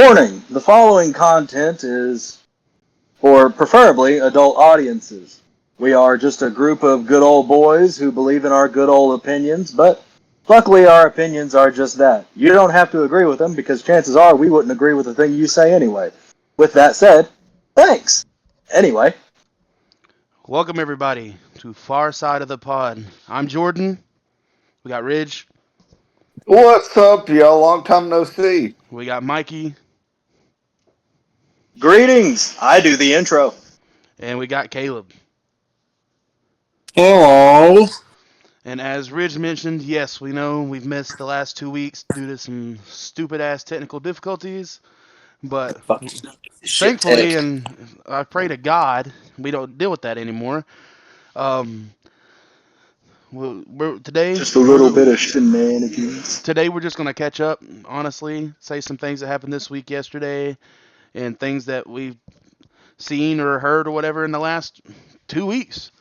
Warning: the following content is for preferably adult audiences. We are just a group of good old boys who believe in our good old opinions, but luckily our opinions are just that. You don't have to agree with them because chances are we wouldn't agree with the thing you say anyway. With that said, thanks. Anyway, Welcome everybody to Far Side of the Pod. I'm Jordan. We got Ridge. What's up, y'all? Long time no see. We got Mikey, greetings. I do the intro. and we got Caleb. Hello. And as Ridge mentioned, yes, we know we've missed the last 2 weeks due to some stupid ass technical difficulties, but Fucking shit thankfully, tech. and I pray to God, we don't deal with that anymore. Um, today Just a little bit of shenanigans. today we're just gonna catch up. Honestly, say some things that happened this week, yesterday, and things that we've seen or heard or whatever in the last 2 weeks.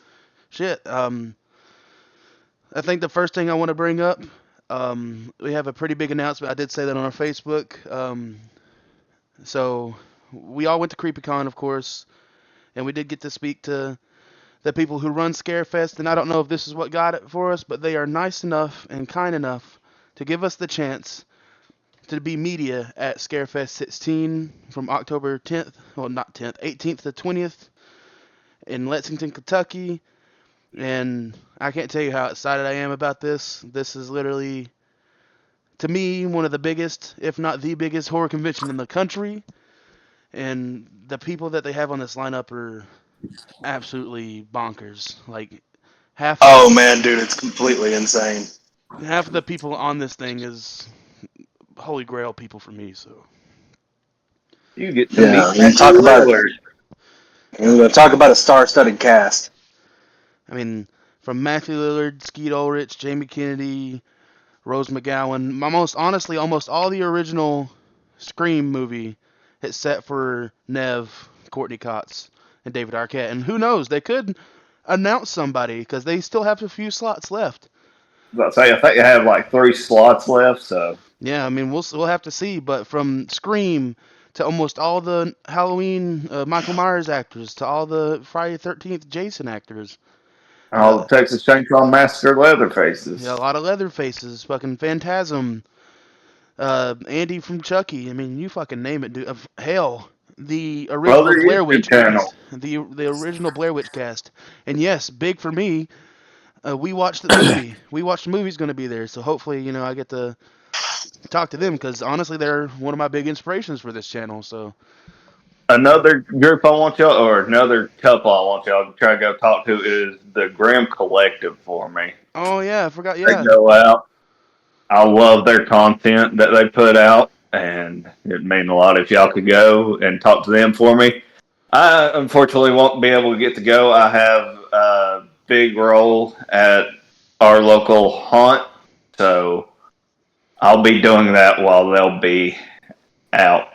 Shit. I think the first thing I want to bring up, we have a pretty big announcement. I did say that on our Facebook. So we all went to CreepyCon, of course, and we did get to speak to the people who run Scarefest. And I don't know if this is what got it for us, but they are nice enough and kind enough to give us the chance to be media at Scarefest 16 from October 10th, well, not 10th, 18th to 20th in Lexington, Kentucky. And I can't tell you how excited I am about this. This is literally, to me, one of the biggest, if not the biggest, horror convention in the country. And the people that they have on this lineup are absolutely bonkers. Like half of Oh the man, dude, it's completely insane. half of the people on this thing is holy grail people for me. So You get to Yeah, meet and Matthew talk about it. Lillard. We're going to talk about a star-studded cast. I mean, from Matthew Lillard, Skeet Ulrich, Jamie Kennedy, Rose McGowan, almost all the original Scream movie is set for Nev, Courtney Cox, and David Arquette. And who knows? They could announce somebody because they still have a few slots left. I think you have like 3 slots left, so Yeah, I mean we'll have to see. But from Scream to almost all the Halloween Michael Myers actors to all the Friday 13th Jason actors, all uh, the Texas Chainsaw Massacre yeah, a Leatherfaces. lot of Leatherfaces, fucking Phantasm, Andy from Chucky. I mean, you fucking name it, dude. Hell, the original Other Blair YouTube Witch cast, channel. the original Blair Witch cast, and yes, big for me. We watched the movie. We watched the movie's going to be there, so hopefully, I get to talk to them because honestly, they're one of my big inspirations for this channel. So, Another group I want y'all, or another couple I want y'all to try to go talk to is the Graham Collective for me. oh yeah, I forgot. They Yeah, go out. I love their content that they put out, and it'd mean a lot if y'all could go and talk to them for me. I unfortunately won't be able to get to go. I have a big role at our local haunt, so I'll be doing that while they'll be out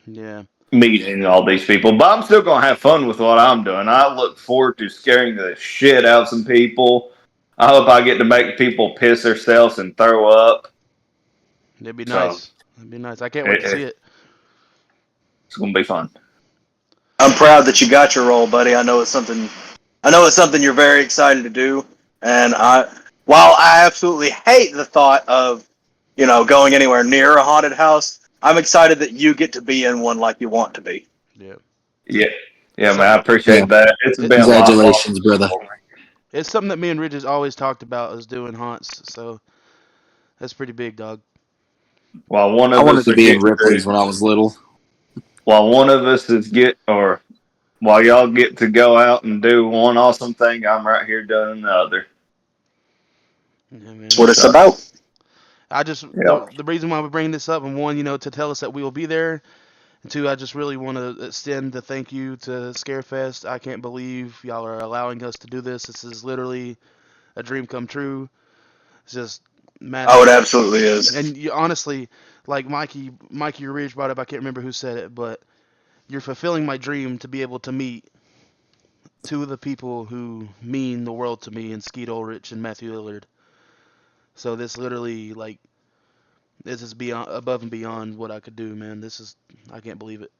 yeah. meeting all these people. But I'm still going to have fun with what I'm doing. I look forward to scaring the shit out of some people. I hope I get to make people piss themselves and throw up. It'd be So nice. It'd be nice. I can't wait to see it, it. it's going to be fun. I'm proud that you got your role, buddy. I know it's something. I know it's something you're very excited to do, and while I absolutely hate the thought of, going anywhere near a haunted house, I'm excited that you get to be in one like you want to be. Yeah. Yeah. Yeah, So, man, I Yeah. appreciate that. It's been a lot longer Congratulations, brother. for me. it's something that me and Ridge has always talked about is doing haunts. So that's pretty big, dog. While one I of wanted us to are be in getting to, Ripley's when I was little. while one of us is or while y'all get to go out and do one awesome thing, I'm right here doing the other. Yeah, That's man. what it's So, about. I just yeah. the reason why we bring this up, and one, to tell us that we will be there, and two, I just really want to extend the thank you to Scarefest. I can't believe y'all are allowing us to do this. This is literally a dream come true. It's just Oh, it massive. absolutely is. And you honestly, like Mikey Ridge brought up, I can't remember who said it, but you're fulfilling my dream to be able to meet two of the people who mean the world to me in Skeet Ulrich and Matthew Lillard. So this literally, like, This is beyond, above and beyond what I could do, man. I can't believe it.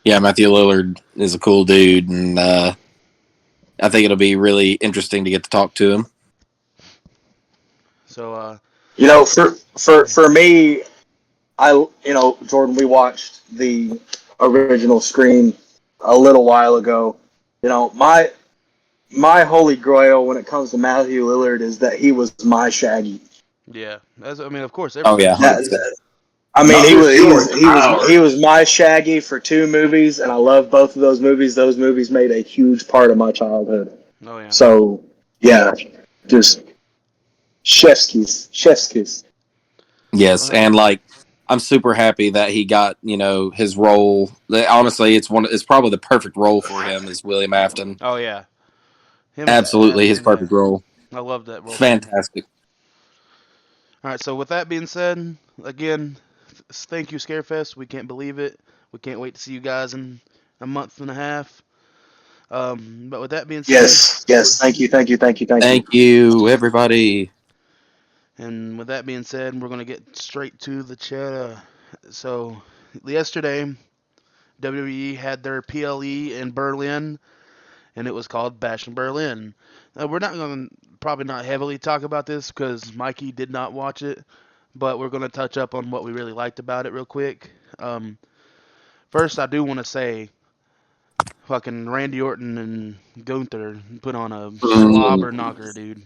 Yeah, Matthew Lillard is a cool dude, and I think it'll be really interesting to get to talk to him. So, For me, Jordan, we watched the original Scream a little while ago. My holy grail when it comes to Matthew Lillard is that he was my Shaggy. yeah. Of course. Oh yeah, He was my Shaggy for 2 movies, and I love both of those movies. Those movies made a huge part of my childhood. Oh, yeah. So, yeah, just chef's kiss. yes, and I'm super happy that he got his role. Honestly, it's probably the perfect role for him as William Afton. Oh, yeah. Absolutely, his perfect role. I love that role. Fantastic. All right, so with that being said, again, thank you, Scarefest. We can't believe it. We can't wait to see you guys in a month and a half. But with that being said... Yes, thank you. Thank you, everybody. And with that being said, we're going to get straight to the chat. So, yesterday, WWE had their PLE in Berlin, and it was called Bash in Berlin. We're not going to probably not heavily talk about this because Mikey did not watch it, but we're going to touch up on what we really liked about it real quick. First, I do want to say, fucking Randy Orton and Gunther put on a slobber knocker, dude.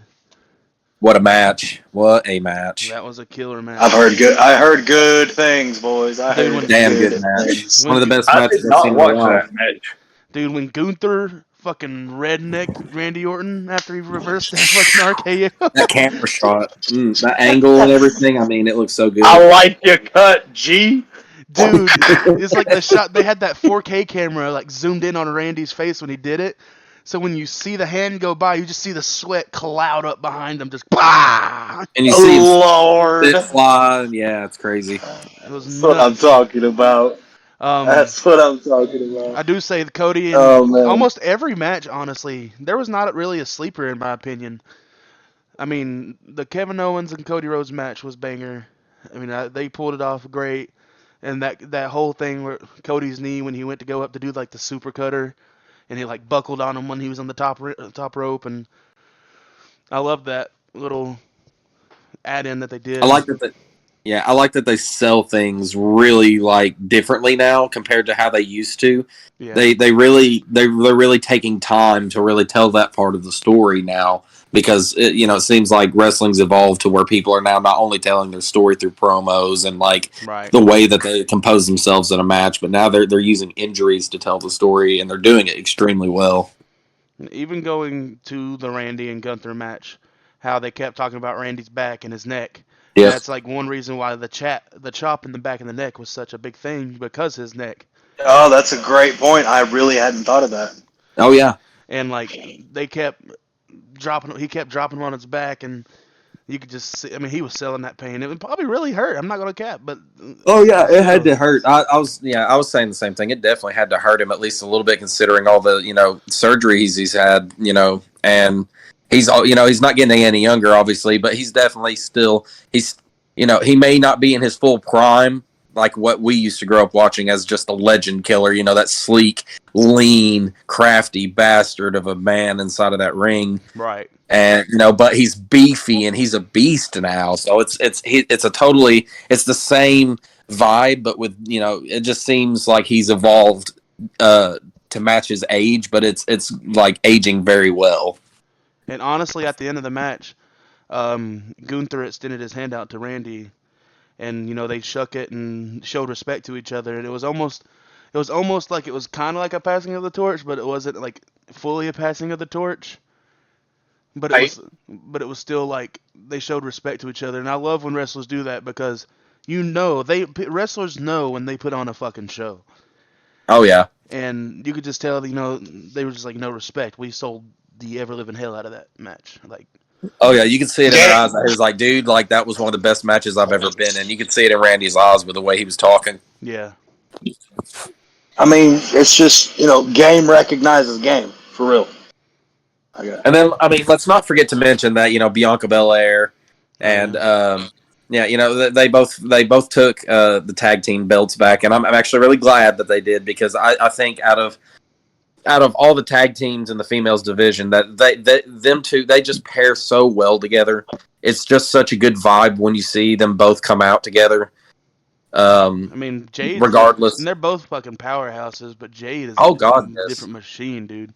What a match! What a match! That was a killer match. I heard good things, boys. Damn good match. One of the best I matches did I've not seen in a watch while. that match. Dude, when Gunther fucking redneck Randy Orton after he reversed that fucking RKO. That camera shot, that angle and everything. I mean, it looks so good. I like your cut, G. Dude, it's like the shot. They had that 4K camera like zoomed in on Randy's face when he did it. So when you see the hand go by, you just see the sweat cloud up behind him, just bah! And you see Lord, it fly. Yeah, it's crazy. It was that's what I'm talking about. That's what I'm talking about. I do say Cody in almost every match, honestly, there was not really a sleeper in my opinion. I mean, the Kevin Owens and Cody Rhodes match was banger. I mean, they pulled it off great. And that whole thing where Cody's knee when he went to go up to do like the super cutter, and he like buckled on him when he was on the top rope, and I love that little add-in that they did. I like that they sell things really differently now compared to how they used to. Yeah. They're really taking time to really tell that part of the story now, because it seems like wrestling's evolved to where people are now not only telling their story through promos and right. the way that they compose themselves in a match, but now they're using injuries to tell the story, and they're doing it extremely well. Even going to the Randy and Gunther match, how they kept talking about Randy's back and his neck. Yeah. That's like one reason why the chop in the back of the neck was such a big thing, because his neck. Oh, that's a great point. I really hadn't thought of that. Oh yeah. And he kept dropping him on his back, and you could just see, I mean, he was selling that pain. It would probably really hurt. I'm not gonna cap, but oh yeah, it had to hurt. I was saying the same thing. It definitely had to hurt him at least a little bit, considering all the surgeries he's had, and he's not getting any younger, obviously, but he's definitely still he may not be in his full prime like what we used to grow up watching as just a legend killer, that sleek, lean, crafty bastard of a man inside of that ring. Right. And but he's beefy and he's a beast now. So it's the same vibe, but with it just seems like he's evolved to match his age, but it's like aging very well. And honestly, at the end of the match, Gunther extended his hand out to Randy, and they shook it and showed respect to each other. And it was almost like it was kind of like a passing of the torch, but it wasn't like fully a passing of the torch. But it was still like they showed respect to each other, and I love when wrestlers do that, because wrestlers know when they put on a fucking show. Oh yeah. And you could just tell, they were just like, no respect. We sold the ever living hell out of that match. Like, oh yeah, you could see it in their eyes. He was like, dude, that was one of the best matches I've ever been in. You could see it in Randy's eyes with the way he was talking. Yeah. I mean, it's just, game recognizes game, for real. And then, I mean, let's not forget to mention that, Bianca Belair and Yeah, they both took the tag team belts back, and I'm actually really glad that they did, because I think out of all the tag teams in the females division, that them two, they just pair so well together. It's just such a good vibe when you see them both come out together. I mean, Jade. Regardless, And they're both fucking powerhouses, but Jade is oh a god, yes. different machine, dude.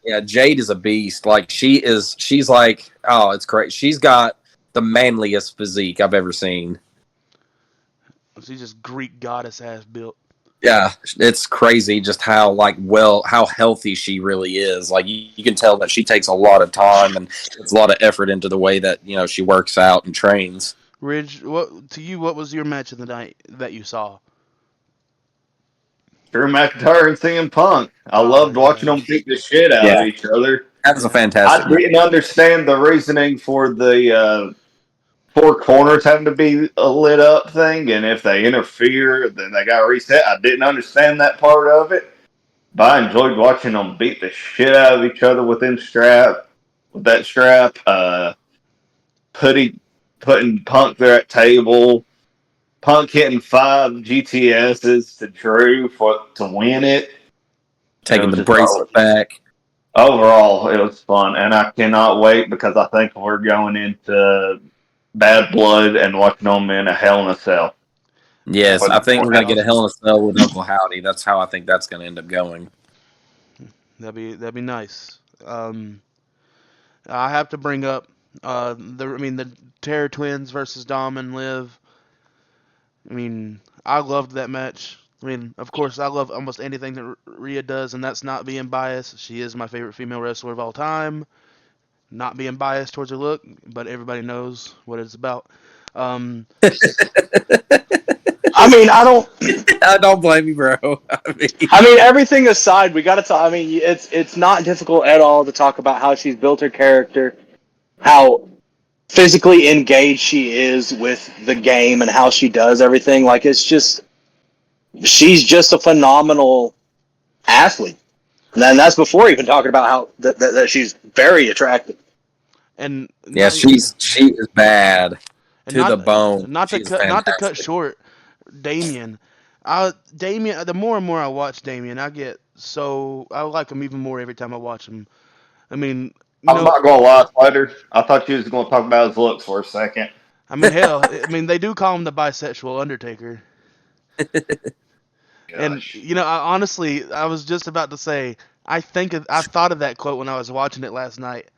Yeah, Jade is a beast. Like she's like, oh, it's great. She's got the manliest physique I've ever seen. She's just Greek goddess ass built. Yeah, it's crazy just how how healthy she really is. Like you can tell that she takes a lot of time and puts a lot of effort into the way that she works out and trains. Ridge, what was your match of the night that you saw? Drew McIntyre and CM Punk. I loved watching them beat the shit out of each other. That was a fantastic I didn't understand the reasoning for the 4 corners having to be a lit up thing, and if they interfere, then they got reset. I didn't understand that part of it, but I enjoyed watching them beat the shit out of each other with that strap. Putting Punk there at table. Punk hitting 5 GTSs to Drew to win it. Taking the bracelet back. Overall, it was fun, and I cannot wait, because I think we're going into Bad Blood and watching them in a Hell in a Cell. Yes, I think we're going to get a Hell in a Cell with Uncle Howdy. That's how I think that's going to end up going. That'd be nice. I have to bring up the Terror Twins versus Dom and Liv. I mean, I loved that match. I mean, of course, I love almost anything that Rhea does, and that's not being biased. She is my favorite female wrestler of all time. Not being biased towards her look, but everybody knows what it's about. I mean, I don't blame you, bro. I mean, everything aside, we got to talk. I mean, it's not difficult at all to talk about how she's built her character, how physically engaged she is with the game, and how she does everything. Like, she's just a phenomenal athlete. And that's before even talking about how that she's very attractive. And yeah, she is bad to the bone. Not to cut short Damien. The more and more I watch Damien, I like him even more every time I watch him. I mean, I'm not gonna lie, Spider. I thought you was gonna talk about his looks for a second. I mean, hell, they do call him the bisexual Undertaker. And honestly, I was just about to say, I thought of that quote when I was watching it last night,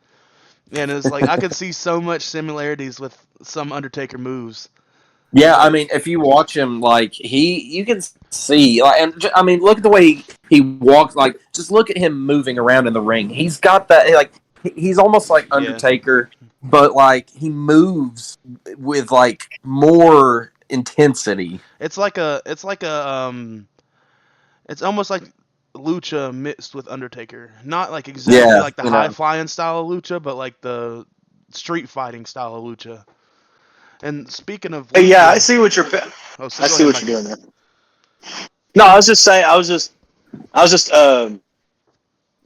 and it's like I could see so much similarities with some Undertaker moves. Yeah, I mean, if you watch him, like you can see, like, and I mean, look at the way he walks. Like, just look at him moving around in the ring. He's got that, like, he's almost like Undertaker, but like he moves with like more intensity. It's almost like Lucha mixed with Undertaker. Not like exactly like the high flying style of Lucha, but like the street fighting style of Lucha. And speaking of Lucha, I see what you're. I see what you're doing there. No, I was just saying. I was just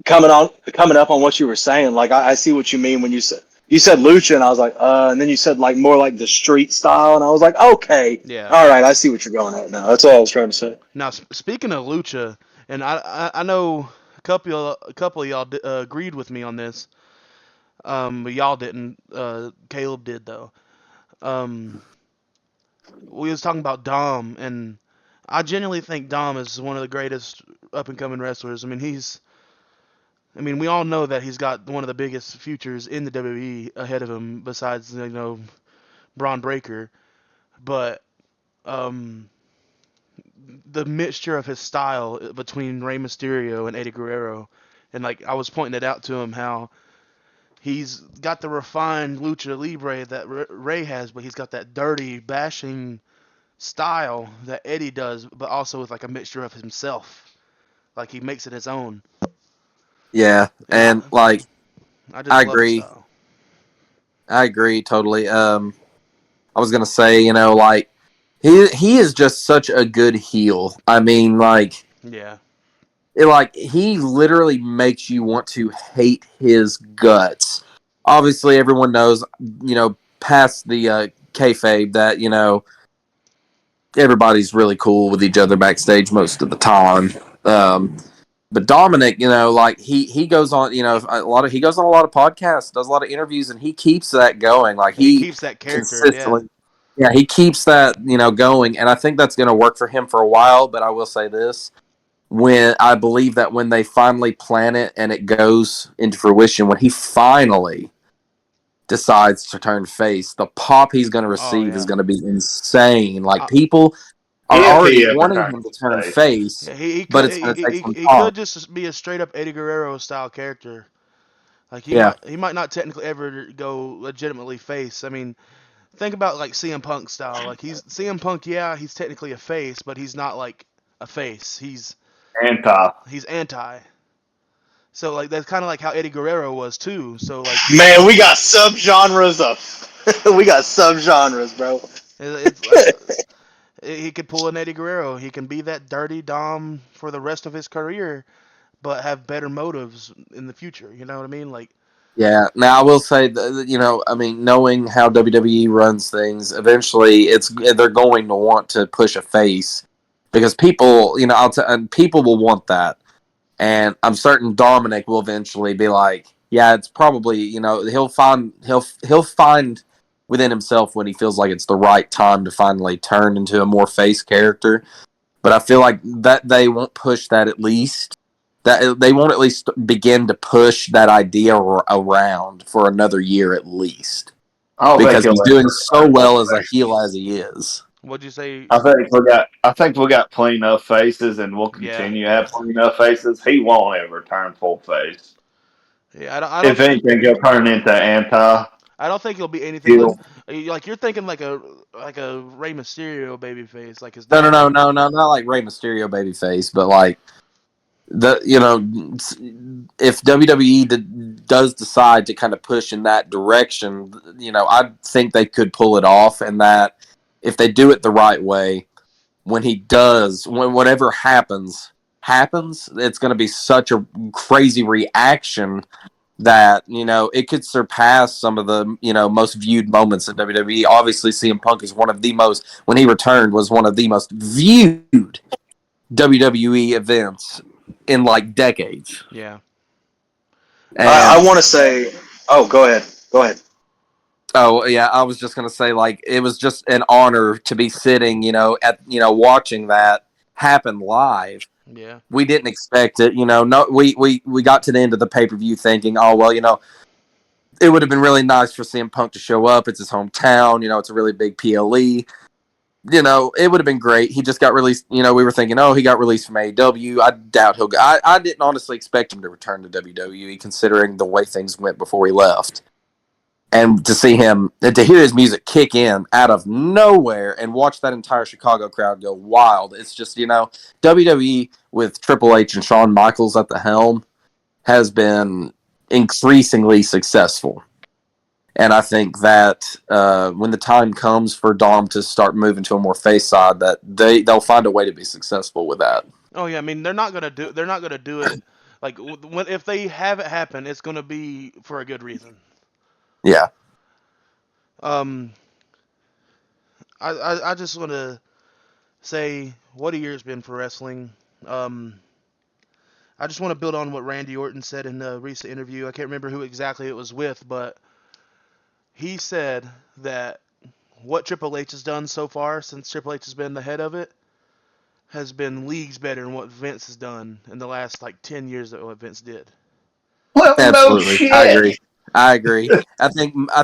coming up on what you were saying. Like, I see what you mean when you said Lucha, and I was like, and then you said like more like the street style, and I was like, okay, yeah, all right, I see what you're going at now. That's all I was trying to say. Now, speaking of Lucha, and I know a couple of y'all agreed with me on this, but y'all didn't. Caleb did though. We was talking about Dom, and I genuinely think Dom is one of the greatest up and coming wrestlers. I mean, we all know that he's got one of the biggest futures in the WWE ahead of him, besides Braun Breaker. But the mixture of his style between Rey Mysterio and Eddie Guerrero, and like I was pointing it out to him how he's got the refined lucha libre that Rey has, but he's got that dirty, bashing style that Eddie does, but also with like a mixture of himself. Like he makes it his own. Yeah, and like I agree. I agree totally. I was gonna say, like he is just such a good heel. I mean, like he literally makes you want to hate his guts. Obviously, everyone knows, past the kayfabe that, you know, everybody's really cool with each other backstage most of the time. But Dominic, you know, like he goes on, you know, he goes on a lot of podcasts, does a lot of interviews, and he keeps that going. Like He he keeps that character, yeah. consistently, yeah, he keeps that, you know, going, and I think that's going to work for him for a while. But I will say this: when I believe that when they finally plan it and it goes into fruition, when he finally decides to turn face, the pop he's going to receive is going to be insane. Like Uh, people are If already he ever wanting turns him to turn face. face, Yeah, he but could it's going to take some he time. could just be a straight up Eddie Guerrero style character. Like Yeah. he might not technically ever go legitimately face. I mean, think about like CM Punk style. Like he's CM Punk, yeah, he's technically a face, but he's not like a face. He's anti. So like that's kind of like how Eddie Guerrero was too. So like Man, we got subgenres of we got subgenres, bro. it's like he could pull an Eddie Guerrero. He can be that dirty Dom for the rest of his career, but have better motives in the future. You know what I mean? Like, Yeah. Now I will say that, you know, I mean, knowing how WWE runs things, eventually they're going to want to push a face because people, you know, and people will want that, and I'm certain Dominic will eventually be like, yeah, it's probably, you know, he'll find within himself when he feels like it's the right time to finally turn into a more face character. But I feel like that they won't push that at least. That they won't at least begin to push that idea around for another year at least, because he's doing so well as a heel as he is. what'd you say? I think we got plenty enough faces, and we'll Yeah, continue to have plenty enough faces. He won't ever turn full face. yeah. I If don't. anything, he'll turn into anti I don't think he'll be anything heel. like you're thinking like a Rey Mysterio babyface, like his No, no, dad. no, no, no, not like Rey Mysterio babyface, but like you know, if WWE does decide to kind of push in that direction, you know, I think they could pull it off, and that if they do it the right way, when whatever happens, it's going to be such a crazy reaction that, you know, it could surpass some of the, you know, most viewed moments in WWE. Obviously, CM Punk is one of the most, when he returned, was one of the most viewed WWE events in like decades. Yeah. And I want to say, oh, go ahead. oh yeah, I was just gonna say, like, it was just an honor to be sitting, you know, watching that happen live. Yeah. We didn't expect it, you know. No, we got to the end of the pay-per-view thinking, oh well, you know, it would have been really nice for CM Punk to show up. It's his hometown, you know, it's a really big PLE. You know, it would have been great. He just got released. You know, we were thinking, oh, he got released from AEW. I doubt he'll go. I didn't honestly expect him to return to WWE, considering the way things went before he left. And to see him, and to hear his music kick in out of nowhere and watch that entire Chicago crowd go wild. It's just, you know, WWE with Triple H and Shawn Michaels at the helm has been increasingly successful. And I think that when the time comes for Dom to start moving to a more face side, that they'll find a way to be successful with that. Oh yeah. I mean, they're not gonna do it. Like if they have it happen, it's gonna be for a good reason. Yeah. I just want to say what a year it's been for wrestling. I just want to build on what Randy Orton said in a recent interview. I can't remember who exactly it was with, but he said that what Triple H has done so far since Triple H has been the head of it has been leagues better than what Vince has done in the last like 10 years that what Vince did. Well, Absolutely. I agree. I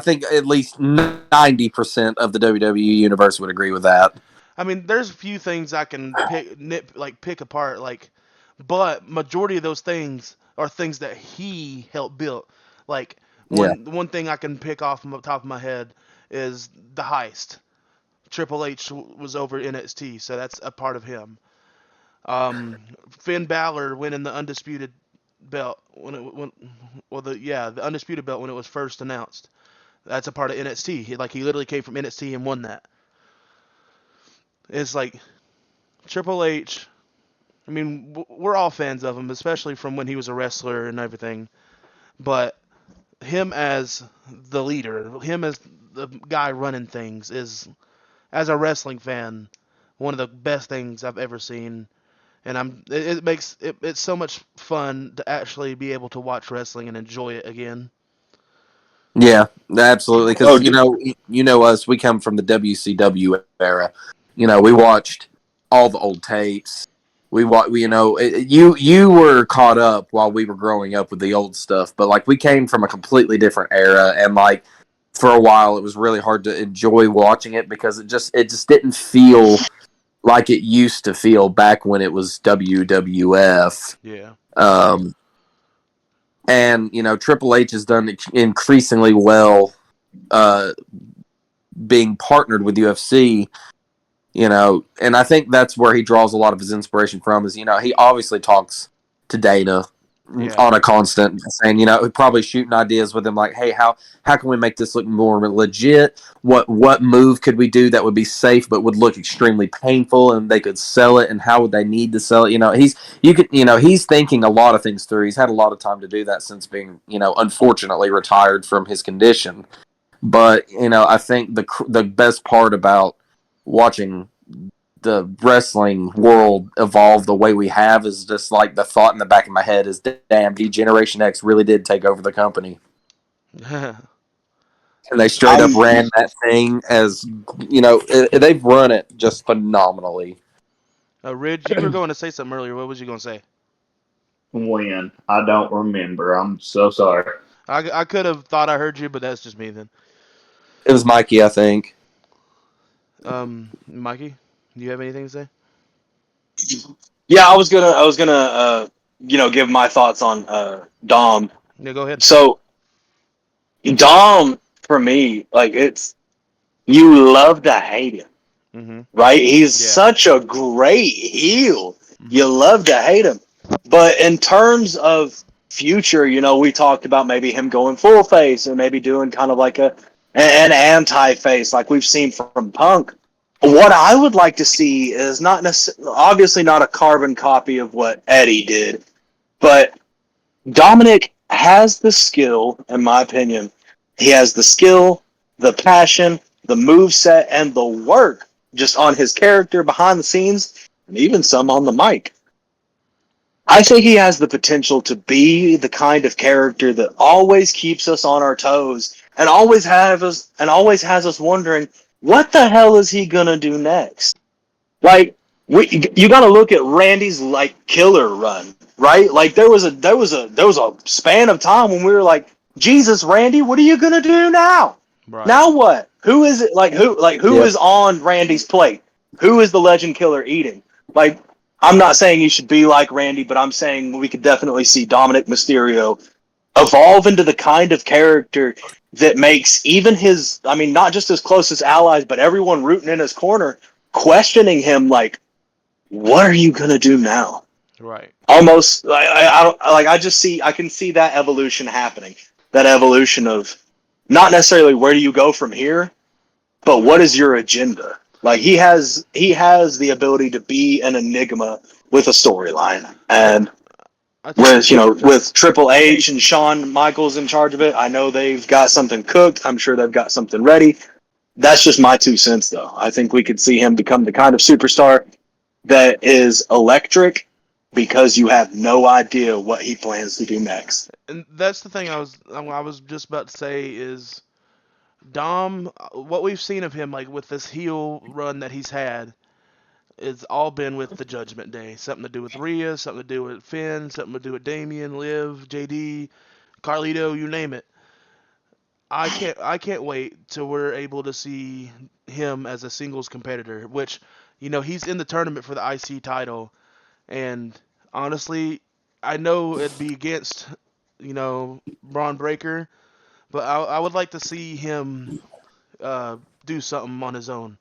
think at least 90% of the WWE universe would agree with that. I mean, there's a few things I can pick apart, like, but majority of those things are things that he helped build. Like one thing I can pick off from the top of my head is the heist. Triple H was over NXT, so that's a part of him. Finn Balor winning the undisputed belt the undisputed belt when it was first announced. That's a part of NXT. He literally came from NXT and won that. It's like Triple H. I mean, we're all fans of him, especially from when he was a wrestler and everything. But him as the leader, him as the guy running things is, as a wrestling fan, one of the best things I've ever seen. And it makes it's so much fun to actually be able to watch wrestling and enjoy it again. Yeah, absolutely. Oh, Because you know us, we come from the WCW era. We watched all the old tapes. You were caught up while we were growing up with the old stuff, but like we came from a completely different era, and like for a while, it was really hard to enjoy watching it because it just didn't feel like it used to feel back when it was WWF. Yeah. And Triple H has done increasingly well being partnered with UFC. And I think that's where he draws a lot of his inspiration from. Is he obviously talks to Dana on a constant, saying probably shooting ideas with him like, hey, how can we make this look more legit? What move could we do that would be safe but would look extremely painful, and they could sell it, and how would they need to sell it? He's thinking a lot of things through. He's had a lot of time to do that since being unfortunately retired from his condition. But I think the best part about watching the wrestling world evolve the way we have is just like the thought in the back of my head is, damn, Generation X really did take over the company. And they straight up ran that thing as, they've run it just phenomenally. Ridge, you were going to say something earlier. What was you going to say? When? I don't remember. I'm so sorry. I could have thought I heard you, but that's just me then. It was Mikey, I think. Mikey, do you have anything to say? Yeah, I was gonna give my thoughts on Dom. Yeah, go ahead. So Dom, for me, like you love to hate him, right? He's such a great heel. You love to hate him, but in terms of future, we talked about maybe him going full face and maybe doing kind of like an anti-face like we've seen from Punk. What I would like to see is obviously not a carbon copy of what Eddie did, but Dominic has the skill, in my opinion. He has the skill, the passion, the moveset, and the work just on his character behind the scenes, and even some on the mic. I think he has the potential to be the kind of character that always keeps us on our toes and always has us wondering, what the hell is he gonna do next? Like, you got to look at Randy's like killer run, right? Like there was a span of time when we were like, Jesus, Randy, what are you gonna do now? Right. Now what? Who is it? Who is on Randy's plate? Who is the legend killer eating? Like, I'm not saying you should be like Randy, but I'm saying we could definitely see Dominic Mysterio evolve into the kind of character that makes even not just his closest allies, but everyone rooting in his corner, questioning him like, what are you going to do now? Right. Almost, I can see that evolution happening. That evolution of not necessarily where do you go from here, but what is your agenda? Like he has the ability to be an enigma with a storyline. And with Triple H and Shawn Michaels in charge of it, I know they've got something cooked. I'm sure they've got something ready. That's just my 2 cents, though. I think we could see him become the kind of superstar that is electric because you have no idea what he plans to do next. And that's the thing I was just about to say is Dom, what we've seen of him, like with this heel run that he's had, it's all been with the Judgment Day. Something to do with Rhea, something to do with Finn, something to do with Damian, Liv, JD, Carlito, you name it. I can't wait till we're able to see him as a singles competitor, which, he's in the tournament for the IC title. And honestly, I know it'd be against, Braun Breaker, but I would like to see him do something on his own.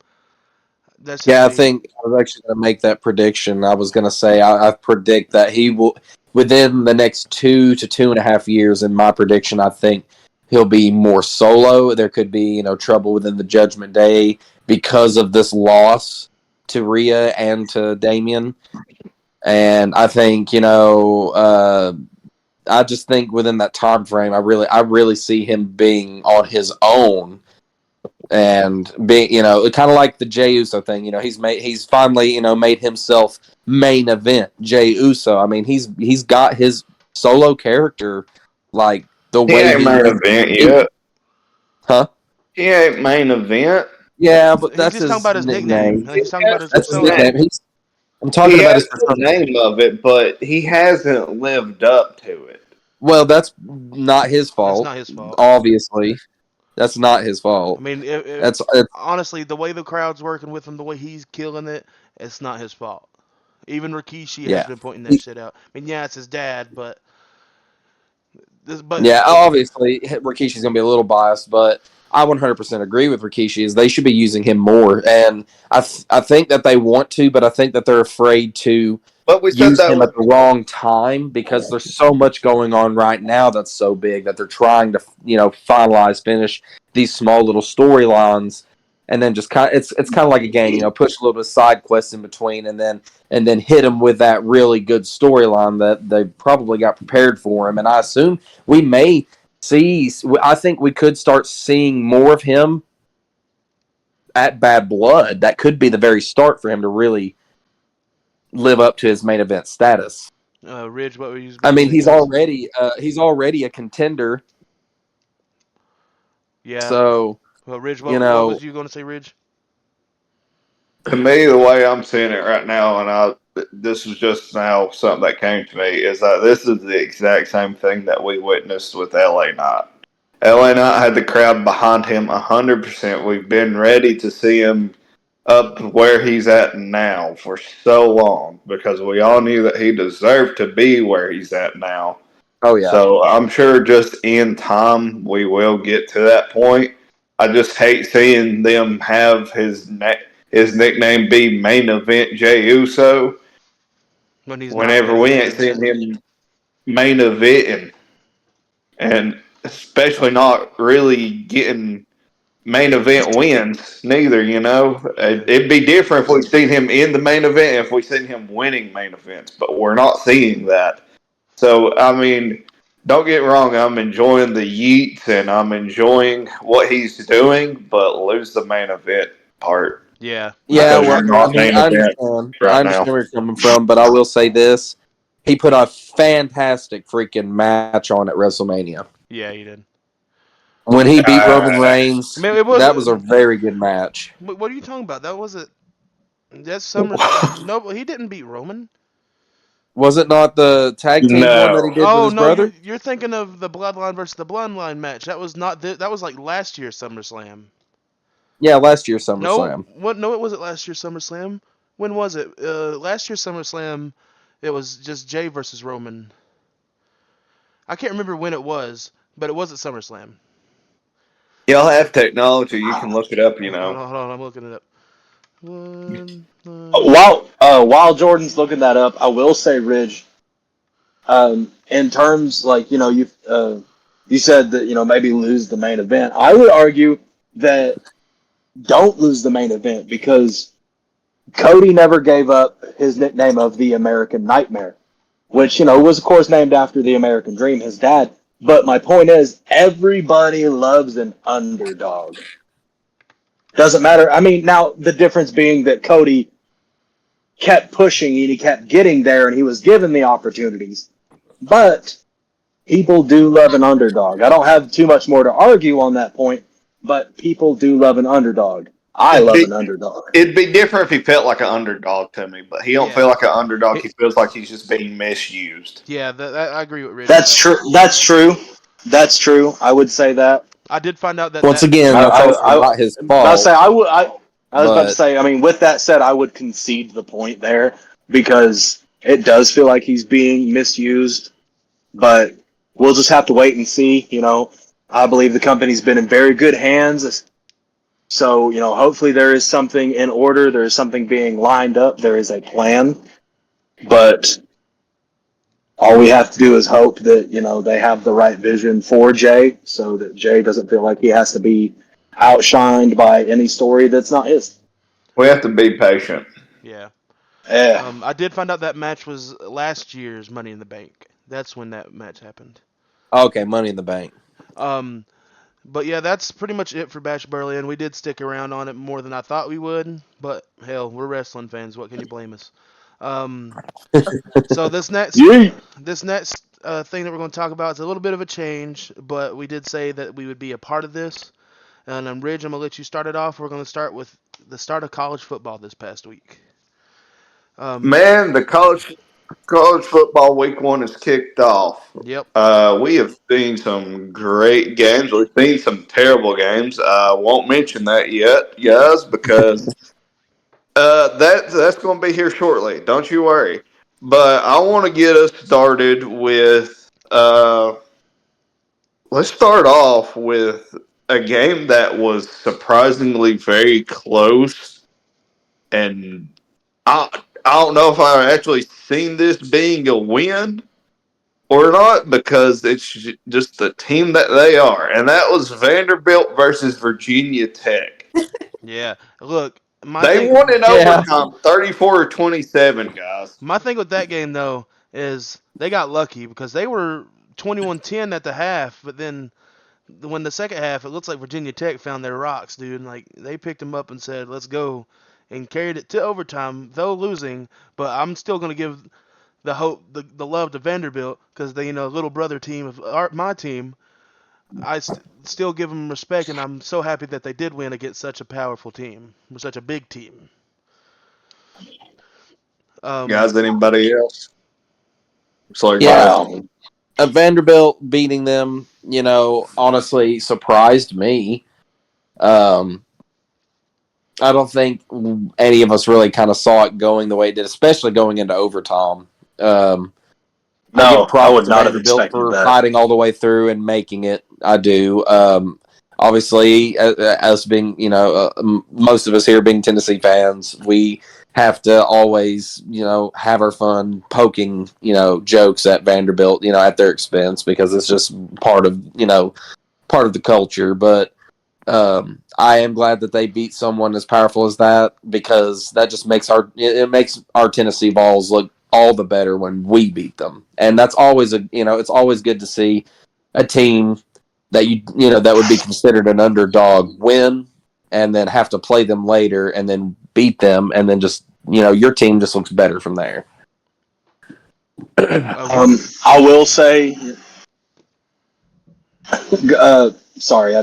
I think I was actually going to make that prediction. I was going to say I predict that he will, within the next 2 to 2.5 years, in my prediction, I think he'll be more solo. There could be, trouble within the Judgment Day because of this loss to Rhea and to Damian. And I think, I just think within that time frame, I really see him being on his own and being, kind of like the Jey Uso thing. He's finally, made himself main event Jey Uso. I mean, he's got his solo character, like the He way ain't main event yet. huh? He ain't main event. Yeah, but He's that's just talking his about his nickname. nickname. He's talking about his That's his persona. nickname. I'm talking He about has his the persona. name of it, but he hasn't lived up to it. Well, that's not his fault. not his fault. Obviously, that's not his I fault. mean, That's honestly, the way the crowd's working with him, the way he's killing it, it's not his fault. Even Rikishi has Yeah. been pointing that shit out. I mean, yeah, it's his dad, but Yeah, obviously Rikishi's gonna be a little biased, but I 100% agree with Rikishi. Is they should be using him more, and I think that they want to, but I think that they're afraid to But we said use that him at the wrong time because there's so much going on right now that's so big that they're trying to finish these small little storylines, and then just it's kind of like a game, push a little bit of side quests in between, and then hit him with that really good storyline that they probably got prepared for him, and I assume we may see. I think we could start seeing more of him at Bad Blood. That could be the very start for him to really live up to his main event status. Ridge, what were you? I mean, he's already a contender. Yeah. So, well, Ridge, what was you going to say, Ridge? To me, the way I'm seeing it right now, and this is just now something that came to me, is that this is the exact same thing that we witnessed with LA Knight. LA Knight had the crowd behind him 100%. We've been ready to see him up where he's at now for so long because we all knew that he deserved to be where he's at now. Oh yeah. So I'm sure just in time we will get to that point. I just hate seeing them have his nickname be main event Jey Uso whenever we ain't seeing him main eventing, and especially not really getting main event wins neither. It'd be different if we seen him in the main event, if we seen him winning main events, but we're not seeing that. So I mean, don't get wrong, I'm enjoying the yeets and I'm enjoying what he's doing, but lose the main event part. Yeah. Yeah, Because you're not main event I understand where you're coming from, but I will say this: he put a fantastic freaking match on at WrestleMania. Yeah, he did. When he beat Roman Reigns, Man, that was a very good match. What are you talking about? That wasn't. That's Summer. No, he didn't beat Roman. Was it not the tag team one that he did with his brother? You're thinking of the Bloodline versus the Bloodline match. That was not. That was like last year's SummerSlam. Yeah, last year's SummerSlam. No, it wasn't last year's SummerSlam. When was it? Last year's SummerSlam, it was just Jay versus Roman. I can't remember when it was, but it was at SummerSlam. Y'all have technology. You can look it up, Hold on, I'm looking it up. While Jordan's looking that up, I will say, Ridge, in terms you said that maybe lose the main event. I would argue that don't lose the main event because Cody never gave up his nickname of the American Nightmare, which was of course named after the American Dream, his dad. But my point is, everybody loves an underdog. Doesn't matter. I mean, now the difference being that Cody kept pushing and he kept getting there and he was given the opportunities. But people do love an underdog. I don't have too much more to argue on that point, but people do love an underdog. I love an underdog. It'd be different if he felt like an underdog to me, but he don't feel like an underdog. He feels like he's just being misused. Yeah, I agree with Rich. That's true. That's true. I would say that. I did find out that once again, that's not his fault. I was about to say. I mean, with that said, I would concede the point there because it does feel like he's being misused. But we'll just have to wait and see. I believe the company's been in very good hands. So, hopefully there is something in order. There is something being lined up. There is a plan. But all we have to do is hope that, they have the right vision for Jay so that Jay doesn't feel like he has to be outshined by any story that's not his. We have to be patient. Yeah. Yeah. I did find out that match was last year's Money in the Bank. That's when that match happened. Okay, Money in the Bank. But yeah, that's pretty much it for Bash Berlin. We did stick around on it more than I thought we would, but hell, we're wrestling fans. What can you blame us? Um, so Yeet. this next thing that we're going to talk about is a little bit of a change, but we did say that we would be a part of this. And Ridge, I'm gonna let you start it off. We're gonna start with the start of college football this past week. Man, the college football week one is kicked off. Yep. We have seen some great games. We've seen some terrible games. I won't mention that yet, guys, because that's going to be here shortly. Don't you worry. But I want to get us started with. Let's start off with a game that was surprisingly very close, and I I don't know if I've actually seen this being a win or not because it's just the team that they are, and that was Vanderbilt versus Virginia Tech. Yeah. Look, They won in overtime, 34-27, guys. my thing with that game though is they got lucky because they were 21-10 at the half, but then when the second half, it looks like Virginia Tech found their rocks, dude. Like they picked them up and said, "Let's go," and carried it to overtime, though losing. But I'm still gonna give the hope, the love to Vanderbilt because they, little brother team of my team. I still give them respect, and I'm so happy that they did win against such a powerful team, such a big team. Guys, anybody else? Looks like Yeah. Vanderbilt beating them, honestly surprised me. I don't think any of us really kind of saw it going the way it did, especially going into overtime. No, I would not have Vanderbilt expected for that. fighting all the way through and making it. I do. Obviously, us being, most of us here being Tennessee fans, we have to always, have our fun poking, jokes at Vanderbilt, at their expense because it's just part of the culture. But I am glad that they beat someone as powerful as that because that just makes our Tennessee Vols look all the better when we beat them, and that's always it's always good to see a team that that would be considered an underdog win, and then have to play them later and then beat them, and then just your team just looks better from there. I will say, sorry,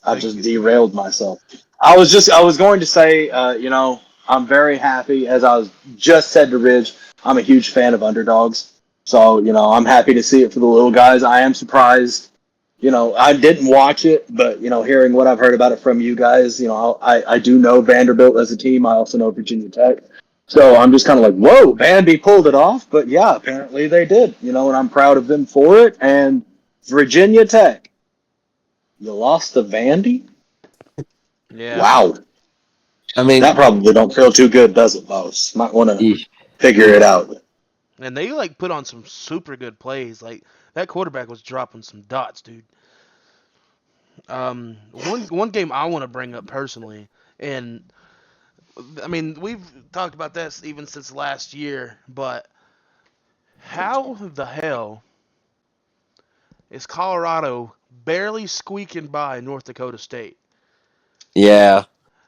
I just derailed myself. I was going to say, I'm very happy, as I was just said to Ridge, I'm a huge fan of underdogs. So, I'm happy to see it for the little guys. I am surprised. I didn't watch it, but, hearing what I've heard about it from you guys, I do know Vanderbilt as a team. I also know Virginia Tech. So I'm just kind of like, whoa, Vandy pulled it off. But yeah, apparently they did, and I'm proud of them for it. And Virginia Tech, you lost to Vandy? Yeah. Wow. I mean, That probably don't feel too good, does it, Boss? Might want to figure it out. And they put on some super good plays. Like that quarterback was dropping some dots, dude. One game I want to bring up personally, and I mean we've talked about this even since last year, but how the hell is Colorado barely squeaking by North Dakota State? yeah.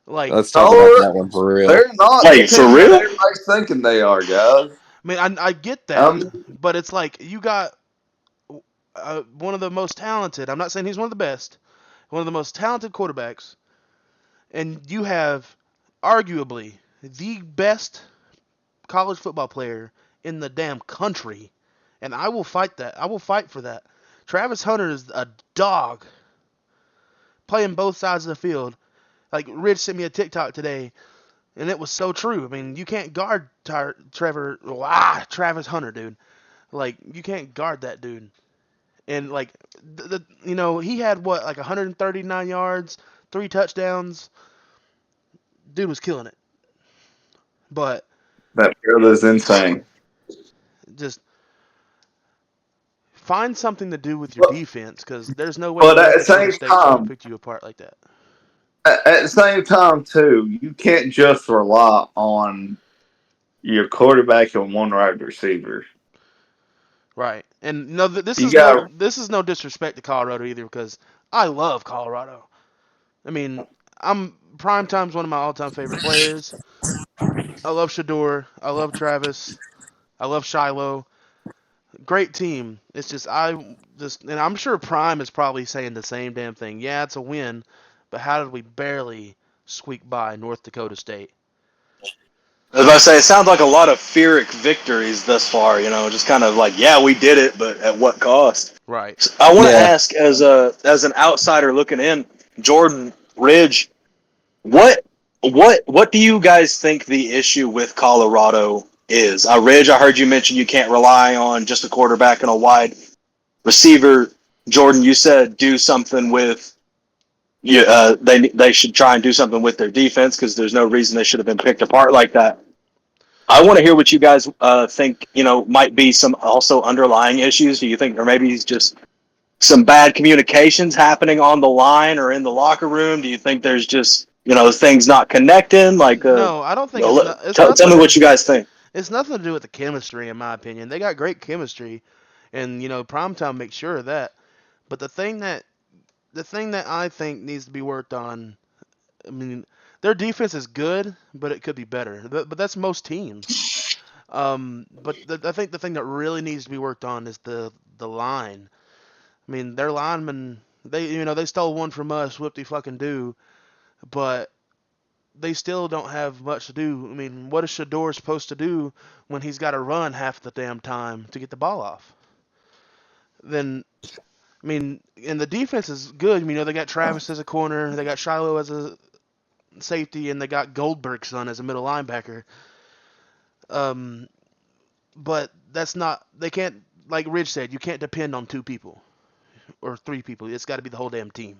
Like, Let's talk about that one for real. They're not. Wait, for real? Everybody's thinking they are, guys. I mean, I get that, but it's like you got one of the most talented. I'm not saying he's one of the best. One of the most talented quarterbacks, and you have arguably the best college football player in the damn country, and I will fight that. I will fight for that. Travis Hunter is a dog playing both sides of the field. Like, Rich sent me a TikTok today, and it was so true. I mean, you can't guard Travis Hunter, dude. Like, you can't guard that dude. And, like, he had, 139 yards, 3 touchdowns. Dude was killing it. But that field is insane. just find something to do with your defense, because there's no way But at North the Dakota same State's going time, to pick you apart like that. At the same time, too, you can't just rely on your quarterback and one wide receiver. Right. And no, this You is got- this is no disrespect to Colorado either, because I love Colorado. I mean, Primetime's one of my all-time favorite players. I love Shador. I love Travis. I love Shiloh. Great team. It's just and I'm sure Prime is probably saying the same damn thing. Yeah, it's a win, but how did we barely squeak by North Dakota State? As I say, it sounds like a lot of Pyrrhic victories thus far. Just kind of like, yeah, we did it, but at what cost? Right. So I want to Yeah. ask, as an outsider looking in, Jordan, Ridge, what do you guys think the issue with Colorado is? Ridge, I heard you mention you can't rely on just a quarterback and a wide receiver. Jordan, you said do something with. They should try and do something with their defense because there's no reason they should have been picked apart like that. I want to hear what you guys think. Might be some also underlying issues. Do you think, or maybe it's just some bad communications happening on the line or in the locker room? Do you think there's just things not connecting? Like, No, I don't think it's tell nothing. me what you guys think. It's nothing to do with the chemistry, in my opinion. They got great chemistry, and Primetime makes sure of that. But the thing that I think needs to be worked on, I mean, their defense is good, but it could be better. But that's most teams. But I think the thing that really needs to be worked on is the line. I mean, their linemen, they stole one from us, whoop-de fucking do, but they still don't have much to do. I mean, what is Shador supposed to do when he's got to run half the damn time to get the ball off? Then, I mean, and the defense is good. They got Travis as a corner, they got Shiloh as a safety, and they got Goldberg's son as a middle linebacker. But that's not. They can't, like Ridge said, you can't depend on 2 people or 3 people. It's got to be the whole damn team.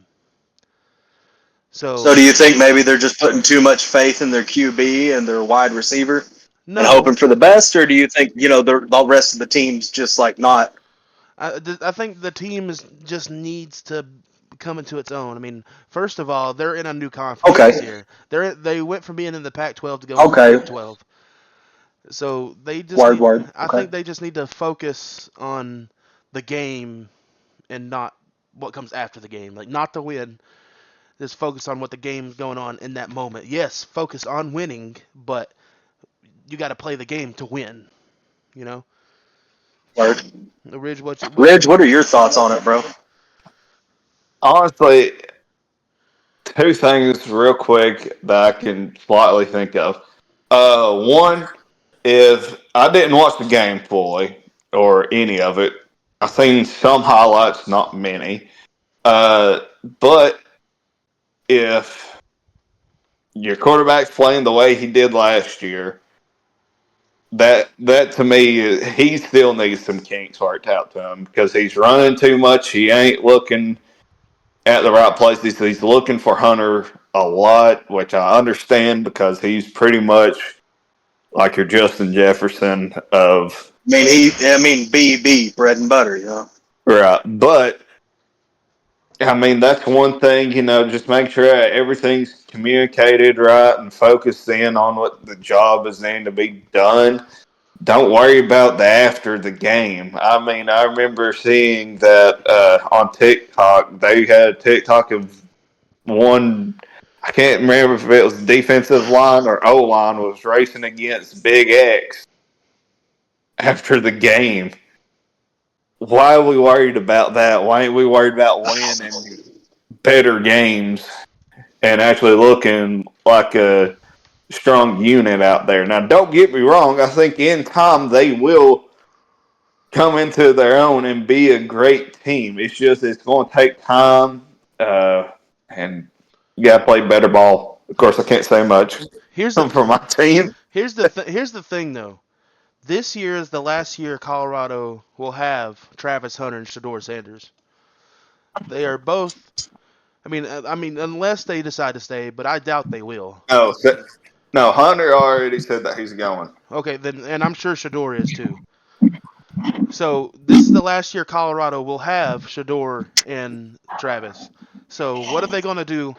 So do you think maybe they're just putting too much faith in their QB and their wide receiver and hoping for the best, or do you think the rest of the team's just like not? I think the team just needs to come into its own. I mean, first of all, they're in a new conference this year. They went from being in the Pac-12 to go into the Big 12. So they just I think they just need to focus on the game and not what comes after the game. Like, not to win. Just focus on what the game's going on in that moment. Yes, focus on winning, but you got to play the game to win. Word. Ridge, Ridge, what are your thoughts on it, bro? Honestly, 2 things real quick that I can slightly think of. One, if I didn't watch the game fully or any of it, I've seen some highlights, not many. But if your quarterback's playing the way he did last year, that to me, he still needs some kinks worked out to him because he's running too much. He ain't looking at the right places. He's looking for Hunter a lot, which I understand because he's pretty much like your Justin Jefferson of. BB, bread and butter, Right. But, I mean, that's one thing, just make sure everything's communicated right and focused in on what the job is then to be done. Don't worry about the after the game. I mean, I remember seeing that on TikTok. They had a TikTok of one. I can't remember if it was defensive line or O line was racing against Big X after the game. Why are we worried about that? Why ain't we worried about winning better games and actually looking like a strong unit out there? Now, don't get me wrong. I think in time they will come into their own and be a great team. It's just it's going to take time, and you got to play better ball. Of course, I can't say much for my team. Here's the thing, though. This year is the last year Colorado will have Travis Hunter and Shador Sanders. They are both. I mean, unless they decide to stay, but I doubt they will. No, Hunter already said that he's going. Okay, then, and I'm sure Shador is too. So this is the last year Colorado will have Shador and Travis. So what are they going to do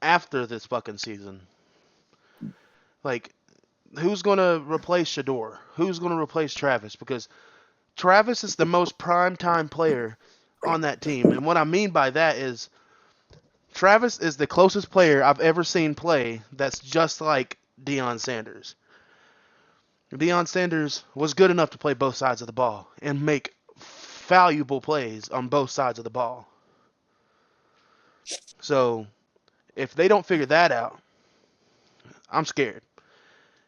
after this fucking season? Like, who's going to replace Shador? Who's going to replace Travis? Because Travis is the most prime-time player on that team. And what I mean by that is Travis is the closest player I've ever seen play that's just like Deion Sanders. Deion Sanders was good enough to play both sides of the ball and make valuable plays on both sides of the ball. So if they don't figure that out, I'm scared.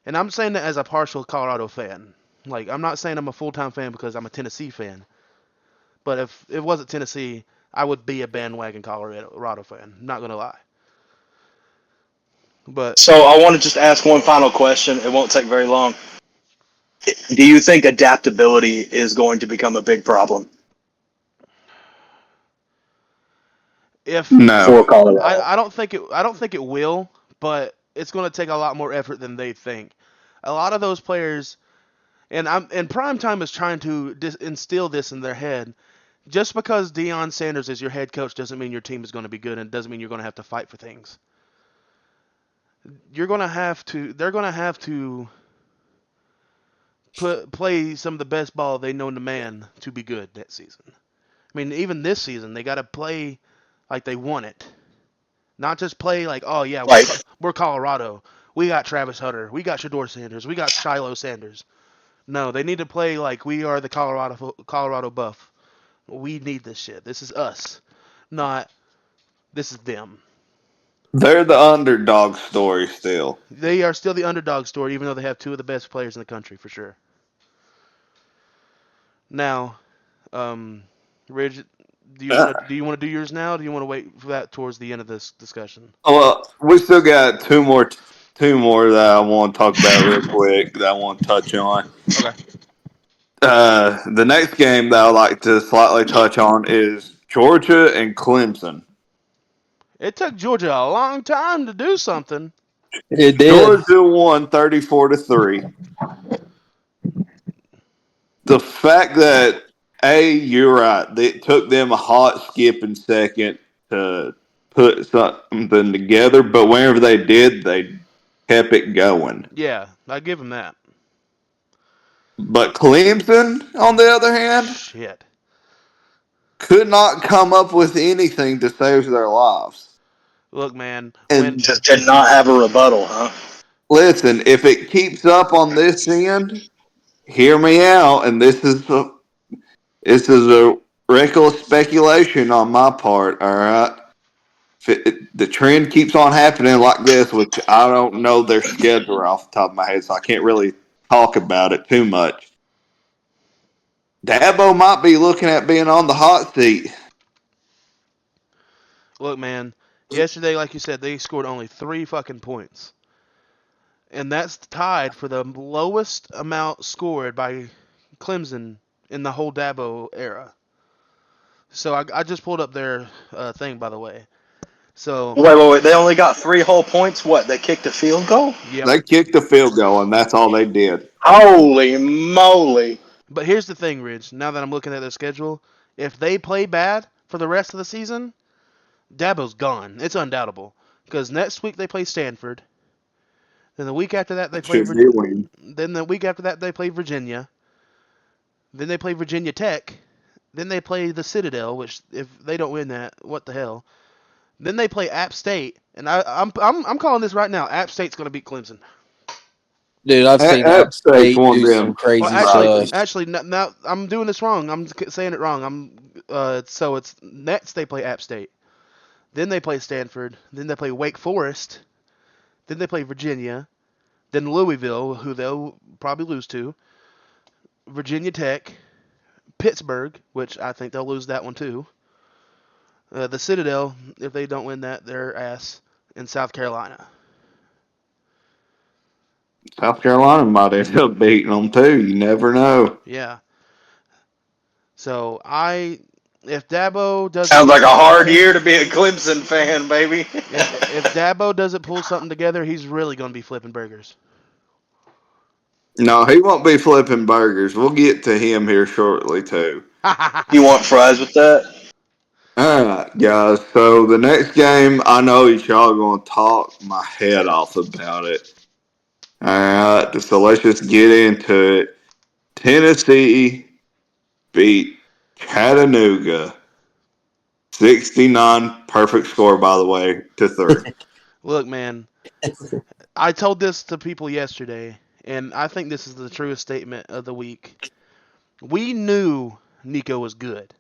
And I'm saying that as a partial Colorado fan. Like, I'm not saying I'm a full-time fan because I'm a Tennessee fan. But if it wasn't Tennessee, I would be a bandwagon Colorado fan. Not going to lie. But So I want to just ask one final question. It won't take very long. Do you think adaptability is going to become a big problem if No. for Colorado? I don't think it will, but it's going to take a lot more effort than they think. A lot of those players, and Primetime is trying to instill this in their head. Just because Deion Sanders is your head coach doesn't mean your team is going to be good, and it doesn't mean you're going to have to fight for things. They're going to have to play some of the best ball they know to man to be good that season. I mean, even this season, they got to play like they want it. Not just play like, oh, yeah, Right. we're Colorado. We got Travis Hunter. We got Shedeur Sanders. We got Shiloh Sanders. No, they need to play like we are the Colorado Buff. We need this shit. This is us. Not, this is them. They're the underdog story still. They are still the underdog story, even though they have two of the best players in the country, for sure. Now, Ridge, do you want to do yours now? Or do you want to wait for that towards the end of this discussion? Well, we still got two more that I want to talk about real quick that I want to touch on. Okay. The next game that I'd like to slightly touch on is Georgia and Clemson. It took Georgia a long time to do something. It did. Georgia won 34-3. The fact that you're right, it took them a hot skipping second to put something together, but whenever they did, they kept it going. Yeah, I give them that. But Clemson, on the other hand, Shit. could not come up with anything to save their lives. Look, man. And Just did not have a rebuttal, huh? listen, if it keeps up on this end, hear me out, and this is a reckless speculation on my part. All right, if the trend keeps on happening like this, which I don't know their schedule off the top of my head, so I can't really talk about it too much. Dabo might be looking at being on the hot seat. Look, man. Yesterday, like you said, they scored only 3 fucking points. And that's tied for the lowest amount scored by Clemson in the whole Dabo era. So I just pulled up their thing, by the way. So Wait. They only got 3 whole points. What? They kicked a field goal? yeah. They kicked the field goal, and that's all they did. Holy moly! But here's the thing, Ridge. Now that I'm looking at their schedule, if they play bad for the rest of the season, Dabo's gone. It's undoubtable. Because next week they play Stanford. Then the week after that they play Should be a win. Then the week after that they play Virginia. Then they play Virginia Tech. Then they play the Citadel, which if they don't win that, what the hell? Then they play App State, and I'm calling this right now. App State's going to beat Clemson. Dude, I've seen App App State State won do them. some crazy Well, stuff. actually, now I'm doing this wrong. I'm saying it wrong. So it's next they play App State, then they play Stanford, then they play Wake Forest, then they play Virginia, then Louisville, who they'll probably lose to, Virginia Tech, Pittsburgh, which I think they'll lose that one too. The Citadel, if they don't win that, they're ass. In South Carolina. South Carolina might end up beating them too. You never know. Yeah. So if Dabo doesn't, Sounds like a hard year to be a Clemson fan, baby. if Dabo doesn't pull something together, he's really going to be flipping burgers. No, he won't be flipping burgers. We'll get to him here shortly too. You want fries with that? All right, guys. So the next game, I know y'all going to talk my head off about it. All right, so let's just get into it. Tennessee beat Chattanooga 69, perfect score, by the way, to 3. Look, man, I told this to people yesterday, and I think this is the truest statement of the week. We knew Nico was good,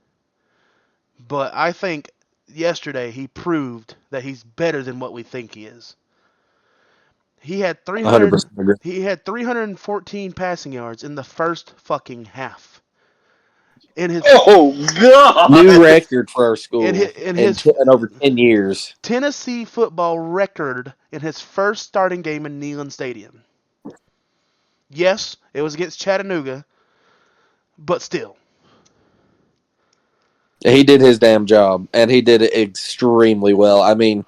but I think yesterday he proved that he's better than what we think he is. He had 100% agree. He had 314 passing yards in the first fucking half. In his Oh God! New record for our school in in over 10 years. Tennessee football record in his first starting game in Neyland Stadium. Yes, it was against Chattanooga, but still. He did his damn job, and he did it extremely well. I mean,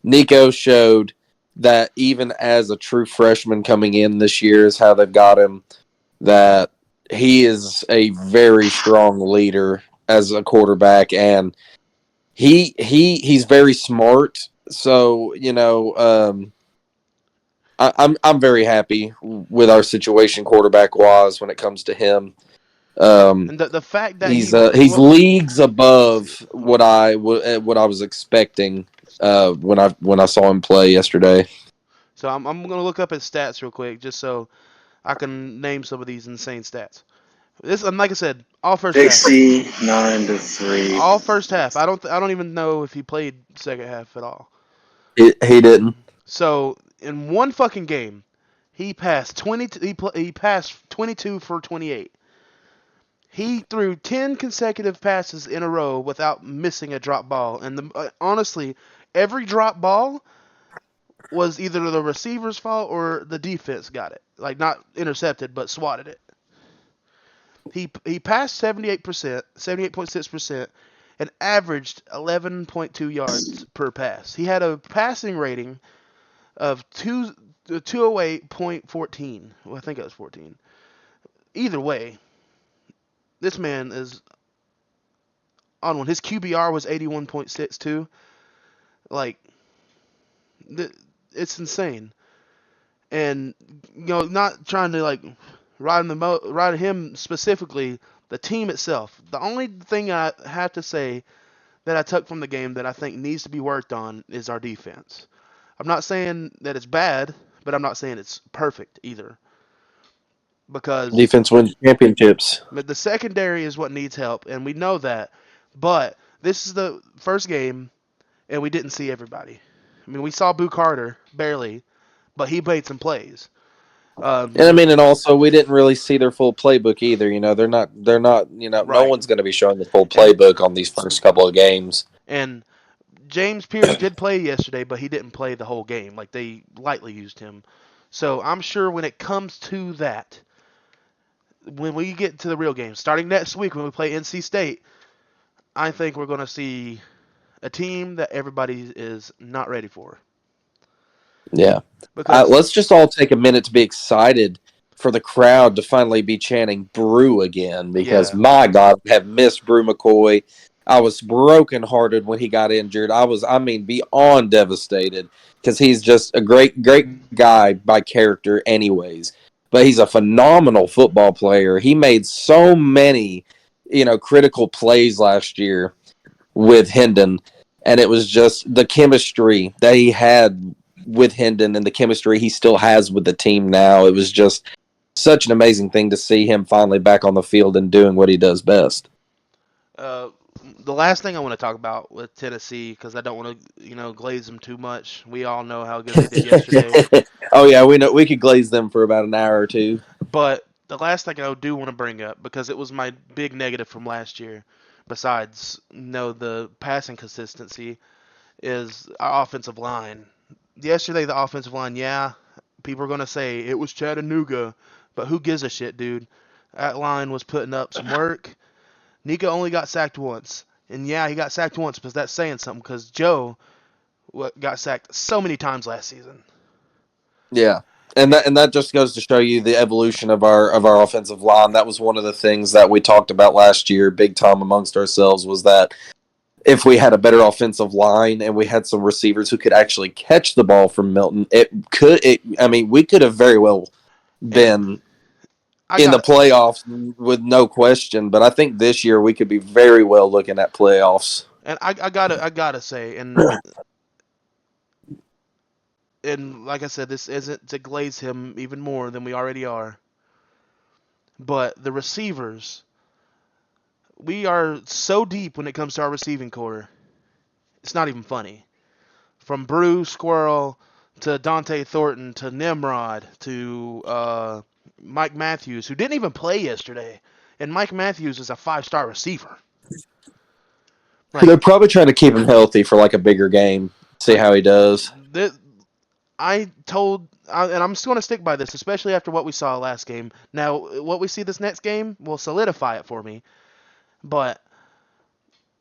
Nico showed that even as a true freshman coming in this year is how they've got him, that he is a very strong leader as a quarterback, and he's very smart. So, I'm very happy with our situation quarterback wise when it comes to him. And the fact that he's leagues above what I was expecting when I saw him play yesterday. So I'm gonna look up his stats real quick just so I can name some of these insane stats. This, like I said, all first half. 69-3. All first half. I don't even know if he played second half at all. He didn't. So in one fucking game, he passed 20. He passed 22 for 28. He threw 10 consecutive passes in a row without missing a drop ball. And honestly, every drop ball was either the receiver's fault or the defense got it. Like, not intercepted, but swatted it. He passed 78.6%, and averaged 11.2 yards per pass. He had a passing rating of 208.14. Well, I think it was 14. Either way, this man is on one. His QBR was 81.62. Like, it's insane. And, not trying to, like, ride him specifically, the team itself. The only thing I have to say that I took from the game that I think needs to be worked on is our defense. I'm not saying that it's bad, but I'm not saying it's perfect either. Because defense wins championships. But the secondary is what needs help, and we know that. But this is the first game, and we didn't see everybody. I mean, we saw Boo Carter, barely, but he made some plays. And also we didn't really see their full playbook either. They're not. Right. No one's going to be showing the full playbook on these first couple of games. And James Pierce did play yesterday, but he didn't play the whole game. Like, they lightly used him. So I'm sure when it comes to that, when we get to the real game, starting next week when we play NC State, I think we're going to see a team that everybody is not ready for. Yeah. Let's just all take a minute to be excited for the crowd to finally be chanting Brew again, because my God, I have missed Brew McCoy. I was brokenhearted when he got injured. I was beyond devastated, because he's just a great guy by character anyways. But he's a phenomenal football player. He made so many, critical plays last year with Hendon, and it was just the chemistry that he had with Hendon and the chemistry he still has with the team now. It was just such an amazing thing to see him finally back on the field and doing what he does best. The last thing I want to talk about with Tennessee, because I don't want to, glaze them too much. We all know how good they did yesterday. Oh yeah, we know we could glaze them for about an hour or two. But the last thing I do want to bring up, because it was my big negative from last year, besides the passing consistency, is our offensive line. Yesterday, the offensive line, people are going to say it was Chattanooga, but who gives a shit, dude? That line was putting up some work. Nico only got sacked once. And he got sacked once, but that's saying something, because Joe got sacked so many times last season. Yeah. And that just goes to show you the evolution of our offensive line. That was one of the things that we talked about last year, big time amongst ourselves, was that if we had a better offensive line and we had some receivers who could actually catch the ball from Milton, we could have very well been in the playoffs with no question. But I think this year we could be very well looking at playoffs. And I gotta say, and like I said, this isn't to glaze him even more than we already are. But the receivers, we are so deep when it comes to our receiving core. It's not even funny. From Bruce Squirrel to Dante Thornton to Nimrod to Mike Matthews, who didn't even play yesterday. And Mike Matthews is a 5-star receiver. They're Like, probably trying to keep him healthy for like a bigger game. See how he does. and I'm still going to stick by this, especially after what we saw last game. Now, what we see this next game will solidify it for me. But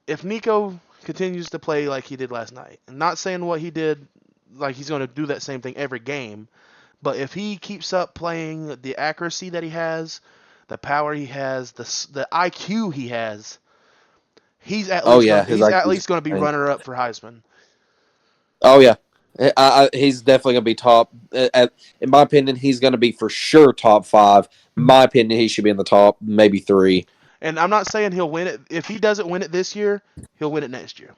if Nico continues to play like he did last night, and not saying what he did, like he's going to do that same thing every game, but if he keeps up playing the accuracy that he has, the power he has, the IQ he has, he's at Oh least yeah, going his he's at IQ 's least going to be insane. runner up for Heisman. Oh yeah, he's definitely gonna be top. In my opinion, he's gonna be for sure top 5. In my opinion, he should be in the top maybe 3. And I'm not saying he'll win it. If he doesn't win it this year, he'll win it next year.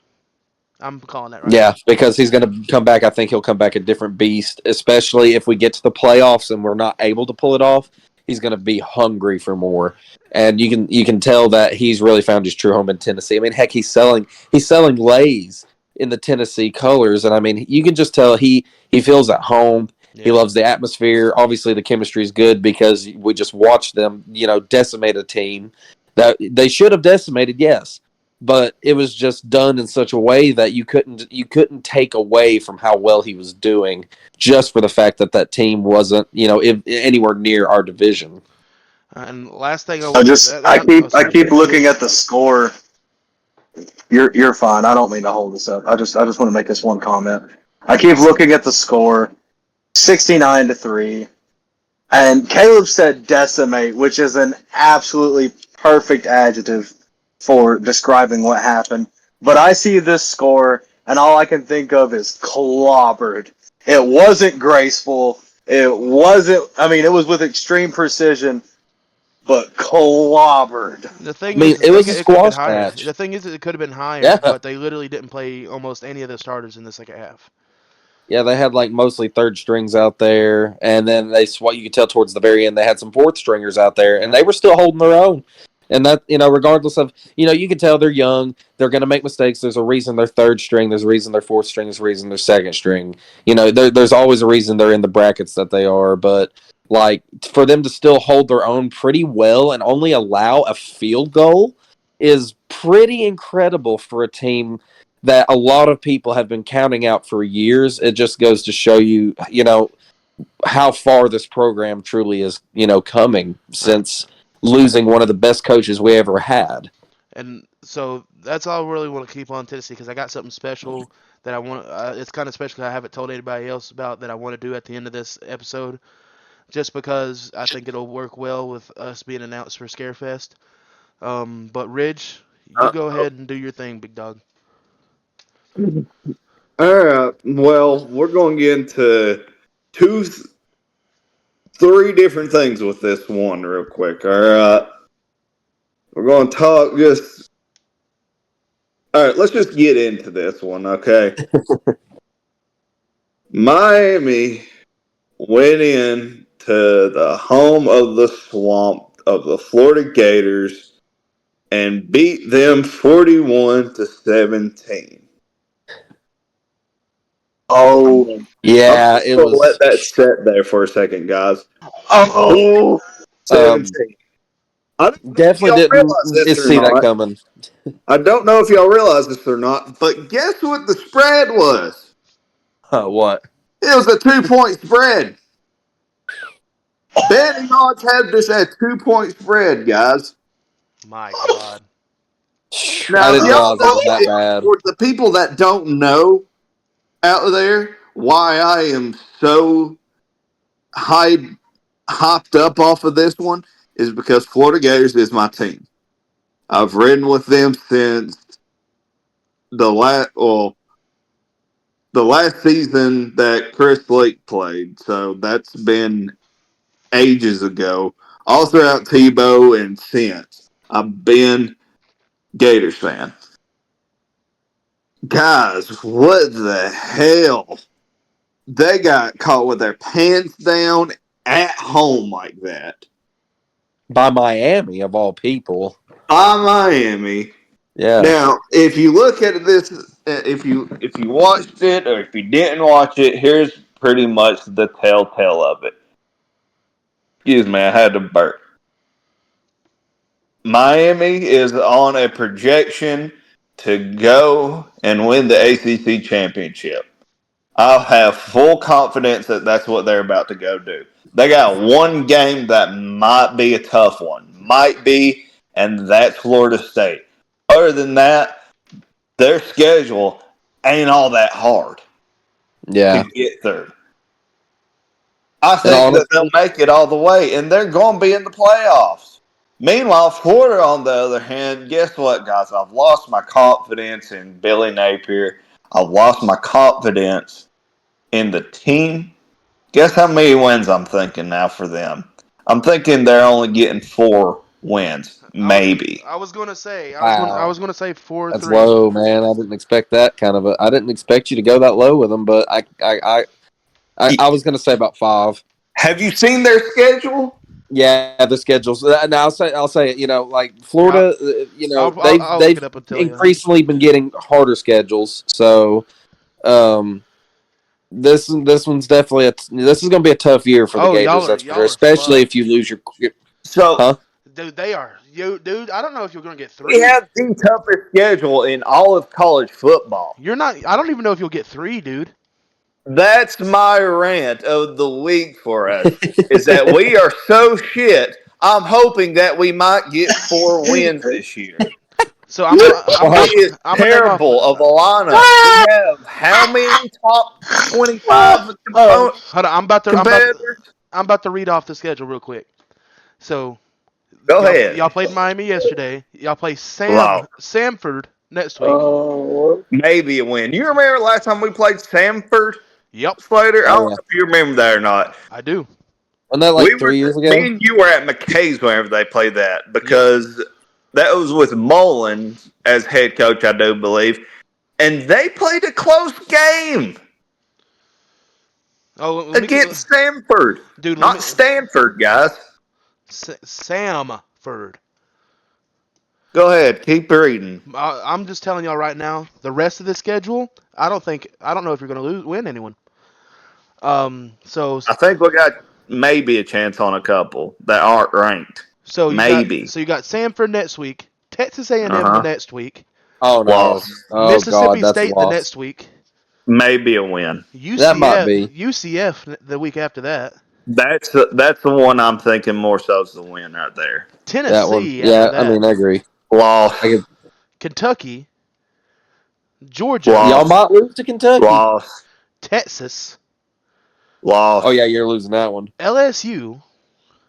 I'm calling that right Yeah, now. because he's gonna come back. I think he'll come back a different beast, especially if we get to the playoffs and we're not able to pull it off. He's gonna be hungry for more, and you can tell that he's really found his true home in Tennessee. I mean, heck, he's selling Lays in the Tennessee colors, and I mean, you can just tell he feels at home. He Yeah. loves the atmosphere. Obviously, the chemistry is good because we just watched them, decimate a team that they should have decimated. Yes, but it was just done in such a way that you couldn't take away from how well he was doing just for the fact that team wasn't anywhere near our division. And last thing I keep looking at the score. You're fine. I don't mean to hold this up. I just want to make this one comment. I keep looking at the score, 69-3, and Caleb said decimate, which is an absolutely perfect adjective for describing what happened. But I see this score, and all I can think of is clobbered. It wasn't graceful. It wasn't. I mean, it was with extreme precision, but clobbered. The thing I mean, is, it was a it could have been squash higher. match. The thing is, it could have been higher, Yeah. but they literally didn't play almost any of the starters in the second half. Yeah, they had like mostly third strings out there, and then what you could tell towards the very end, they had some fourth stringers out there, and they were still holding their own. And that, regardless of, you can tell they're young, they're going to make mistakes. There's a reason they're third string. There's a reason they're fourth string. There's a reason they're second string. There's always a reason they're in the brackets that they are. But like for them to still hold their own pretty well and only allow a field goal is pretty incredible for a team that a lot of people have been counting out for years. It just goes to show you, how far this program truly is, coming since losing one of the best coaches we ever had. And so that's all I really want to keep on Tennessee because I got something special that I want. It's kind of special. I haven't told anybody else about that I want to do at the end of this episode, just because I think it'll work well with us being announced for Scarefest. But Ridge, you go ahead and do your thing, big dog. All right. Well, we're going to get into three different things with this one real quick. All right. We're going to talk just. All right. Let's just get into this one, okay? Miami went in to the home of the swamp of the Florida Gators and beat them 41-17. Oh, Yeah, I'm it gonna was. let that sit there for a second, guys. oh, 17. I don't know if Definitely y'all didn't realize this or see that not. coming. I don't know if y'all realize this or not, but guess what the spread was? What? It was a 2-point spread. Betting odds had this at 2-point spread, guys. My God. Now, I if didn't y'all realize it was that know, bad. for the people that don't know out there, why I am so hopped up off of this one is because Florida Gators is my team. I've ridden with them since the last season that Chris Lake played. So that's been ages ago. All throughout Tebow and since I've been Gators fan. Guys, what the hell? They got caught with their pants down at home like that By Miami of all people. by Miami. Yeah. Now, if you look at this, if you watched it or if you didn't watch it, here's pretty much the telltale of it. Excuse me, I had to burp. Miami is on a projection to go and win the ACC championship. I'll have full confidence that that's what they're about to go do. They got one game that might be a tough one, might be, and that's Florida State. Other than that, their schedule ain't all that hard Yeah. to get through. I think honestly, that they'll make it all the way, and they're going to be in the playoffs. Meanwhile, Florida, on the other hand, guess what, guys? I've lost my confidence in Billy Napier. I've lost my confidence in the team. Guess how many wins I'm thinking now for them? I'm thinking they're only getting 4 wins, maybe. I was gonna say. Wow. I was gonna say 4-3. That's low, man. I didn't expect that kind of I didn't expect you to go that low with them, but I was gonna say about 5. Have you seen their schedule? Yeah, the schedules. And I'll say it. Like Florida, I'll they've look it up and tell you. increasingly been getting harder schedules. So, this one's definitely this is going to be a tough year for the Gators. That's for sure. Especially if you lose your. So, Dude, they are. Dude, I don't know if you're gonna get 3. we have the toughest schedule in all of college football. You're not. I don't even know if you'll get 3, dude. That's my rant of the week for us, is that we are so shit. I'm hoping that we might get 4 wins this year. So It's terrible of a lineup. We have how many top 25 Hold on, I'm about competitors? to read off the schedule real quick. So, Go ahead. Y'all played Miami yesterday. Y'all play Wow. Samford next week. Maybe a win. You remember last time we played Samford, Yep, Slater? I Oh, don't know yeah. if you remember that or not. I do. Wasn't that like 3 years ago? Me and you were at McKay's whenever they played that because that was with Mullins as head coach, I do believe, and they played a close game Oh, against Stanford. dude, Not Stanford, guys. Samford. Go ahead, keep reading. I'm just telling y'all right now. The rest of the schedule, I don't know if you're gonna win anyone. So I think we got maybe a chance on a couple that aren't ranked. So Maybe. you got Samford next week, Texas A&M the next week, Oh no! Loss. Oh Mississippi God, that's State a loss. the next week, Maybe a win. UCF, That might be. UCF the week after that, That's the one I'm thinking more so is the win right there. Tennessee. That one. after Yeah, that, I mean, I agree. Loss. Kentucky, Georgia, Loss. Y'all might lose to Kentucky. Loss. Texas, Loss. Oh yeah, you're losing that one. LSU,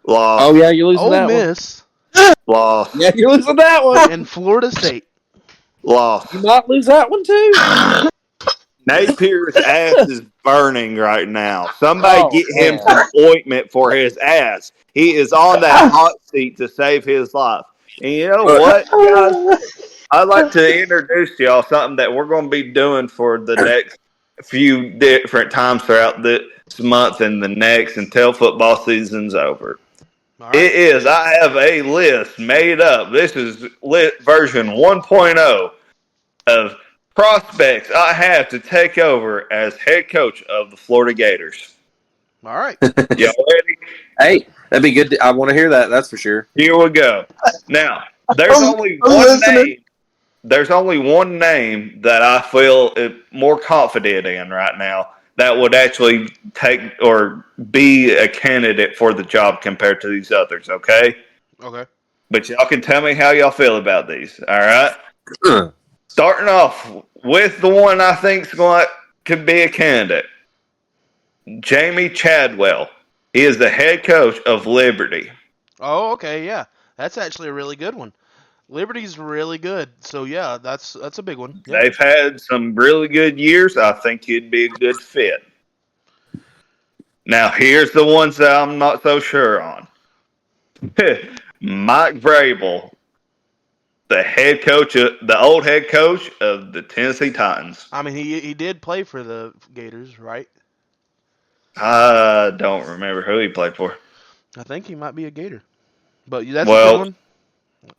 Loss. Oh yeah, you're losing Ole that Miss, Loss. one. Yeah, you're losing that one. and Florida State. Loss. You might lose that one too. Napier's ass is burning right now. Somebody Oh, get him man. some ointment for his ass. He is on that hot seat to save his life. And you know what, guys? I'd like to introduce to y'all something that we're going to be doing for the next few different times throughout this month and the next until football season's over. All right. It is. I have a list made up. This is version 1.0 of prospects I have to take over as head coach of the Florida Gators. All right. Y'all ready? Hey, that'd be good. I want to hear that. That's for sure. Here we go. Now, there's only one name. There's only one name that I feel more confident in right now that would actually take or be a candidate for the job compared to these others, okay? Okay. But y'all can tell me how y'all feel about these, all right? Starting off with the one I think could be a candidate, Jamie Chadwell. He is the head coach of Liberty. Oh, okay. Yeah, that's actually a really good one. Liberty's really good. So yeah, that's a big one. Yeah. They've had some really good years. I think he'd be a good fit. Now, here's the ones that I'm not so sure on. Mike Vrabel. the head coach, the old head coach of the Tennessee Titans. I mean, he did play for the Gators, right? I don't remember who he played for. I think he might be a Gator. But that's a good Well, one.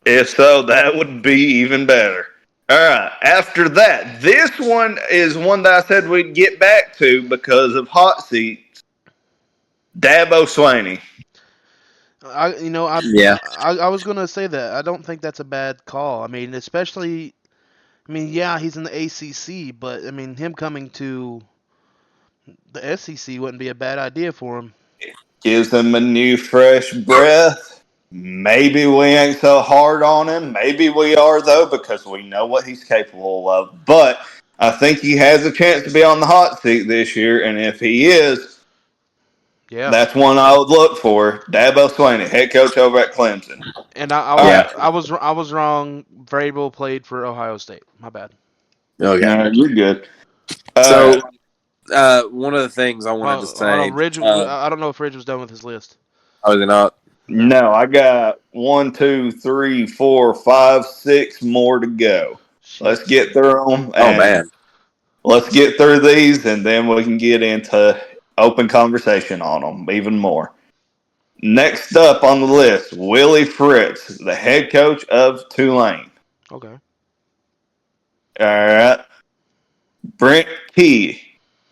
if so, that would be even better. All right. After that, this one is one that I said we'd get back to because of hot seats. Dabo Swaney. Yeah. I was gonna say that. I don't think that's a bad call. I mean, especially, yeah, he's in the ACC, but I mean, him coming to the SEC wouldn't be a bad idea for him. Gives him a new, fresh breath. Maybe we ain't so hard on him. Maybe we are, though, because we know what he's capable of. But I think he has a chance to be on the hot seat this year. And if he is, Yeah. that's one I would look for. Dabo Swaney, head coach over at Clemson. And I was wrong. Vrabel played for Ohio State. My bad. Okay. No, you're good. So, one of the things I wanted to say. Hold on, Ridge. I don't know if Ridge was done with his list. Oh, they're not. No, I got 1, 2, 3, 4, 5, 6 more to go. Shit. Let's get through them. Oh man. Let's get through these, and then we can get into open conversation on them even more. Next up on the list, Willie Fritz, the head coach of Tulane. Okay. All right. Brent Key,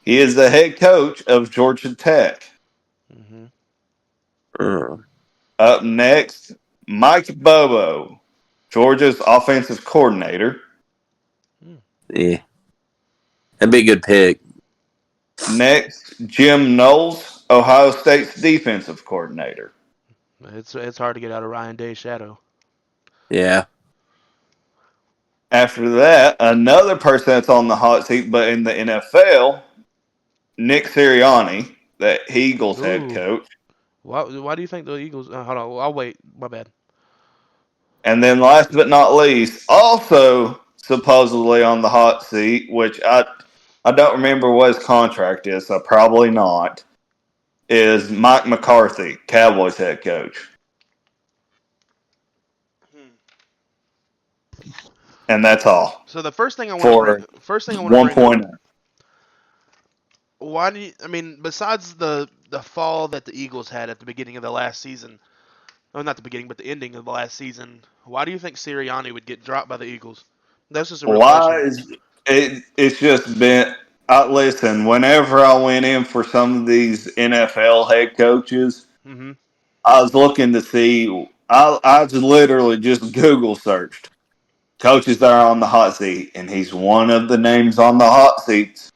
he is the head coach of Georgia Tech. Mm-hmm. Up next, Mike Bobo, Georgia's offensive coordinator. Yeah. That'd be a good pick. Next, Jim Knowles, Ohio State's defensive coordinator. It's hard to get out of Ryan Day's shadow. Yeah. After that, another person that's on the hot seat, but in the NFL, Nick Sirianni, the Eagles head Ooh. coach. Why do you think the Eagles? Hold on, I'll wait. My bad. And then last but not least, also supposedly on the hot seat, which I don't remember what his contract is, so probably not, is Mike McCarthy, Cowboys head coach. And that's all. So the first thing I For want to bring 1 up, why do you, besides the fall that the Eagles had at the beginning of the last season, not the beginning, but the ending of the last season, why do you think Sirianni would get dropped by the Eagles? That's just a real question. It's just been listen, whenever I went in for some of these NFL head coaches, Mm-hmm. I was looking to see I just literally just Google searched coaches that are on the hot seat, and he's one of the names on the hot seats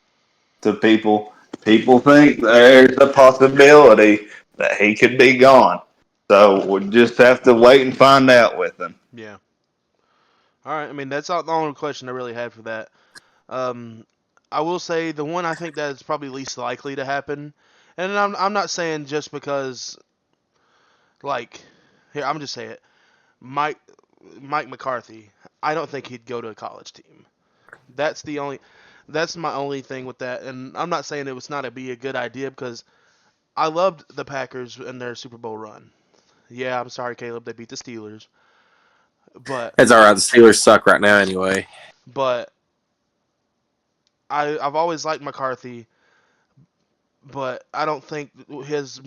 to people. People think there's a possibility that he could be gone. So we'll just have to wait and find out with him. Yeah. All right. That's the only question I really had for that. I will say the one I think that is probably least likely to happen, and I'm not saying just because, here I'm just saying it, Mike McCarthy. I don't think he'd go to a college team. That's my only thing with that, and I'm not saying it was not be a good idea because I loved the Packers and their Super Bowl run. Yeah, I'm sorry, Caleb, they beat the Steelers, but It's all right. The Steelers suck right now anyway. But I've always liked McCarthy, but I don't think his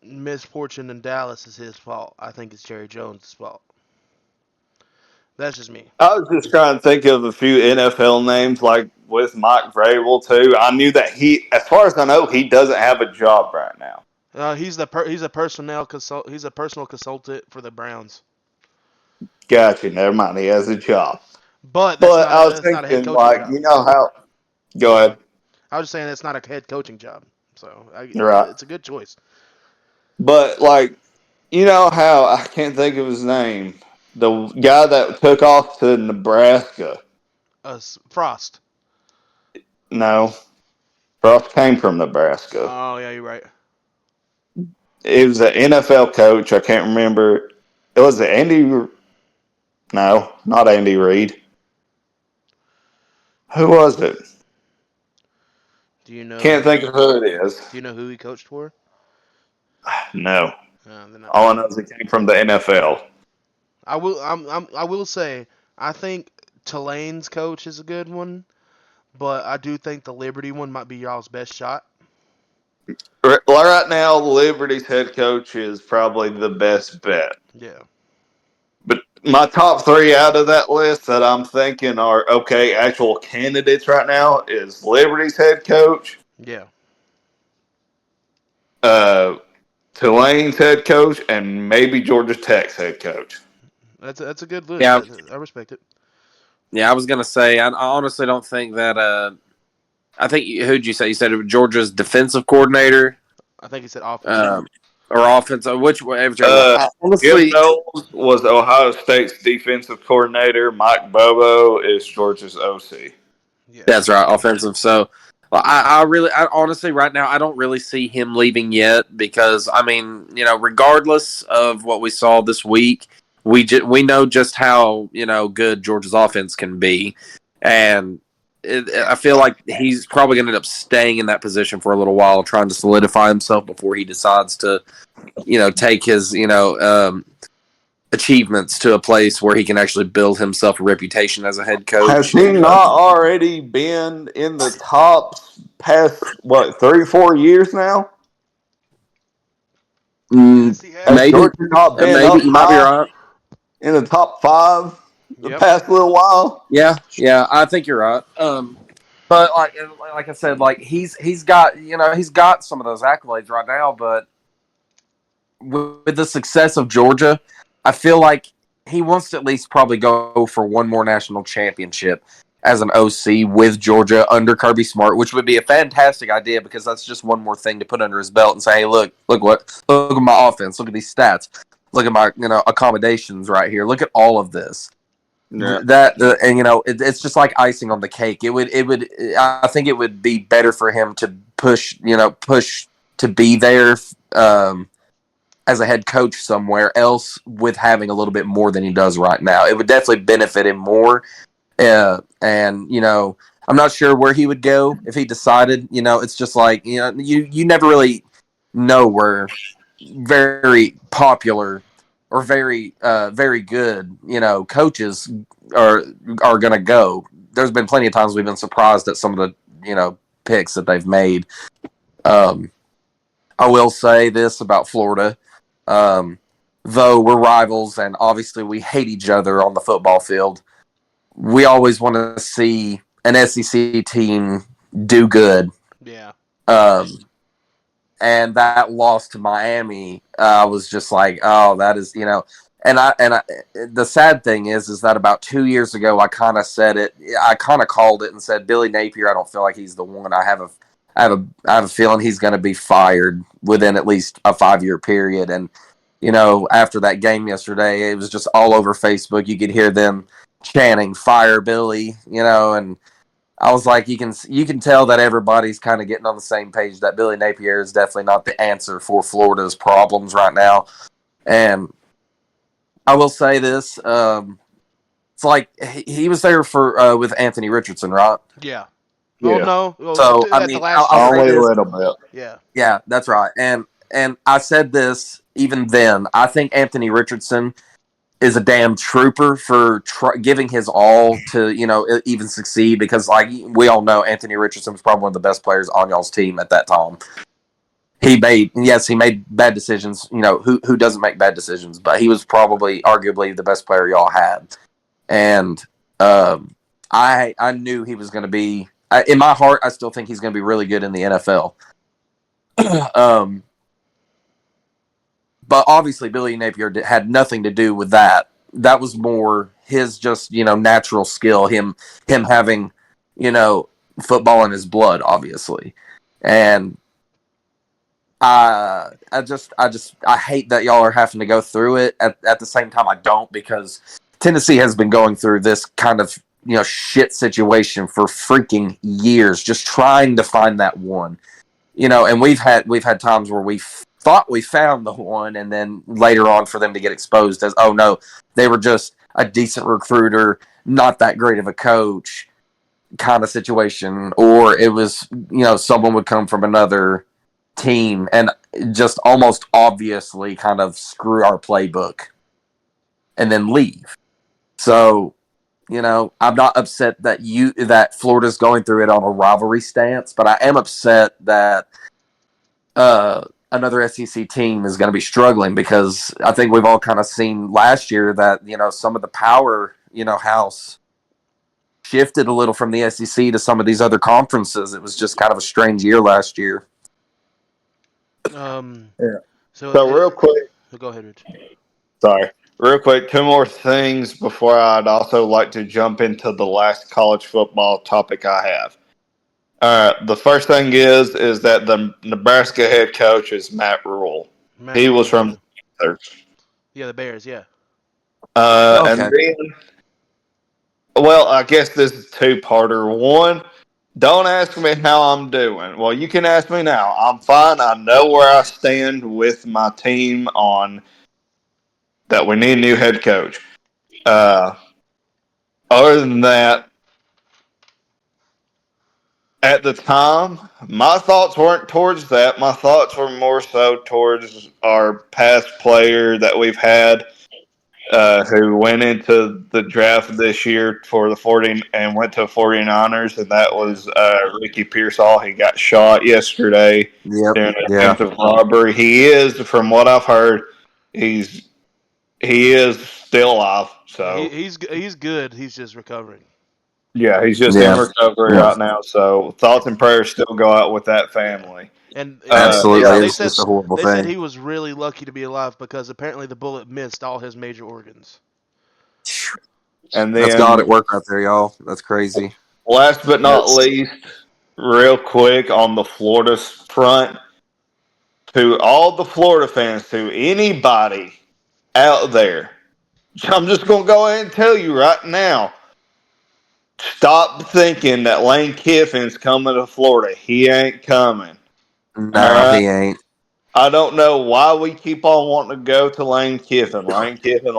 misfortune in Dallas is his fault. I think it's Jerry Jones' fault. That's just me. I was just trying to think of a few NFL names, like with Mike Vrabel too. I knew that as far as I know, he doesn't have a job right now. He's a personal consultant for the Browns. Gotcha. Never mind. He has a job. But I was thinking, job. you know how. Go ahead. I was just saying that's not a head coaching job. So Right. It's a good choice. But you know how I can't think of his name. The guy that took off to Nebraska. Frost. No, Frost came from Nebraska. Oh yeah, you're right. It was an NFL coach. I can't remember. It was Andy. No, not Andy Reid. Who was it? Do you know? Can't think of who it is. Do you know who he coached for? No. All I know is it came from the NFL. I will say I think Tulane's coach is a good one, but I do think the Liberty one might be y'all's best shot. Right now, Liberty's head coach is probably the best bet. Yeah. But my top three out of that list that I'm thinking are okay, actual candidates right now is Liberty's head coach, Yeah. Tulane's head coach, and maybe Georgia Tech's head coach. That's a good list. Yeah. I respect it. Yeah, I was gonna say I honestly don't think that. I think who'd you say? You said it was Georgia's defensive coordinator, I think he said offense. or offensive? Whichever. Skip Honestly, Knowles was Ohio State's defensive coordinator. Mike Bobo is Georgia's OC. Yeah. that's right, offensive. So, I honestly, right now, I don't really see him leaving yet because I mean, regardless of what we saw this week, we know just how good Georgia's offense can be, and I feel like he's probably going to end up staying in that position for a little while, trying to solidify himself before he decides to, take his achievements to a place where he can actually build himself a reputation as a head coach. Has he not already been in the top past 3-4 years now? Yes, he Has has. Maybe. Georgia not been Maybe up you might be high right. in the top 5 the Yep. past little while? Yeah, I think you're right. But like I said, like he's got some of those accolades right now, but with the success of Georgia, I feel like he wants to at least probably go for one more national championship as an OC with Georgia under Kirby Smart, which would be a fantastic idea because that's just one more thing to put under his belt and say, hey, look at my offense, look at these stats, look at my accommodations right here, look at all of this. Yeah. It's just like icing on the cake. I think it would be better for him to push to be there as a head coach somewhere else with having a little bit more than he does right now. It would definitely benefit him more. And I'm not sure where he would go if he decided. It's just like you never really know where very popular or very very good coaches are going to go. There's been plenty of times we've been surprised at some of the picks that they've made. I will say this about Florida, though we're rivals and obviously we hate each other on the football field, we always want to see an SEC team do good. Yeah. And that loss to Miami, I was just like, oh, that is, and the sad thing is that about 2 years ago, I kind of said it. I kind of called it and said, Billy Napier, I don't feel like he's the one. I have a feeling he's going to be fired within at least a 5-year period. And, after that game yesterday, it was just all over Facebook. You could hear them chanting, fire Billy, and I was like, you can tell that everybody's kind of getting on the same page that Billy Napier is definitely not the answer for Florida's problems right now. And I will say this, it's like he was there for with Anthony Richardson, right? Yeah. Yeah. Well, no. Well, So, at I the mean, last I'll year. say Only a this. little bit. Yeah. Yeah, that's right. And I said this even then. I think Anthony Richardson is a damn trooper for giving his all to even succeed because like we all know Anthony Richardson was probably one of the best players on y'all's team at that time. He made bad decisions. Who doesn't make bad decisions? But he was probably arguably the best player y'all had. And I knew he was going to be in my heart. I still think he's going to be really good in the NFL. But obviously, Billy Napier had nothing to do with that. That was more his just natural skill. Him having football in his blood, obviously. And I hate that y'all are having to go through it. At the same time, I don't, because Tennessee has been going through this kind of shit situation for freaking years, just trying to find that one. And we've had times where we thought we found the one, and then later on for them to get exposed as, oh no, they were just a decent recruiter, not that great of a coach kind of situation, or it was someone would come from another team and just almost obviously kind of screw our playbook and then leave. So I'm not upset that Florida's going through it on a rivalry stance, but I am upset that another SEC team is going to be struggling because I think we've all kind of seen last year that some of the power house shifted a little from the SEC to some of these other conferences. It was just kind of a strange year last year. Yeah. So real quick, go ahead, Rich. sorry. Real quick, two more things before I'd also like to jump into the last college football topic I have. The first thing is that the Nebraska head coach is Matt Rule. He was from the Bears, yeah. Okay. And then, well, I guess this is two-parter. One, don't ask me how I'm doing. Well, you can ask me now. I'm fine. I know where I stand with my team on that we need a new head coach. Other than that, at the time, my thoughts weren't towards that. My thoughts were more so towards our past player that we've had who went into the draft this year for the 40 and went to 49ers, and that was Ricky Pearsall. He got shot yesterday during an attempted robbery. He is, from what I've heard, he is still alive. So he's good. He's just recovering. yeah, he's just in recovery right now. So thoughts and prayers still go out with that family. And absolutely, they it's just a horrible they thing. said he was really lucky to be alive because apparently the bullet missed all his major organs. And then that's God at work right there, y'all. That's crazy. Last but not least, real quick on the Florida front, to all the Florida fans, to anybody out there, I'm just going to go ahead and tell you right now, stop thinking that Lane Kiffin's coming to Florida. He ain't coming. No, he ain't. I don't know why we keep on wanting to go to Lane Kiffin. Lane Kiffin.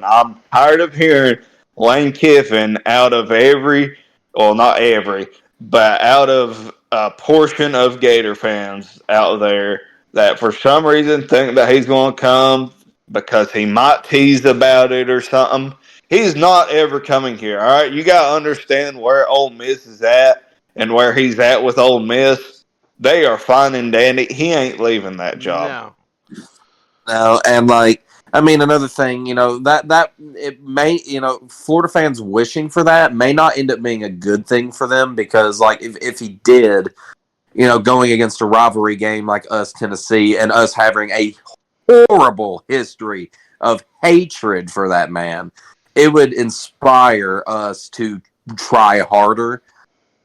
I'm tired of hearing Lane Kiffin out of not every, but out of a portion of Gator fans out there that for some reason think that he's going to come because he might tease about it or something. He's not ever coming here, all right? You got to understand where Ole Miss is at and where he's at with Ole Miss. They are fine and dandy. He ain't leaving that job. No, and another thing, that it may, Florida fans wishing for that may not end up being a good thing for them because, if he did, going against a rivalry game like us, Tennessee, and us having a horrible history of hatred for that man, it would inspire us to try harder.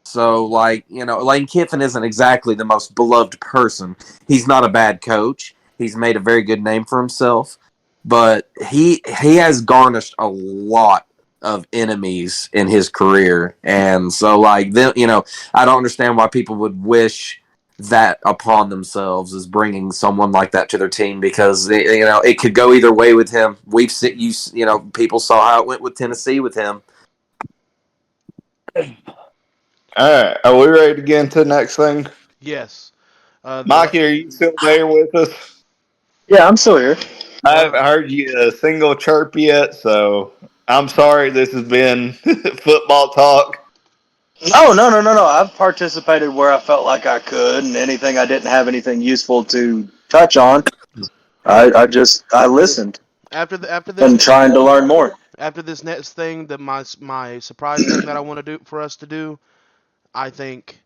So, Lane Kiffin isn't exactly the most beloved person. He's not a bad coach. He's made a very good name for himself. But he has garnished a lot of enemies in his career. And so, I don't understand why people would wish that upon themselves as bringing someone like that to their team because, it could go either way with him. We've seen, people saw how it went with Tennessee with him. All right, are we ready to get into the next thing? Yes. Mikey, are you still there with us? Yeah, I'm still here. I haven't heard you a single chirp yet, so I'm sorry this has been football talk. No. I've participated where I felt like I could, and anything I didn't have anything useful to touch on, I listened. After this, and trying to learn more. After this next thing, that my surprise thing that I want to do for us to do, I think,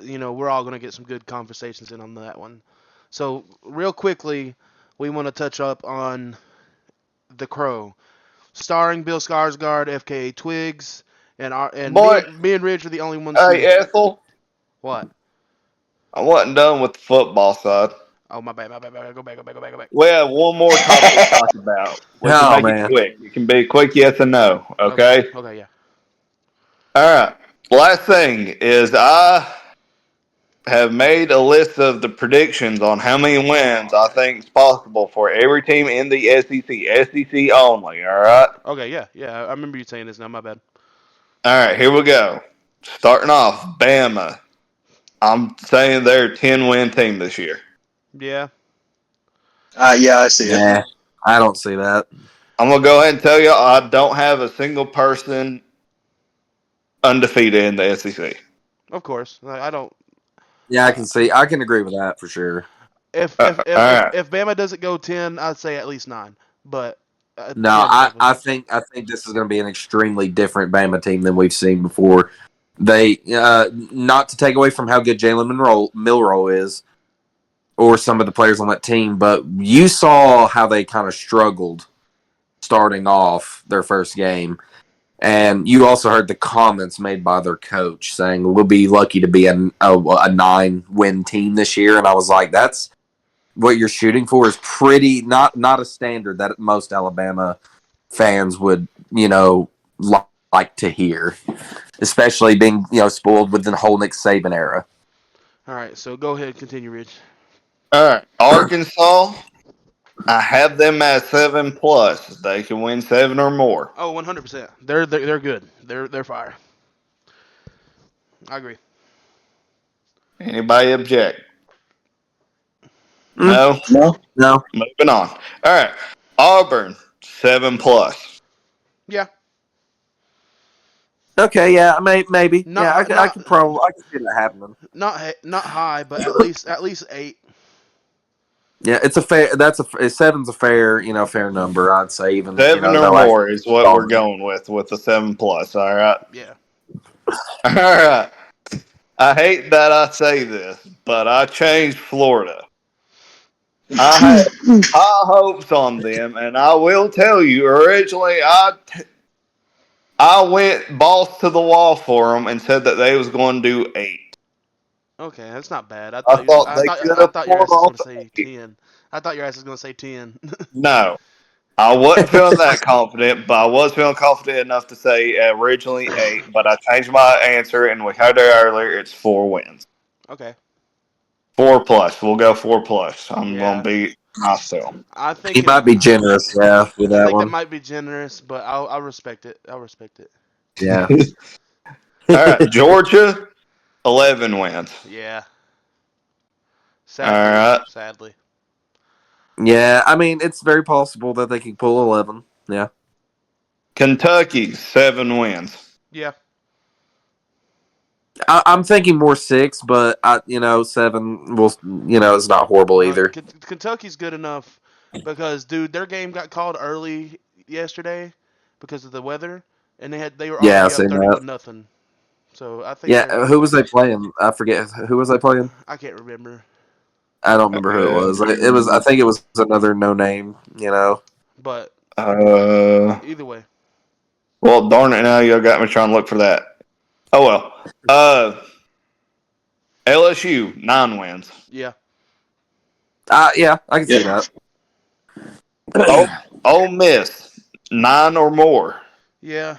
we're all going to get some good conversations in on that one. So, real quickly, we want to touch up on The Crow, starring Bill Skarsgård, FKA Twigs, and me and Rich are the only ones. Hey, Ethel. What? I wasn't done with the football side. Oh, my bad. Go back. We have one more topic to talk about. We can make it quick. It can be quick yes or no, okay? Okay, yeah. All right. Last thing is I have made a list of the predictions on how many wins I think is possible for every team in the SEC only, all right? Okay, yeah. I remember you saying this now, my bad. All right, here we go. Starting off, Bama. I'm saying they're a 10-win team this year. Yeah. Yeah, I see it. I don't see that. I'm gonna go ahead and tell you I don't have a single person undefeated in the SEC. Of course, I don't. Yeah, I can see. I can agree with that for sure. If All if if if, right. if Bama doesn't go 10, I'd say at least 9. But No, 10 definitely. I think this is going to be an extremely different Bama team than we've seen before. They not to take away from how good Jalen Milroe is, or some of the players on that team, but you saw how they kind of struggled starting off their first game. And you also heard the comments made by their coach saying, we'll be lucky to be a 9-win team this year. And I was like, that's what you're shooting for is pretty not a standard that most Alabama fans would, like to hear, especially being, spoiled with the whole Nick Saban era. All right, so go ahead, continue, Rich. All right. Arkansas, I have them at 7+. They can win 7 or more. Oh, 100%. They're good. They're fire. I agree. Anybody object? Mm. No? No. Moving on. All right. Auburn, 7+. Yeah. Okay, yeah, maybe. Not I could see that happening. not high, but at least 8. Yeah, it's a fair. Seven's a fair, fair number. I'd say even 7 or more is what we're going with the 7+. All right. Yeah. All right. I hate that I say this, but I changed Florida. I had high hopes on them, and I will tell you, originally I went balls to the wall for them and said that they was going to do 8. Okay, that's not bad. I thought they could I thought your ass was afford going to say 10. I thought your ass was going to say 10. No, I wasn't feeling that confident, but I was feeling confident enough to say originally 8. But I changed my answer, and we heard it earlier. It's 4 wins. Okay. 4+. We'll go 4+. I'm Yeah. gonna be myself. I think He might be generous, yeah, with I that think one. that might be generous, but I'll respect it. I'll respect it. Yeah. All right, Georgia, 11 wins. Yeah. All right. Sadly. Yeah, I mean, it's very possible that they could pull 11. Yeah. Kentucky, 7 wins. Yeah. I'm thinking more 6, but 7 will, is not horrible either. Kentucky's good enough because, dude, their game got called early yesterday because of the weather, and they were already up 30-0. So I think. Yeah, who was they playing? I forget who was they playing. I can't remember. I don't remember who it was. I think it was another no name. But either way. Well, darn it! Now you got me trying to look for that. Oh well. LSU, 9 wins. Yeah. Yeah, I can see that. Ole Miss, 9 or more. Yeah.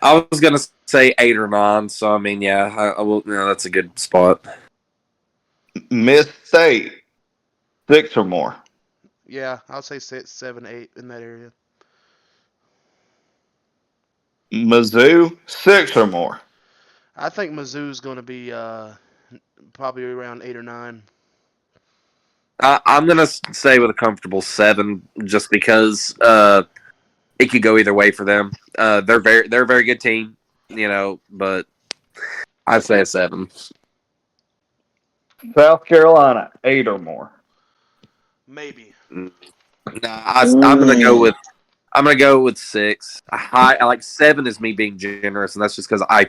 I was gonna say 8 or 9. So I mean, yeah, I will. That's a good spot. Miss State, 6 or more. Yeah, I'll say 6, 7, 8 in that area. Mizzou, 6 or more. I think Mizzou's going to be probably around 8 or 9. I'm gonna say with a comfortable 7, just because it could go either way for them. They're a very good team, but I'd say a 7. South Carolina, 8 or more. Maybe. I'm gonna go with 6. I like 7 is me being generous, and that's just because I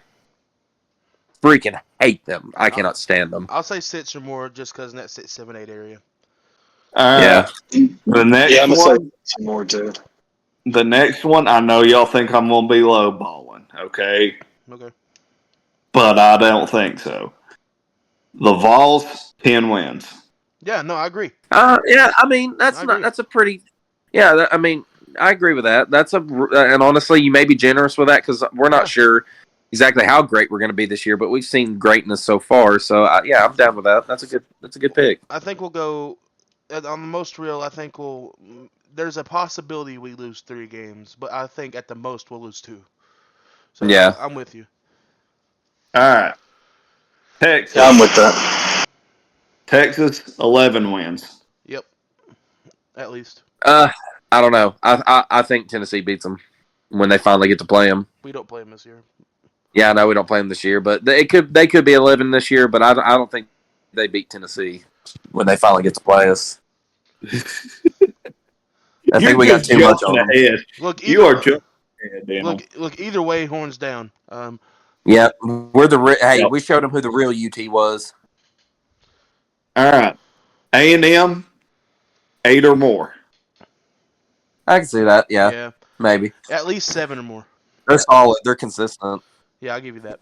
freaking hate them. I cannot stand them. I'll say 6 or more just because in that 6, 7, 8 area. Yeah. The next Yeah, I'm one. gonna say some more too. The next one, I know y'all think I'm gonna be lowballing, okay? Okay. But I don't think so. The Vols, 10 wins. Yeah, no, I agree. Yeah, I mean that's a pretty. Yeah, I mean I agree with that. And honestly, you may be generous with that because we're not sure exactly how great we're going to be this year, but we've seen greatness so far. So yeah, I'm down with that. That's a good pick. I think we'll go on the most real. I think there's a possibility we lose 3 games, but I think at the most we'll lose 2. So yeah, I'm with you. All right. Texas. Yeah, I'm with that. Texas, 11 wins. Yep. At least. I don't know. I think Tennessee beats them when they finally get to play them. We don't play them this year. Yeah, I know we don't play them this year, but they could be 11 this year. But I don't think they beat Tennessee when they finally get to play us. I think we got too much on them. ahead. Look, You are jumping ahead, Daniel. look. Either way, horns down. Yeah, we're the hey. Yep. We showed them who the real UT was. All right. A&M, 8 or more. I can see that. Yeah, maybe At least 7 or more. they're solid. They're consistent. Yeah, I'll give you that.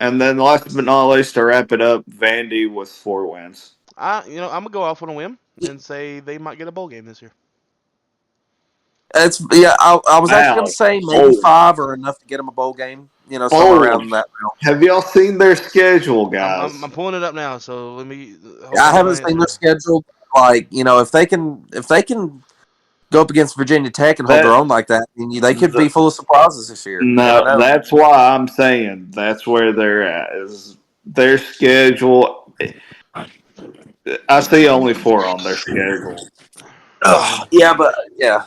And then last but not least, to wrap it up, Vandy with 4 wins. I'm gonna go off on a whim and say they might get a bowl game this year. I was actually going to say maybe 5 or enough to get them a bowl game. Somewhere around that realm. Have y'all seen their schedule, guys? I'm pulling it up now, so let me. I haven't seen their schedule. Like, if they can go up against Virginia Tech and hold their own like that, they could be full of surprises this year. No, that's why I'm saying that's where they're at. Is their schedule? I see only 4 on their schedule. Yeah.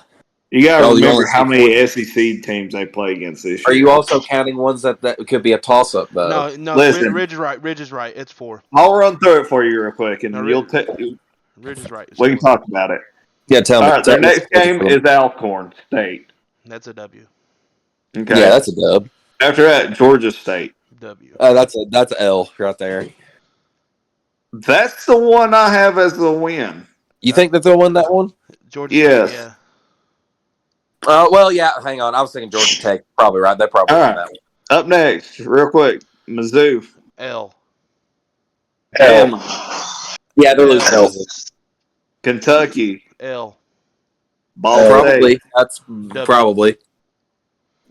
You got to you remember only how see many SEC teams they play against this year. Are you also counting ones that could be a toss-up, though? No. Listen. Ridge is right. Ridge is right. It's 4. I'll run through it for you real quick, and No, you'll Ridge is right. It's we can 4. talk about it. Yeah, tell All me. right, their next game is Alcorn State. That's a W. Okay. Yeah, that's a dub. After that, Georgia State. W. That's a L right there. That's the one I have as the win. You think that they'll win that one? Georgia. Yes. State, yeah. Well, yeah. Hang on, I was thinking Georgia Tech. Probably right. They probably All win right. that one. Up next, real quick, Mizzou. L. Bama. Yeah, they're losing. L. Kentucky. L. Ball State. Probably. That's probably.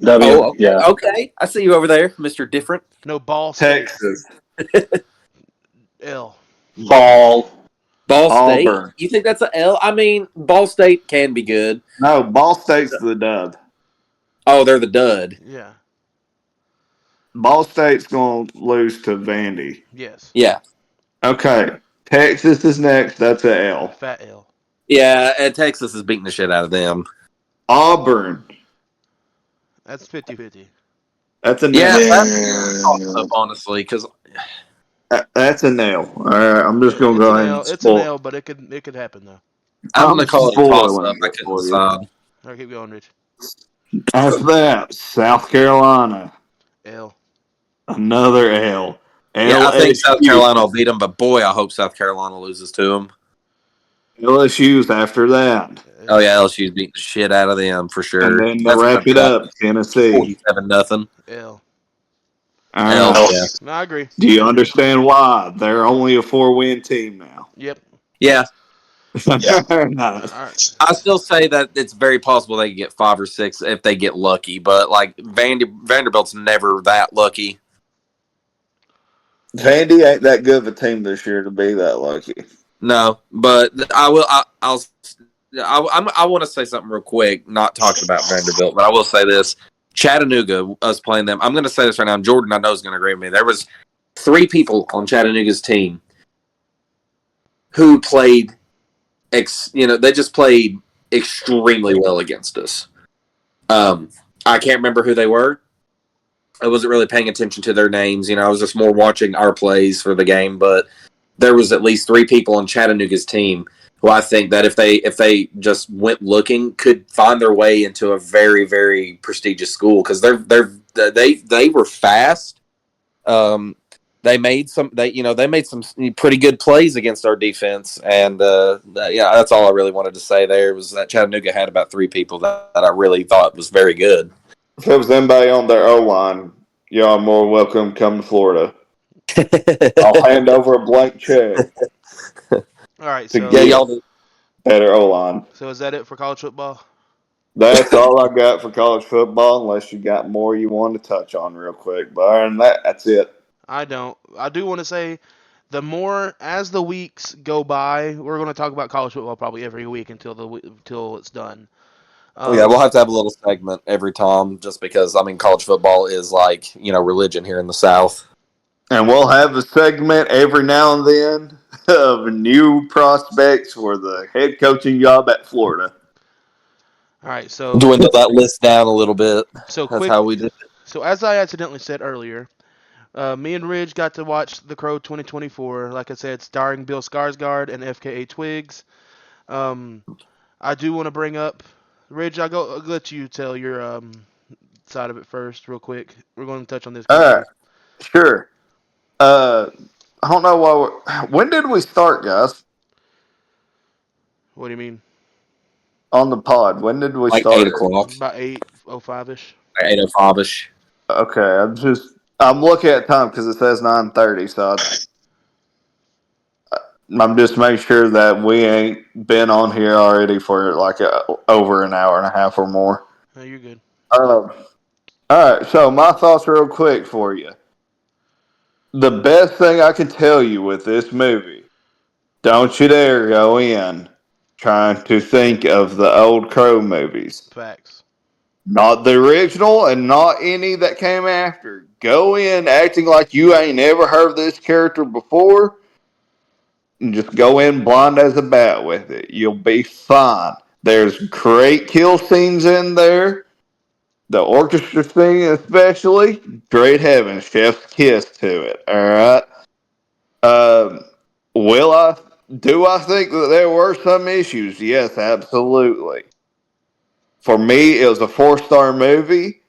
W. Oh, okay. Yeah. Okay, I see you over there, Mr. Different. No, Ball State. Texas. L. Ball. Ball State. Auburn. You think that's a L? I mean, Ball State can be good. No, Ball State's the dub. Oh, they're the dud. Yeah. Ball State's going to lose to Vandy. Yes. Yeah. Okay. Texas is next. That's a L. Fat L. Yeah, and Texas is beating the shit out of them. Auburn. That's 50-50. That's a Yeah, nail. that's toss-up, honestly, because That's a nail. All right, I'm just going to go ahead and It's a spoil. nail, but it could happen though. I'm going to call it a spoiling toss-up. I it couldn't for you. decide. All right, keep going, Rich. After that, South Carolina. L. Another L. Yeah, I think LSU. South Carolina will beat them, but boy, I hope South Carolina loses to them. LSU's after that. Oh yeah, LSU's beating the shit out of them for sure. And then to That's wrap it gonna up, Tennessee. 47-0. L. All L. right. Yeah. No, I agree. Do you understand why? They're only a 4-win team now. Yep. Yeah, They're not. All right. I still say that it's very possible they could get 5 or 6 if they get lucky, but like Vanderbilt's never that lucky. Vandy ain't that good of a team this year to be that lucky. No, but I want to say something real quick. Not talking about Vanderbilt, but I will say this: Chattanooga, us playing them. I'm going to say this right now. And Jordan, I know, is going to agree with me. There was 3 people on Chattanooga's team who played. They just played extremely well against us. I can't remember who they were. I wasn't really paying attention to their names. I was just more watching our plays for the game. But there was at least 3 people on Chattanooga's team who I think that if they just went looking, could find their way into a very, very prestigious school because they were fast. They made some pretty good plays against our defense, and that's all I really wanted to say. There was that Chattanooga had about 3 people that I really thought was very good. If there was anybody on their O-line, y'all are more welcome to come to Florida. I'll hand over a blank check All right. to So, get y'all. better O-line. so is that it for college football? That's all I got for college football, unless you got more you want to touch on real quick. But other than that, that's it. I don't. I do want to say, as the weeks go by, we're going to talk about college football probably every week until it's done. Yeah, we'll have to have a little segment every time, just because college football is like religion here in the South. And we'll have a segment every now and then of new prospects for the head coaching job at Florida. All right, so Dwindle that list down a little bit. That's quick. how we did it. So as I accidentally said earlier, me and Ridge got to watch The Crow 2024. Like I said, starring Bill Skarsgård and FKA Twigs. I do want to bring up, Ridge. I'll let you tell your side of it first, real quick. We're going to touch on this. All right, sure. I don't know when did we start, guys? What do you mean? On the pod, when did we Like start? 8:00, About 8:05 ish. 8:05 ish. Okay, I'm looking at time because it says 9:30, so I'm just making sure that we ain't been on here already for like over an hour and a half or more. No, you're good. All right, so my thoughts real quick for you. The best thing I can tell you with this movie, don't you dare go in trying to think of the old Crow movies. Facts. Not the original and not any that came after. Go in acting like you ain't never heard of this character before and just go in blind as a bat with it. You'll be fine. There's great kill scenes in there. The orchestra scene, especially, great heavens, chef's kiss to it. All right. Do I think that there were some issues? Yes, absolutely. For me, it was a 4-star movie.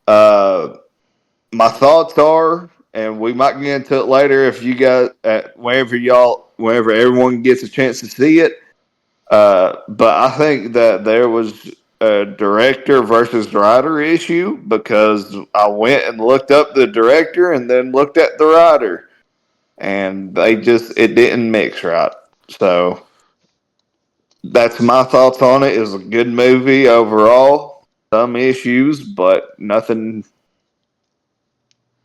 My thoughts are, and we might get into it later if you guys, whenever everyone gets a chance to see it. But I think that there was a director versus writer issue because I went and looked up the director and then looked at the writer, and it didn't mix right. So that's my thoughts on it. It was a good movie overall. Some issues, but nothing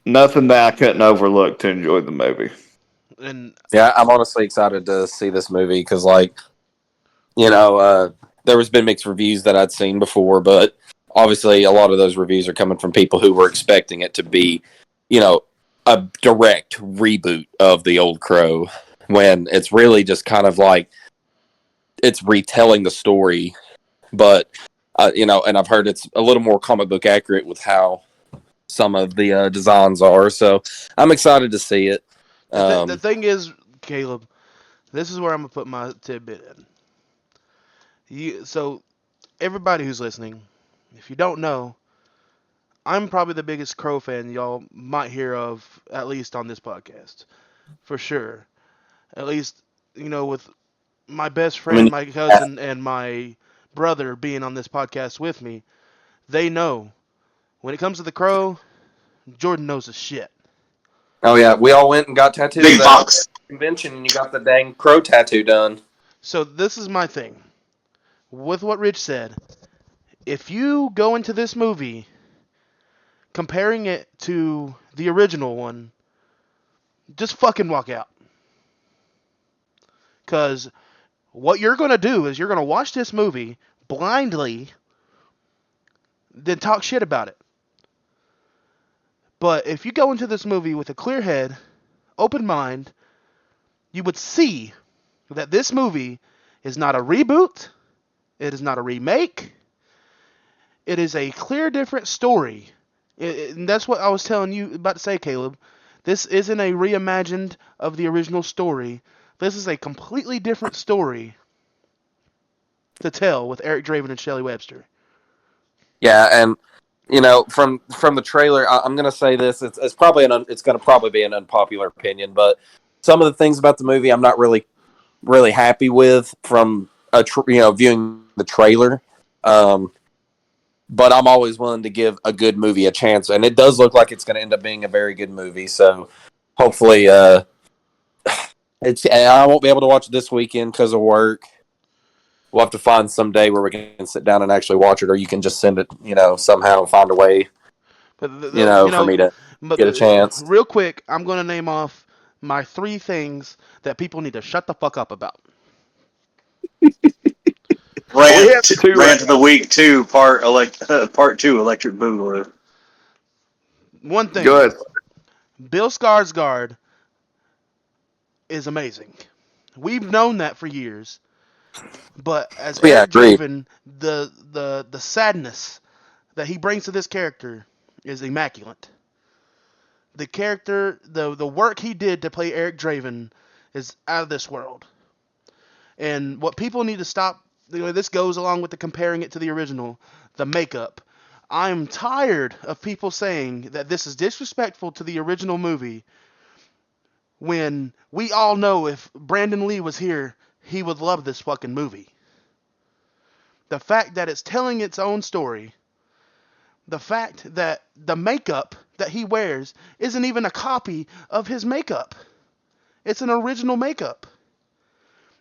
that I couldn't overlook to enjoy the movie. And Yeah, I'm honestly excited to see this movie because, like, there has been mixed reviews that I'd seen before, but obviously a lot of those reviews are coming from people who were expecting it to be, a direct reboot of The Old Crow, when it's really just kind of like it's retelling the story, but and I've heard it's a little more comic book accurate with how some of the designs are. So I'm excited to see it. the thing is, Caleb, this is where I'm gonna put my tidbit in. So everybody who's listening, if you don't know, I'm probably the biggest Crow fan y'all might hear of, at least on this podcast, for sure. At least, with my best friend, my cousin, and my brother being on this podcast with me, they know when it comes to the Crow, Jordan knows his shit. Oh yeah, we all went and got tattoos Big at box. the convention, and you got the dang Crow tattoo done. So this is my thing. With what Rich said, if you go into this movie comparing it to the original one, just fucking walk out. Because what you're going to do is you're going to watch this movie blindly, then talk shit about it. But if you go into this movie with a clear head, open mind, you would see that this movie is not a reboot, it is not a remake, it is a clear, different story. And that's what I was telling you about to say, Caleb. This isn't a reimagined of the original story. This is a completely different story to tell with Eric Draven and Shelley Webster. Yeah, and from the trailer, I'm gonna say this. It's probably it's gonna probably be an unpopular opinion, but some of the things about the movie I'm not really happy with from viewing the trailer. But I'm always willing to give a good movie a chance, and it does look like it's going to end up being a very good movie. So hopefully, I won't be able to watch it this weekend because of work. We'll have to find some day where we can sit down and actually watch it, or you can just send it, somehow find a way, But for me to get a chance. Real quick, I'm going to name off my 3 things that people need to shut the fuck up about. Rant of the week 2, part 2, Electric Boogaloo. One thing. Good. Bill Skarsgård is amazing. We've known that for years. But as Yeah, Eric agreed. Draven, the sadness that he brings to this character is immaculate. The character, the work he did to play Eric Draven is out of this world. And what people need to stop, this goes along with the comparing it to the original, the makeup. I'm tired of people saying that this is disrespectful to the original movie when we all know if Brandon Lee was here, he would love this fucking movie. The fact that it's telling its own story, the fact that the makeup that he wears isn't even a copy of his makeup. It's an original makeup.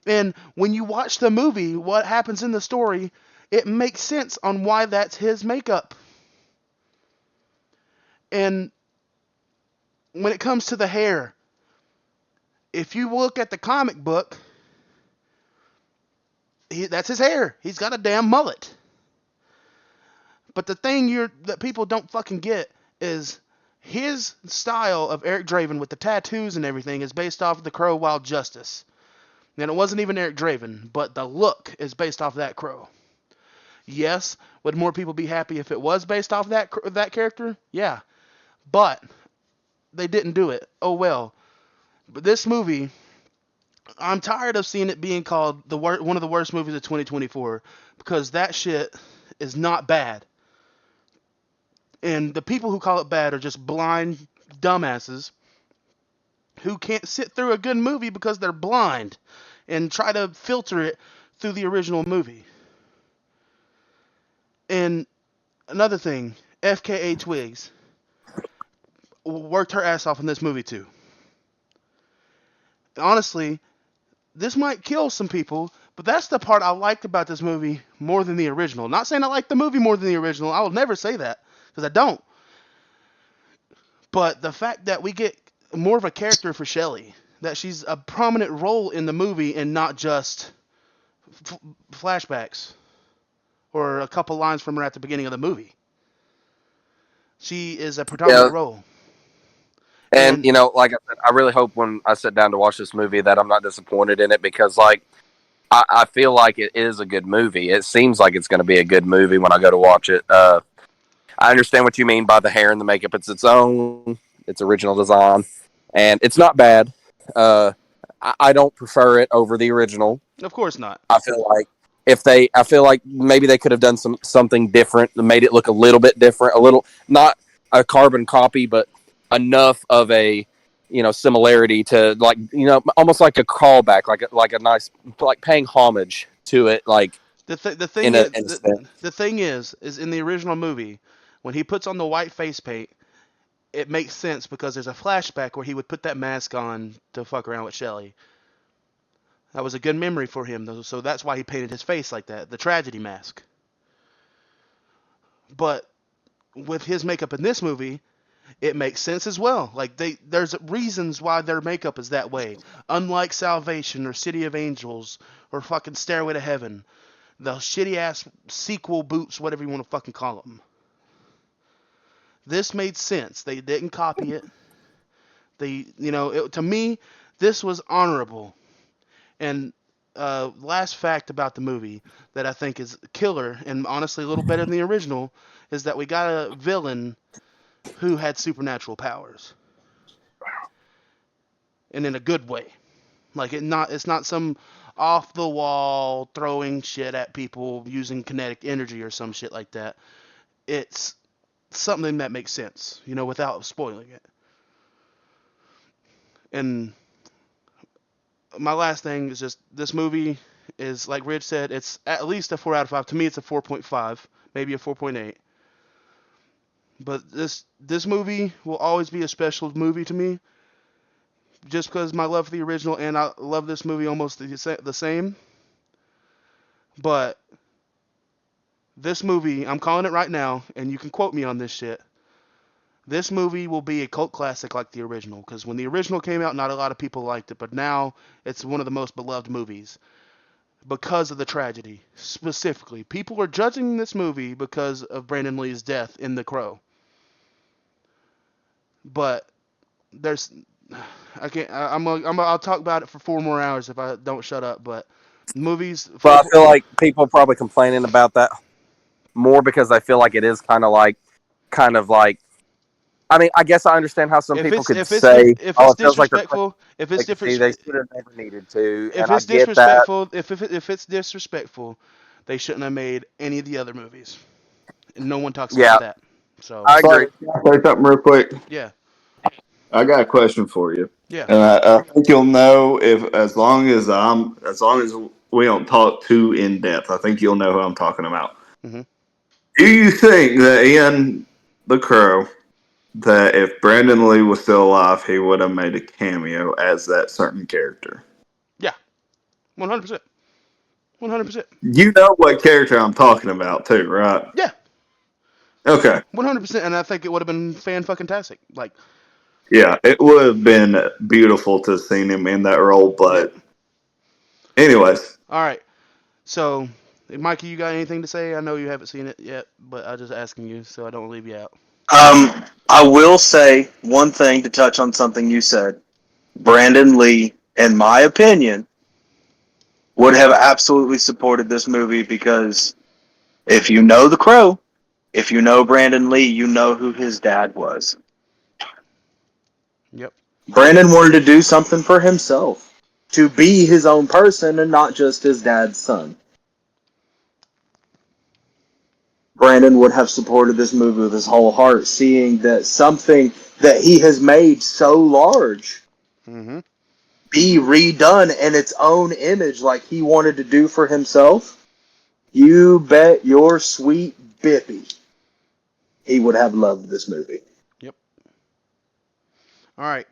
And when you watch the movie, what happens in the story, it makes sense on why that's his makeup. And when it comes to the hair, if you look at the comic book, that's his hair. He's got a damn mullet. But the thing that people don't fucking get is his style of Eric Draven with the tattoos and everything is based off of the Crow Wild Justice. And it wasn't even Eric Draven, but the look is based off that Crow. Yes, would more people be happy if it was based off that character? Yeah. But they didn't do it. Oh well. But this movie, I'm tired of seeing it being called one of the worst movies of 2024 because that shit is not bad. And the people who call it bad are just blind dumbasses who can't sit through a good movie because they're blind and try to filter it through the original movie. And another thing, FKA Twigs worked her ass off in this movie too. Honestly, this might kill some people, but that's the part I liked about this movie more than the original. Not saying I like the movie more than the original. I will never say that because I don't. But the fact that we get more of a character for Shelley, that she's a prominent role in the movie and not just flashbacks or a couple lines from her at the beginning of the movie. She is a predominant role. And like I said, I really hope when I sit down to watch this movie that I'm not disappointed in it because, like, I feel like it is a good movie. It seems like it's going to be a good movie when I go to watch it. I understand what you mean by the hair and the makeup. It's its own, its original design, and it's not bad. I don't prefer it over the original. Of course not. I feel like maybe they could have done something different, made it look a little bit different, a little not a carbon copy, but enough of a similarity to, like, almost like a callback, like a nice, like paying homage to it, like the thing is in the original movie when he puts on the white face paint, it makes sense because there's a flashback where he would put that mask on to fuck around with Shelley. That was a good memory for him, though, so that's why he painted his face like that, the tragedy mask. But with his makeup in this movie, it makes sense as well. Like, there's reasons why their makeup is that way. Unlike Salvation or City of Angels or fucking Stairway to Heaven, the shitty ass sequel boots, whatever you want to fucking call them. This made sense. They didn't copy it. To me, this was honorable. And last fact about the movie that I think is killer and honestly a little better than the original is that we got a villain who had supernatural powers, and in a good way. Like it's not some off the wall throwing shit at people using kinetic energy or some shit like that. It's something that makes sense, without spoiling it. And my last thing is just this movie is, like Rich said, it's at least a 4 out of 5. To me, it's a 4.5, maybe a 4.8. But this movie will always be a special movie to me, just because my love for the original, and I love this movie almost the same. But this movie, I'm calling it right now, and you can quote me on this shit. This movie will be a cult classic like the original, because when the original came out, not a lot of people liked it, but now it's one of the most beloved movies because of the tragedy. Specifically, people are judging this movie because of Brandon Lee's death in The Crow. But I'll talk about it for 4 more hours if I don't shut up, but movies. But I feel like people are probably complaining about that more because I feel like it is kind of like. I mean, I guess I understand how some people could say, if "Oh, it's it feels like they're disrespectful, if it's like, different, see, they should have never needed to," if and I it's get that. disrespectful, if it's disrespectful, they shouldn't have made any of the other movies. And no one talks Yeah, about that. So I agree. Can I say something real quick? yeah, I got a question for you, yeah. and I think you'll know if as long as we don't talk too in depth. I think you'll know who I'm talking about. Hmm. Do you think that in The Crow, that if Brandon Lee was still alive, he would have made a cameo as that certain character? Yeah, 100%. 100%. You know what character I'm talking about, too, right? Yeah, Okay. 100%. And I think it would have been fan fucking tastic. Like, Yeah, it would have been beautiful to have seen him in that role, yep. but anyways. All right. So, Mikey, you got anything to say? I know you haven't seen it yet, but I'm just asking you so I don't leave you out. I will say one thing to touch on something you said. Brandon Lee, in my opinion, would have absolutely supported this movie because if you know The Crow, if you know Brandon Lee, you know who his dad was. Yep. Brandon wanted to do something for himself, to be his own person and not just his dad's son. Brandon would have supported this movie with his whole heart, seeing that something that he has made so large Mm-hmm. be redone in its own image like he wanted to do for himself. You bet your sweet bippy he would have loved this movie. Yep. All right.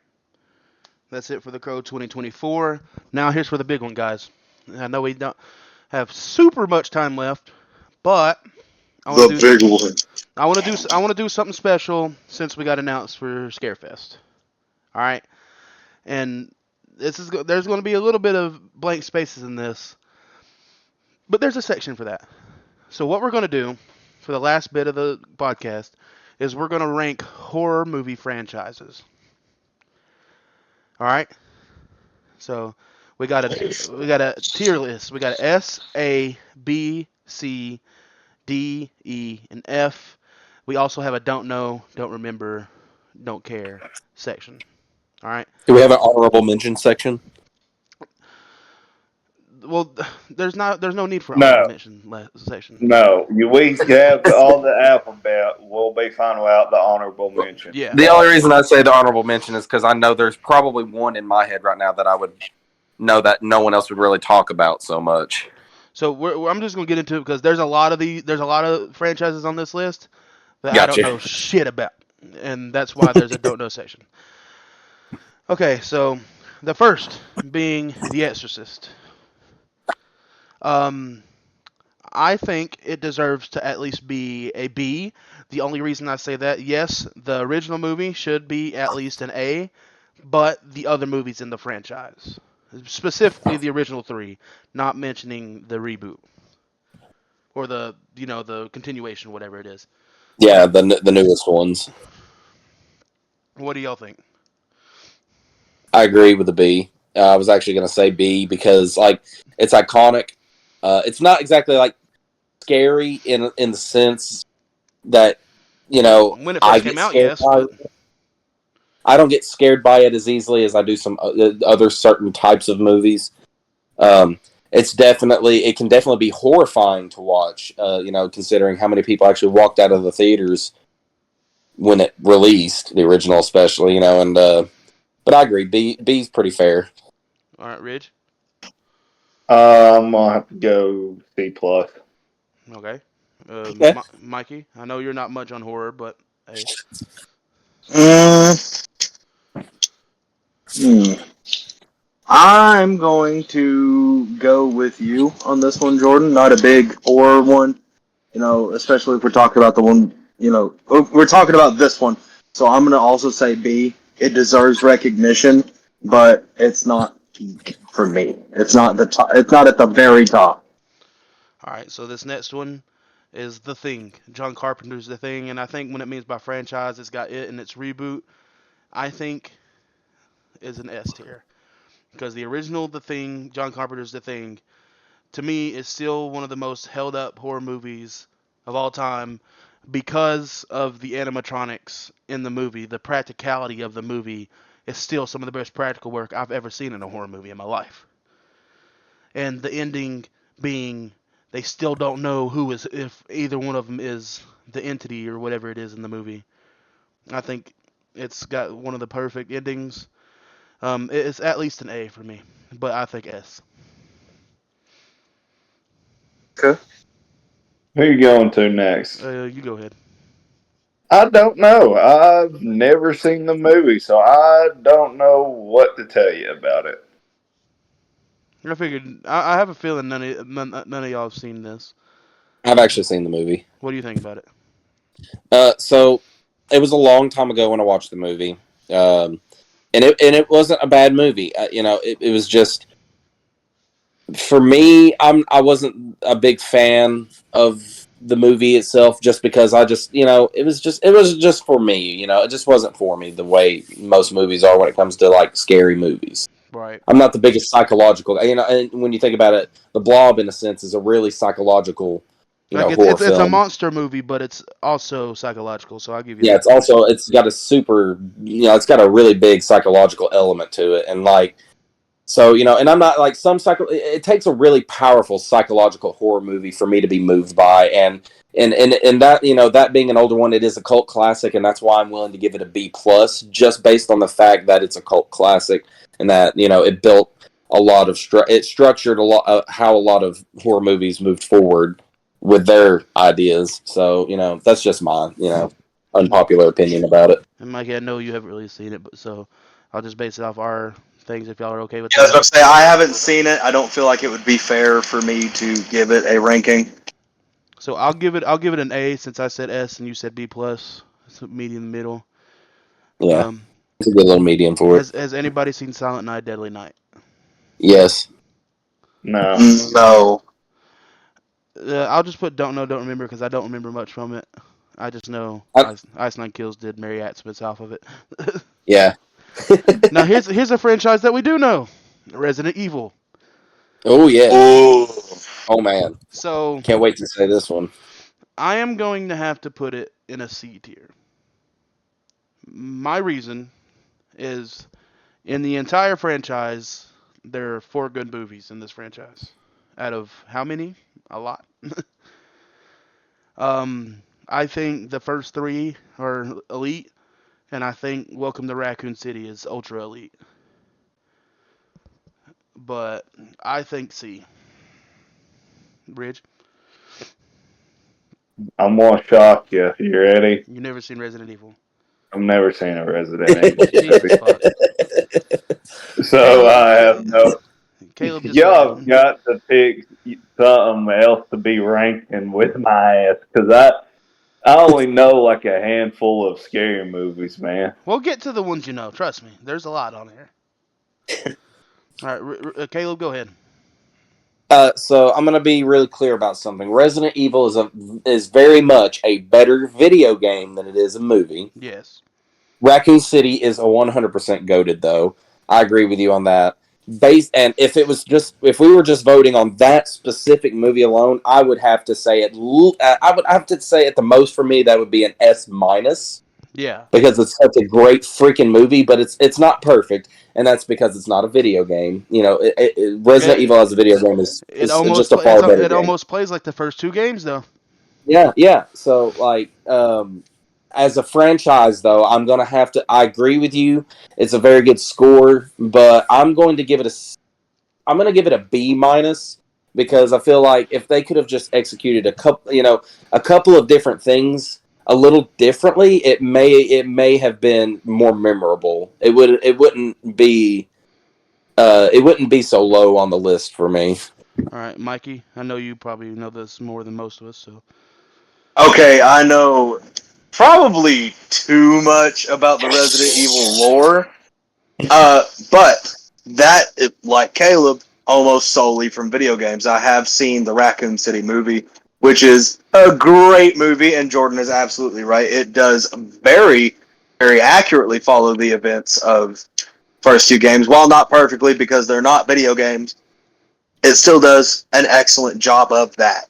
That's it for The Crow 2024. Now here's for the big one, guys. I know we don't have super much time left, but I want to do big one. I want to do something special since we got announced for Scarefest. All right, and there's going to be a little bit of blank spaces in this, but there's a section for that. So what we're going to do for the last bit of the podcast is we're going to rank horror movie franchises. All right, so we got a tier list. We got S, A, B, C, D, E, and F. We also have a don't know, don't remember, don't care section. All right. Do we have an honorable mention section? Well, there's no need for No. honorable mention section. No, we have all the alphabet. We'll be finding out the honorable mention. Yeah. The only reason I say the honorable mention is because I know there's probably one in my head right now that I would know that no one else would really talk about so much. So I'm just gonna get into it because there's a lot of franchises on this list that I Gotcha. don't know shit about, and that's why there's a don't know section. Okay, so the first being The Exorcist. I think it deserves to at least be a B. The only reason I say that, yes, the original movie should be at least an A, but the other movies in the franchise, specifically the original three, not mentioning the reboot or the continuation, whatever it is. Yeah, the newest ones. What do y'all think? I agree with the B. I was actually going to say B because like it's iconic. It's not exactly like scary in the sense that When it first came out, yes, but I don't get scared by it as easily as I do some other certain types of movies. It can definitely be horrifying to watch. Considering how many people actually walked out of the theaters when it released, the original especially. But I agree. B's pretty fair. all right, Ridge. I'm gonna have to go C plus. Okay. Okay. Mikey, I know you're not much on horror, but hey. I'm going to go with you on this one, Jordan. Not a big horror one, especially if we're talking about the one, we're talking about this one. So I'm going to also say B. It deserves recognition, but it's not peak for me. It's not the top. It's not at the very top. All right, so this next one is The Thing. John Carpenter's The Thing, and I think when it means by franchise, it's got it and its reboot. I think is an S tier because the original The Thing, John Carpenter's The Thing, to me, is still one of the most held up horror movies of all time because of the animatronics in the movie. The practicality of the movie is still some of the best practical work I've ever seen in a horror movie in my life. And the ending being they still don't know if either one of them is the entity or whatever it is in the movie. I think it's got one of the perfect endings. It's at least an A for me, but I think S. Okay. Who you going to next? You go ahead. I don't know. I've never seen the movie, so I don't know what to tell you about it. I figured. I have a feeling none of y'all have seen this. I've actually seen the movie. What do you think about it? So it was a long time ago when I watched the movie, and it wasn't a bad movie. It was just for me. I wasn't a big fan of the movie itself, just because it was just for me. It just wasn't for me the way most movies are when it comes to like scary movies. Right. I'm not the biggest psychological. And when you think about it, The Blob, in a sense, is a really psychological, horror It's a film. monster movie, but it's also psychological. So I'll give you Yeah, that. it's got a super, it's got a really big psychological element to it, and and I'm not like it takes a really powerful psychological horror movie for me to be moved by, and that that being an older one, it is a cult classic, and that's why I'm willing to give it a B plus, just based on the fact that it's a cult classic, and that it built a lot of it structured a lot of how a lot of horror movies moved forward with their ideas. So that's just my unpopular opinion about it. And Mikey, I know you haven't really seen it, but so I'll just base it off our things if y'all are okay with Yeah, I was that. about to say I haven't seen it. I don't feel like it would be fair for me to give it a ranking. So I'll give it an A since I said S and you said B plus. It's a medium middle. Yeah, it's a good little medium for it. Has anybody seen Silent Night, Deadly Night? Yes. No. No. I'll just put don't know, don't remember because I don't remember much from it. I just know I- Ice Nine Kills did Mary Atsmith's off of it. Yeah. Now here's a franchise that we do know, Resident Evil. Oh yeah. Oh. Oh man. So Can't wait to say this one. I am going to have to put it in a C tier. My reason is in the entire franchise, there are 4 good movies in this franchise. Out of how many? A lot. I think the first 3 are elite, and I think Welcome to Raccoon City is ultra elite. But I think C. Bridge, I'm gonna shock you. You ready? you never seen Resident Evil. I've never seen a Resident Evil Jesus movie, fuck. so I have no. Caleb just Y'all said have got to pick something else to be ranking with my ass, because I only know like a handful of scary movies, man. We'll get to the ones you know. Trust me. There's a lot on here. All right, Caleb, go ahead. So I'm gonna be really clear about something. Resident Evil is very much a better video game than it is a movie. Yes. Raccoon City is a 100% goated, though. I agree with you on that. And if we were just voting on that specific movie alone, I would have to say at the most for me that would be an S minus. Yeah. Because it's such a great freaking movie, but it's not perfect, and that's because it's not a video game. Resident Evil as a video game is just a far better game. It almost plays like the first 2 games, though. Yeah. So, as a franchise, though, I agree with you. It's a very good score, but I'm going to give it a B minus, because I feel like if they could have just executed a couple of different things a little differently, it may have been more memorable. It wouldn't be so low on the list for me. All right, Mikey, I know you probably know this more than most of us, so. Okay, I know probably too much about the Resident Evil lore. But that, like Caleb, almost solely from video games. I have seen the Raccoon City movie, which is a great movie, and Jordan is absolutely right. It does very, very accurately follow the events of first 2 games, while not perfectly because they're not video games. it still does an excellent job of that.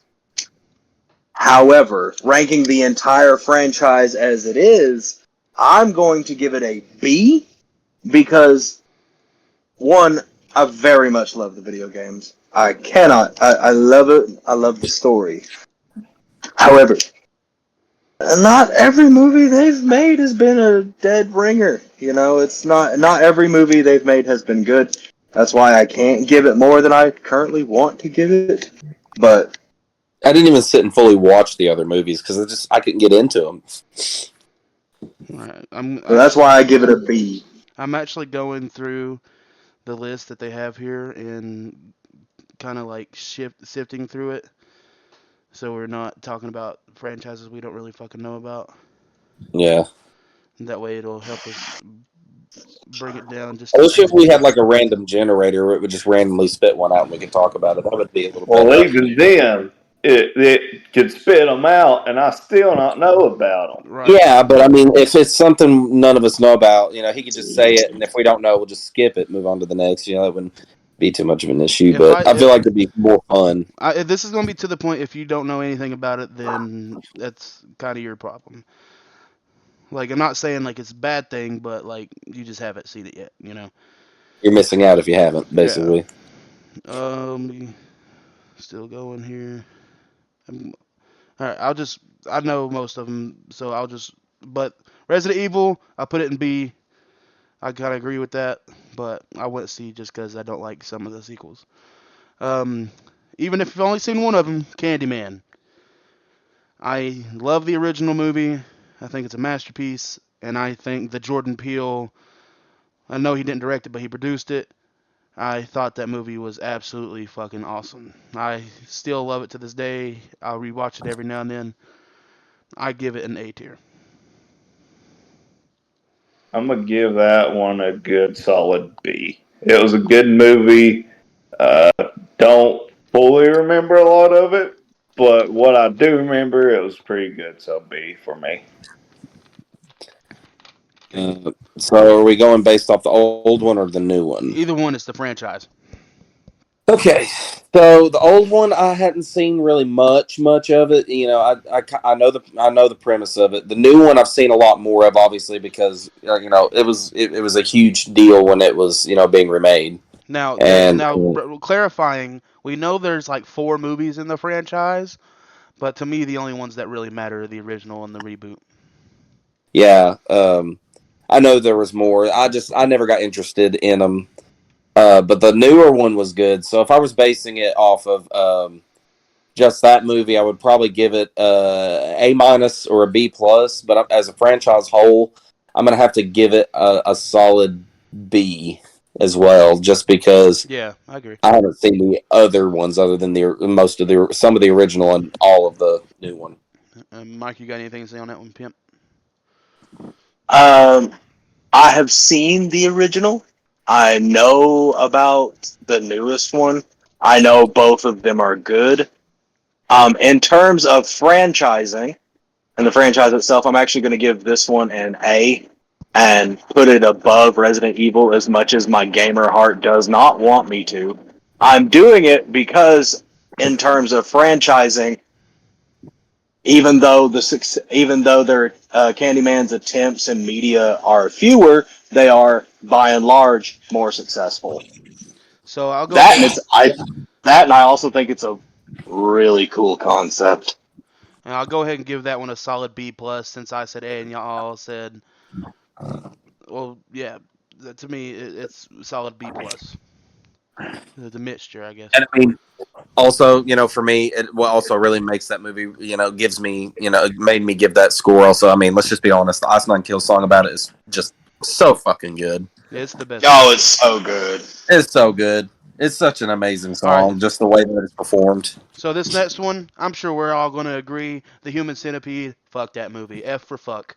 However, ranking the entire franchise as it is, I'm going to give it a B because, one, I very much love the video games. I love it. I love the story. However, not every movie they've made has been a dead ringer. It's not every movie they've made has been good. That's why I can't give it more than I currently want to give it. But I didn't even sit and fully watch the other movies because I couldn't get into them. Right. so that's why I give it a B. I'm actually going through the list that they have here and kind of like sifting through it, so we're not talking about franchises we don't really fucking know about. Yeah. And that way it'll help us bring it down just I a wish if smidge. we had like a random generator where it would just randomly spit one out and we could talk about it. That would be a little Well, better. even then, it could spit them out, and I still not know about them. Right. Yeah, but I mean, if it's something none of us know about, he could just say it, and if we don't know, we'll just skip it, move on to the next. That wouldn't be too much of an issue. But I feel like it'd be more fun. If this is going to be to the point, if you don't know anything about it, then that's kind of your problem. Like, I'm not saying like it's a bad thing, but like you just haven't seen it yet, You're missing out if you haven't, basically. Yeah. Still going here. All right, I know most of them, so but Resident Evil, I put it in B. I kind of agree with that, but I went C just because I don't like some of the sequels. Even if you've only seen one of them, Candyman. I love the original movie. I think it's a masterpiece, and I think the Jordan Peele, I know he didn't direct it, but he produced it. I thought that movie was absolutely fucking awesome. I still love it to this day. I'll rewatch it every now and then. I give it an A tier. I'm gonna give that one a good solid B. It was a good movie. Uh, don't fully remember a lot of it, but what I do remember, it was pretty good. So B for me. So are we going based off the old one or the new one? Either one is the franchise. Okay, so the old one I hadn't seen really much of it. I know the premise of it. The new one I've seen a lot more of, obviously, because it was a huge deal when it was being remade. Now, And clarifying, we know there's like 4 movies in the franchise, but to me the only ones that really matter are the original and the reboot. yeah, I know there was more. I never got interested in them. But the newer one was good. So if I was basing it off of just that movie, I would probably give it A minus or a B plus. But as a franchise whole, I'm gonna have to give it a solid B as well, just because Yeah, I agree. I haven't seen the other ones other than some of the original and all of the new one. Mike, you got anything to say on that one, Pimp? I have seen the original. I know about the newest one. I know both of them are good. In terms of franchising and the franchise itself, I'm actually going to give this one an A and put it above Resident Evil as much as my gamer heart does not want me to. I'm doing it because in terms of franchising, even though their Candyman's attempts in media are fewer, they are by and large more successful. So I'll go. And I also think it's a really cool concept. And I'll go ahead and give that one a solid B plus since I said A and y'all all said. Well, yeah. To me, it's solid B plus. The mixture, I guess. And I mean, also, for me, what also really makes that movie, gives me, it made me give that score. Also, I mean, let's just be honest, the Ice Nine Kills song about it is just so fucking good. It's the best. Oh, it's so good. It's so good. It's such an amazing song, Right. just the way that it's performed. So this next one, I'm sure we're all going to agree. The Human Centipede, fuck that movie. F for fuck.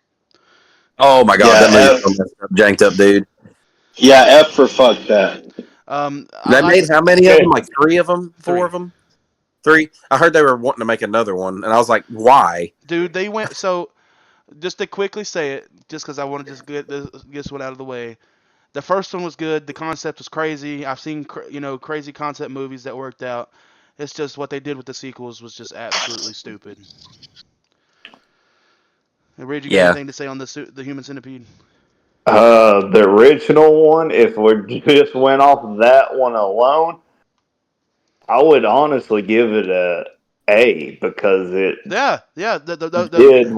Oh my god, Yeah, that movie's so messed up, janked up, dude. Yeah, F for fuck that. They made how many of them? Like 3 of them? 4 3. of them? 3? I heard they were wanting to make another one, and I was like, why? Dude, they went. So, just to quickly say it, just because I want to just get this one out of the way. The first one was good. The concept was crazy. I've seen crazy concept movies that worked out. It's just what they did with the sequels was just absolutely stupid. And Ridge, you got Yeah. anything to say on the Human Centipede? The original one, if we just went off that one alone, I would honestly give it a because Yeah, yeah. did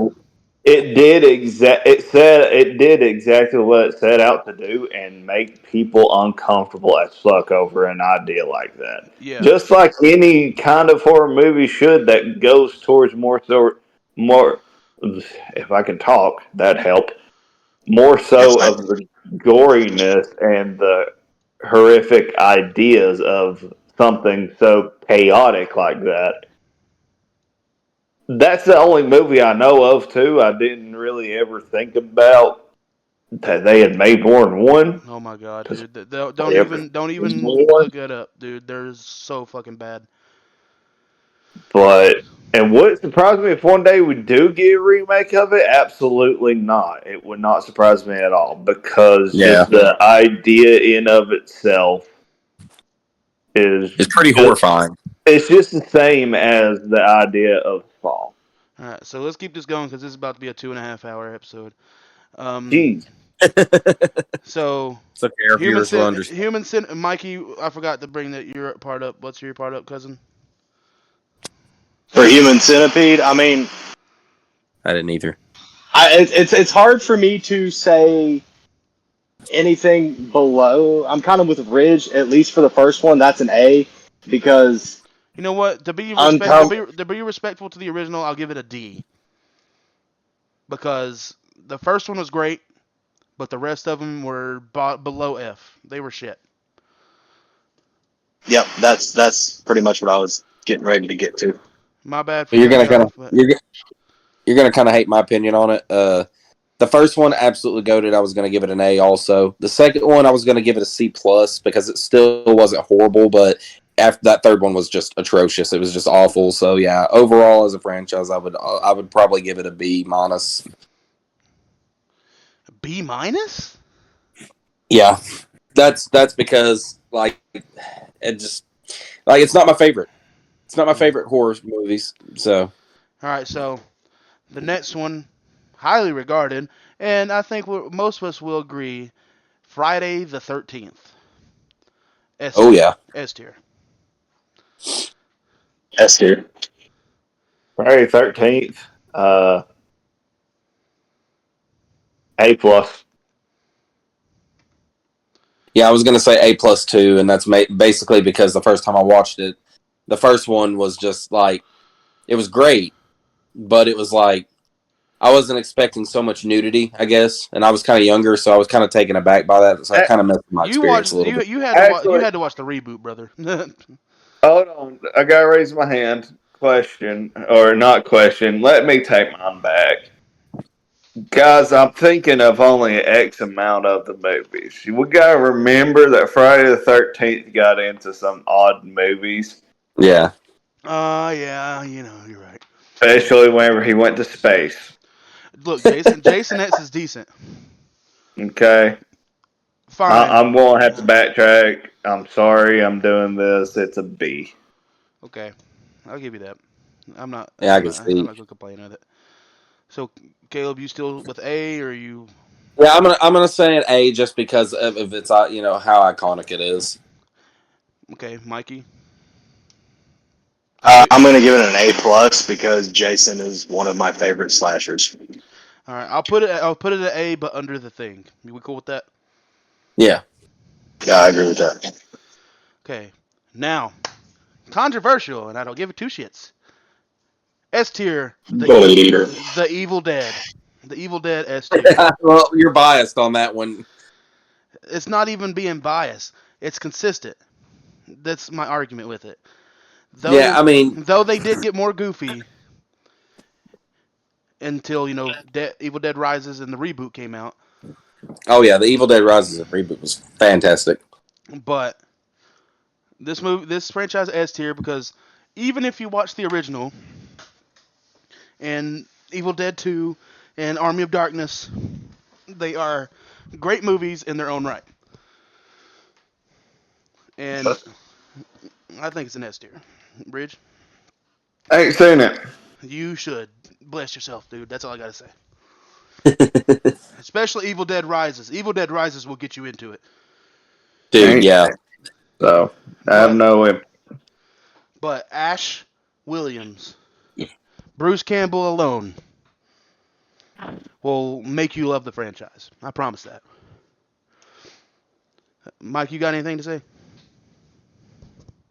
it did exactly what it set out to do and make people uncomfortable as fuck over an idea like that. Yeah. Just like any kind of horror movie should that goes towards more if I can talk, that help. More Yes, so I of the goriness and the horrific ideas of something so chaotic like that. That's the only movie I know of too. I didn't really ever think about that they had made more than one. Oh my god, 'Cause dude. Don't every even one, look it up, dude. They're so fucking bad. but and would it surprise me if one day we do get a remake of it? Absolutely not. It would not surprise me at all because Yeah. just the idea in of itself is It's pretty just horrifying. it's just the same as the idea of fall. All right, so let's keep this going because this is about to be a 2.5 hour episode. Um, Jeez. so It's okay. Our viewers will understand. Mikey, I forgot to bring your part up. What's your part up, cousin? for Human Centipede. I mean, I didn't either. it's hard for me to say anything below. I'm kind of with Ridge, at least for the first one. That's an A because You know what? To be respectful to the original, I'll give it a D. Because the first one was great, but the rest of them were below F. They were shit. Yep, that's pretty much what I was getting ready to get to. My bad for You're cutting gonna you kind off, of but you're gonna kind of hate my opinion on it. The first one absolutely goated. I was gonna give it an A. Also, the second one I was gonna give it a C plus because it still wasn't horrible, but after that third one was just atrocious. It was just awful. So yeah, overall as a franchise, I would probably give it a B minus. B minus? Yeah, that's because like it just like it's not my favorite. It's not my favorite horror movies. So All right, so the next one, highly regarded, and I think most of us will agree, Friday the 13th. oh yeah, S tier. S tier. Friday 13th. A plus. yeah. I was gonna say A plus too, and that's basically because the first time I watched it, the first one was just like it was great, but it was like I wasn't expecting so much nudity, I guess, and I was kind of younger, so I was kind of taken aback by that. So I kind of messed with my You experience watched a little bit. you had to Actually, you had to watch the reboot, brother. hold on. I gotta raise my hand. Question or not question. Let me take mine back. Guys, I'm thinking of only X amount of the movies. We gotta remember that Friday the 13th got into some odd movies, Yeah, Yeah, you're right. especially whenever he went to space. Look, Jason X is decent. Okay, Fine. I'm gonna have to backtrack. I'm sorry, I'm doing this. It's a B. Okay, I'll give you that. I'm not. yeah, I I'm can not. I'm see. not gonna complain with it. So, Caleb, you still with A or you? Yeah, I'm gonna say an A just because of its how iconic it is. Okay, Mikey. I'm going to give it an A plus because Jason is one of my favorite slashers. All right, I'll put it at A, but under the thing. We cool with that? Yeah, Yeah, I agree with that. Okay. Now, controversial, and I don't give it two shits. S tier. The Evil Dead. The Evil Dead S tier. well, you're biased on that one. It's not even being biased. It's consistent. That's my argument with it. Yeah, I mean, Though they did get more goofy until Evil Dead Rises and the reboot came out, oh yeah, the Evil Dead Rises reboot was fantastic. but this franchise S tier because even if you watch the original and Evil Dead 2 and Army of Darkness, they are great movies in their own right. and I think it's an S tier. Bridge, Ain't seen it. you should bless yourself, dude. That's all I gotta say. Especially Evil Dead Rises. Evil Dead Rises will get you into it. Dude, Ain't yeah. so. I have But no. but Ash Williams, Bruce Campbell alone will make you love the franchise. I promise that. Mike, you got anything to say?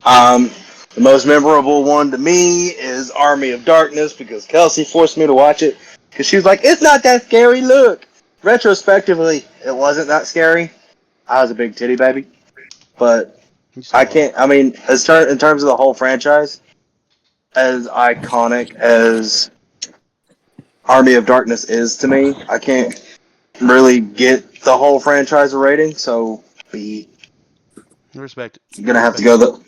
The most memorable one to me is Army of Darkness because Kelsey forced me to watch it because she was like, "It's not that scary." Look, retrospectively, it wasn't that scary. I was a big titty baby, but You still I are. can't. I mean, in terms of the whole franchise, as iconic as Army of Darkness is to me, I can't really get the whole franchise rating. So we Respect it. gonna have to go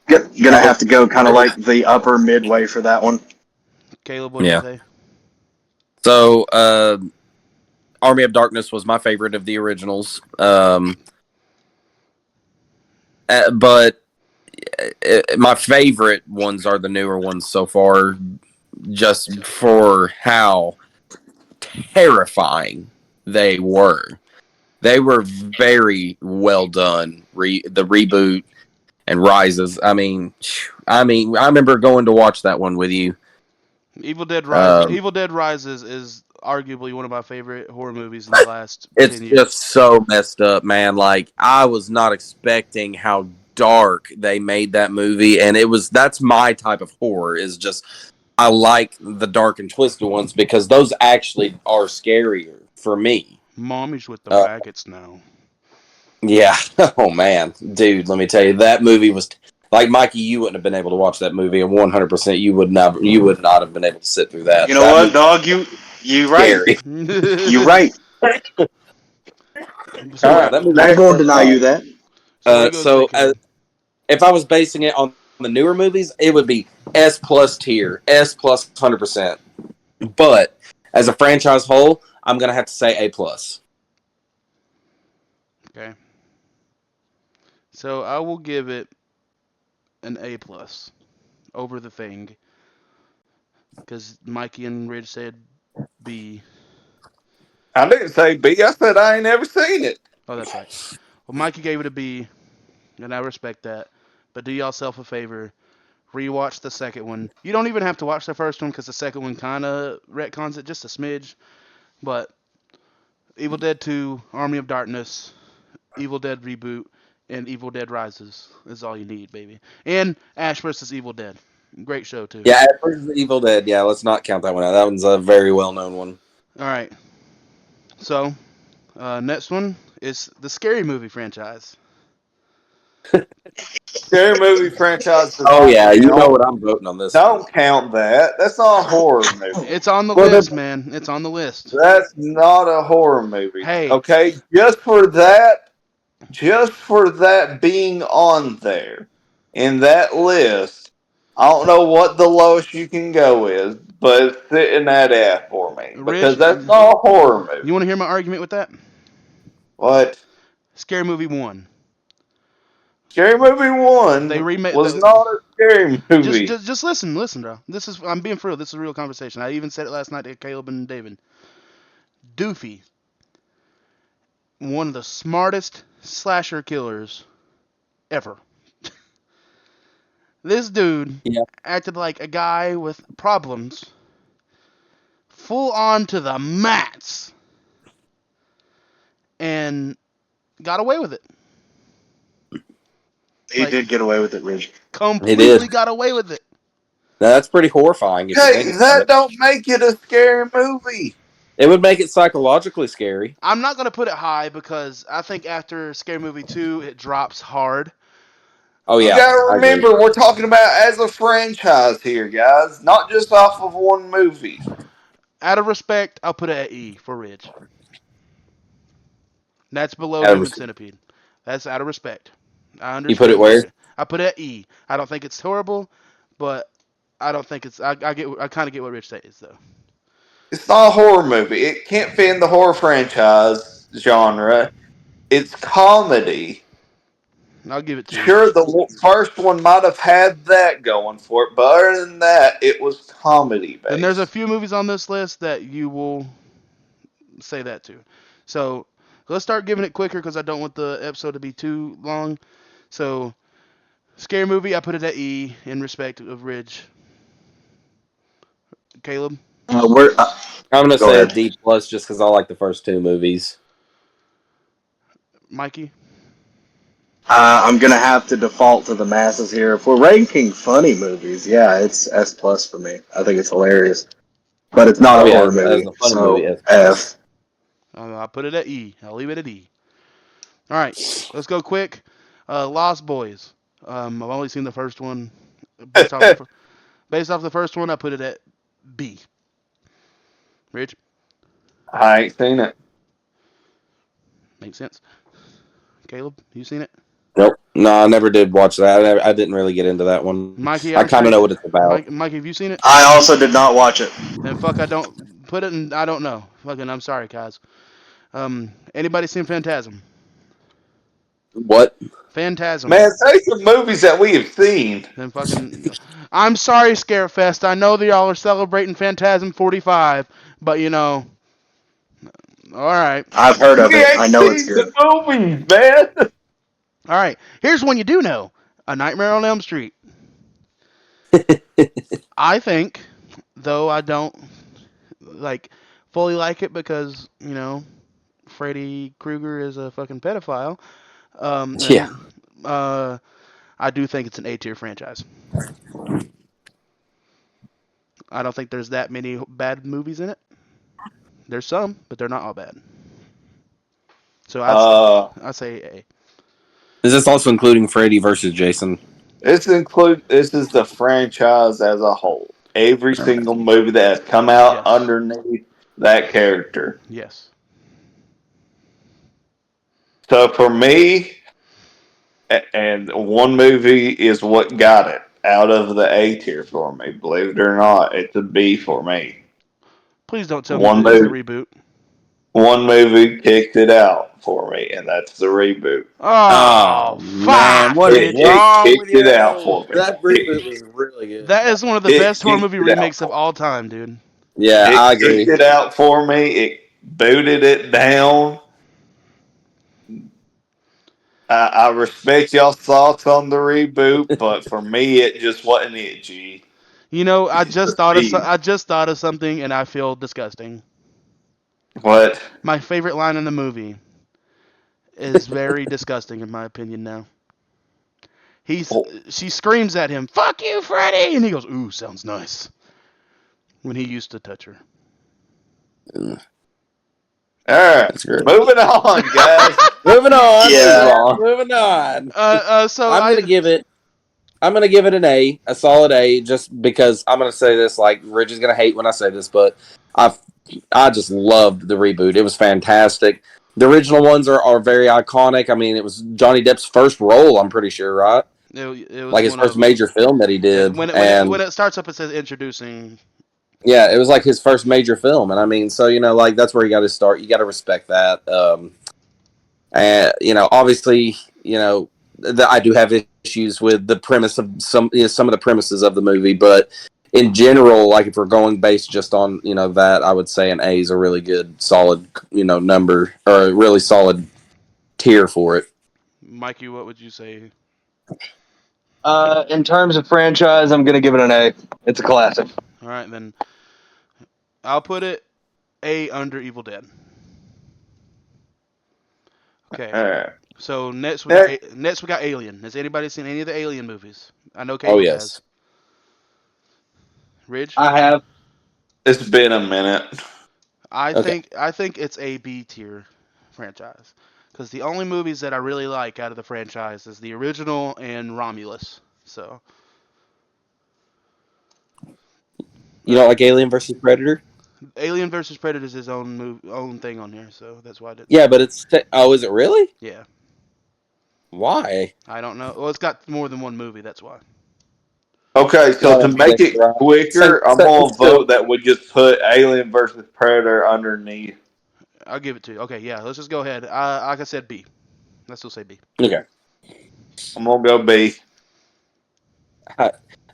gonna have to go kind of like the upper midway for that one. Caleb, what do you Yeah. say? So, Army of Darkness was my favorite of the originals. But my favorite ones are the newer ones so far, just for how terrifying they were. They were very well done. The reboot and Rises. I mean, I remember going to watch that one with you. Evil Dead Rises. Evil Dead Rises is arguably one of my favorite horror movies in the last It's 10 years. just so messed up, man. Like, I was not expecting how dark they made that movie, and that's my type of horror. Is just I like the dark and twisted ones because those actually are scarier for me. Mommy's with the faggots now. Yeah. Oh man, dude. Let me tell you, that movie was like Mikey. You wouldn't have been able to watch that movie, and 100%, you would not. You would not have been able to sit through that. You know That what, movie dog? You right. was scary. You right. So, All right, that movie I was ain't gonna deny you that. so, what do you go say, Caleb? If I was basing it on the newer movies, it would be S plus tier, S plus 100%. But as a franchise whole, I'm gonna have to say A plus. Okay. So I will give it an A plus over the thing because Mikey and Ridge said B. I didn't say B. I said I ain't never seen it. Oh, that's right. Well, Mikey gave it a B, and I respect that. But do yourself a favor, rewatch the second one. You don't even have to watch the first one because the second one kind of retcons it just a smidge. But Evil Dead 2, Army of Darkness, Evil Dead Reboot, and Evil Dead Rises is all you need, baby. And Ash vs. Evil Dead. Great show, too. Yeah, Ash vs. Evil Dead. Yeah, let's not count that one out. That one's a very well known one. All right. So, next one is the Scary Movie franchise. Scary movie franchise. Oh yeah, you know what I'm voting on this. Don't count that. That's not a horror movie. It's on the Well, list, man. It's on the list. That's not a horror movie. Hey. Okay, just for that being on there in that list, I don't know what the lowest you can go with, but it's sitting at F for me because Rich, that's not a horror movie. You want to hear my argument with that? What? Scary Movie 1. Scary Movie 1 They remade was not a scary movie. Just listen, bro. I'm being for real. This is a real conversation. I even said it last night to Caleb and David. Doofy, one of the smartest slasher killers ever. This dude acted like a guy with problems, full on to the mats, and got away with it. He did get away with it, Rich. Completely got away with it. Now, that's pretty horrifying. Hey, that don't make it a scary movie. It would make it psychologically scary. I'm not going to put it high because I think after Scary Movie 2, it drops hard. Oh, yeah. You gotta remember, we're talking about as a franchise here, guys, not just off of one movie. Out of respect, I'll put it at E for Ridge. That's below Human Centipede. That's out of respect. I understand. You put it where? I put it at E. I don't think it's horrible, but I don't think it's. I kind of get what Rich says though. It's not a horror movie. It can't fit in the horror franchise genre. It's comedy. I'll give it to you. Sure, the first one might have had that going for it, but other than that, it was comedy Then there's a based. few movies on this list that you will say that to. So let's start giving it quicker because I don't want the episode to be too long. So, scary movie, I put it at E in respect of Ridge. Caleb, We're I'm gonna Go say a ahead. D plus just because I like the first two movies. Mikey, I'm gonna have to default to the masses here. If we're ranking funny movies, yeah, it's S plus for me. I think it's hilarious, but it's not Oh a yeah, horror as movie, a funny movie, so S plus. F. I put it at E. I'll leave it at E. All right, let's go quick. Lost Boys. I've only seen the first one. Based off the first one, I put it at B. Rich, I ain't seen it. makes sense. Caleb, you seen it? Nope. No, I never did watch that. I didn't really get into that one. Mikey, I I'm sure. kind of know what it's about. Mikey, have you seen it? I also did not watch it. Then fuck, I don't put it in. I don't know. Fucking, I'm sorry, guys. Anybody seen Phantasm? What? Phantasm. Man, say some movies that we have seen. Then fucking. I'm sorry, Scarefest. I know that y'all are celebrating Phantasm 45, but you know. All right. I've heard of We it. ain't I know it's seen good. the movies, man. All right. Here's one you do know: A Nightmare on Elm Street. I think, though I don't like fully like it because you know Freddy Krueger is a fucking pedophile. Yeah. I do think it's an A tier franchise. I don't think there's that many bad movies in it. There's some, but they're not all bad. So I say A. Is this also including Freddy versus Jason? This is the franchise as a whole. Every single movie that has come out Yes. underneath that character. Yes. So for me, and one movie is what got it out of the A tier for me. Believe it or not, it's a B for me. Please don't tell me One that it's the movie, reboot. one movie kicked it out for me, and that's the reboot. Oh, man, fuck, what is Rich. It wrong with kicked it out you? for me. That reboot was really good. That is one of the It best horror kicked movie it out remakes of for me. all time, dude. Yeah, It I kicked agree. it out for me. It booted it down. I respect y'all's thoughts on the reboot, but for me, it just wasn't it. G. You know, I just thought of Speed. something, and I feel disgusting. What? My favorite line in the movie is very disgusting, in my opinion. Now, Oh, she screams at him, "Fuck you, Freddy!" and he goes, "Ooh, sounds nice." When he used to touch her. all right, That's great. moving on, guys. Moving on. Yeah. Moving on. So I'm gonna give it. I'm gonna give it an A, a solid A, just because I'm gonna say this. Like Rich is gonna hate when I say this, but I just loved the reboot. It was fantastic. The original ones are very iconic. I mean, it was Johnny Depp's first role. I'm pretty sure, right? It was Like his one first of major film that he did, when and it starts up, it says introducing. yeah, it was like his first major film. And I mean, so like that's where you got to start. You got to respect that. And obviously, I do have issues with the premise of some of the premises of the movie, but in general, like if we're going based just on that, I would say an A is a really good, solid number, or a really solid tier for it. Mikey, what would you say? In terms of franchise, I'm gonna give it an A. It's a classic. All right, then I'll put it A under Evil Dead. Okay. All right. So next we got Alien. Has anybody seen any of the Alien movies? I know Caleb Oh yes, has. Ridge? I have. It's been a minute. I Okay. think it's a B tier franchise because the only movies that I really like out of the franchise is the original and Romulus. So you don't like Alien versus Predator? Alien versus Predator is his own thing on here, so that's why I did. Yeah, but it's is it really? Yeah, Why? I don't know. Well, it's got more than one movie. That's why. Okay, so to make it quicker, I'm gonna vote that we just put Alien versus Predator underneath. I'll give it to you. Okay, yeah. Let's just go ahead. Like I said, B. Let's still say B. Okay. I'm gonna go B.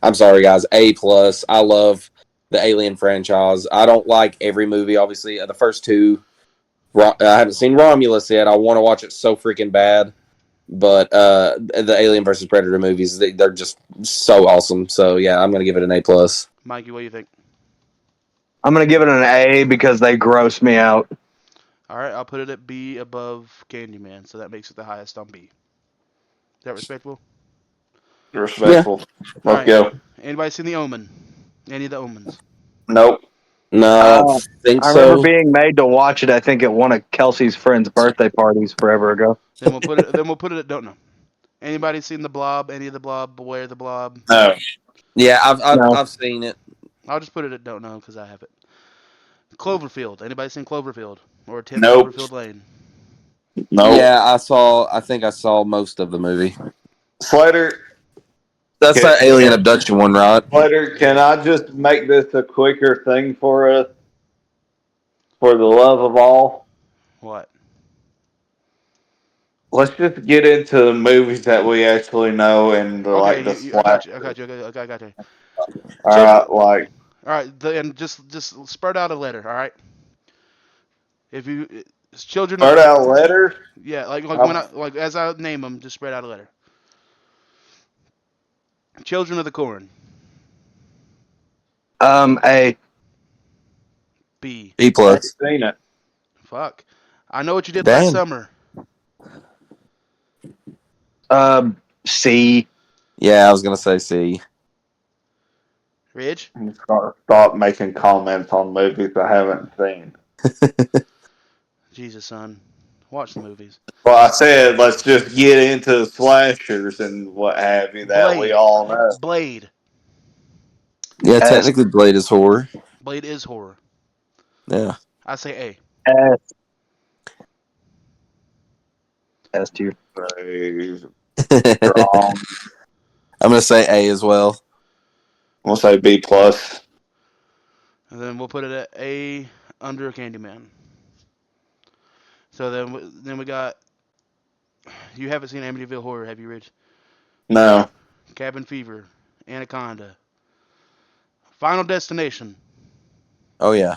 I'm sorry, guys. A plus. I love the Alien franchise. I don't like every movie. Obviously, the first two. I haven't seen Romulus yet. I want to watch it so freaking bad. But the Alien versus Predator movies, they're just so awesome. So yeah, I'm gonna give it an A plus. Mikey, what do you think? I'm gonna give it an A because they gross me out. All right, I'll put it at B above Candyman, so that makes it the highest on B. Is that respectable? Respectful. Let's Alright. go. Anybody seen The Omen? Any of the Omens? Nope. No, I don't think I so. remember being made to watch it. I think at one of Kelsey's friends' birthday parties forever ago. Then we'll put it. Then we'll put it at don't know. Anybody seen The Blob? Any of The Blob? Beware the Blob? No. Yeah, No. I've seen it. I'll just put it at don't know because I have it. Cloverfield. Anybody seen Cloverfield or 10 Nope. Cloverfield Lane? Nope. Yeah, I think I saw most of the movie. Slater, That's Okay. that alien abduction one, right? Slater, can I just make this a quicker thing for us? For the love of all, What? let's just get into the movies that we actually know and Okay, like the I got slash. you. I got you. I got you. All right, like All right, and just spread out a letter. All right. If you it's children. start out letters. Yeah, like when I like as I name them, just spread out a letter. Children of the Corn. A. B. B plus. Seen it. Fuck. I know what you did Damn. last summer. C. Yeah, I was gonna say C. Ridge. Stop making comments on movies I haven't seen. Jesus, son. Watch the movies. Well, I said let's just get into slashers and what have you that we Blade. all know. Blade. Yeah, S. technically Blade is horror. Blade is horror. Yeah. I say S. S tier. Strong. I'm gonna say A as well. We'll say B plus. A. And then we'll put it at A under Candyman. So then we got. You haven't seen Amityville Horror, have you, Ridge? No. Cabin Fever. Anaconda. Final Destination. Oh yeah.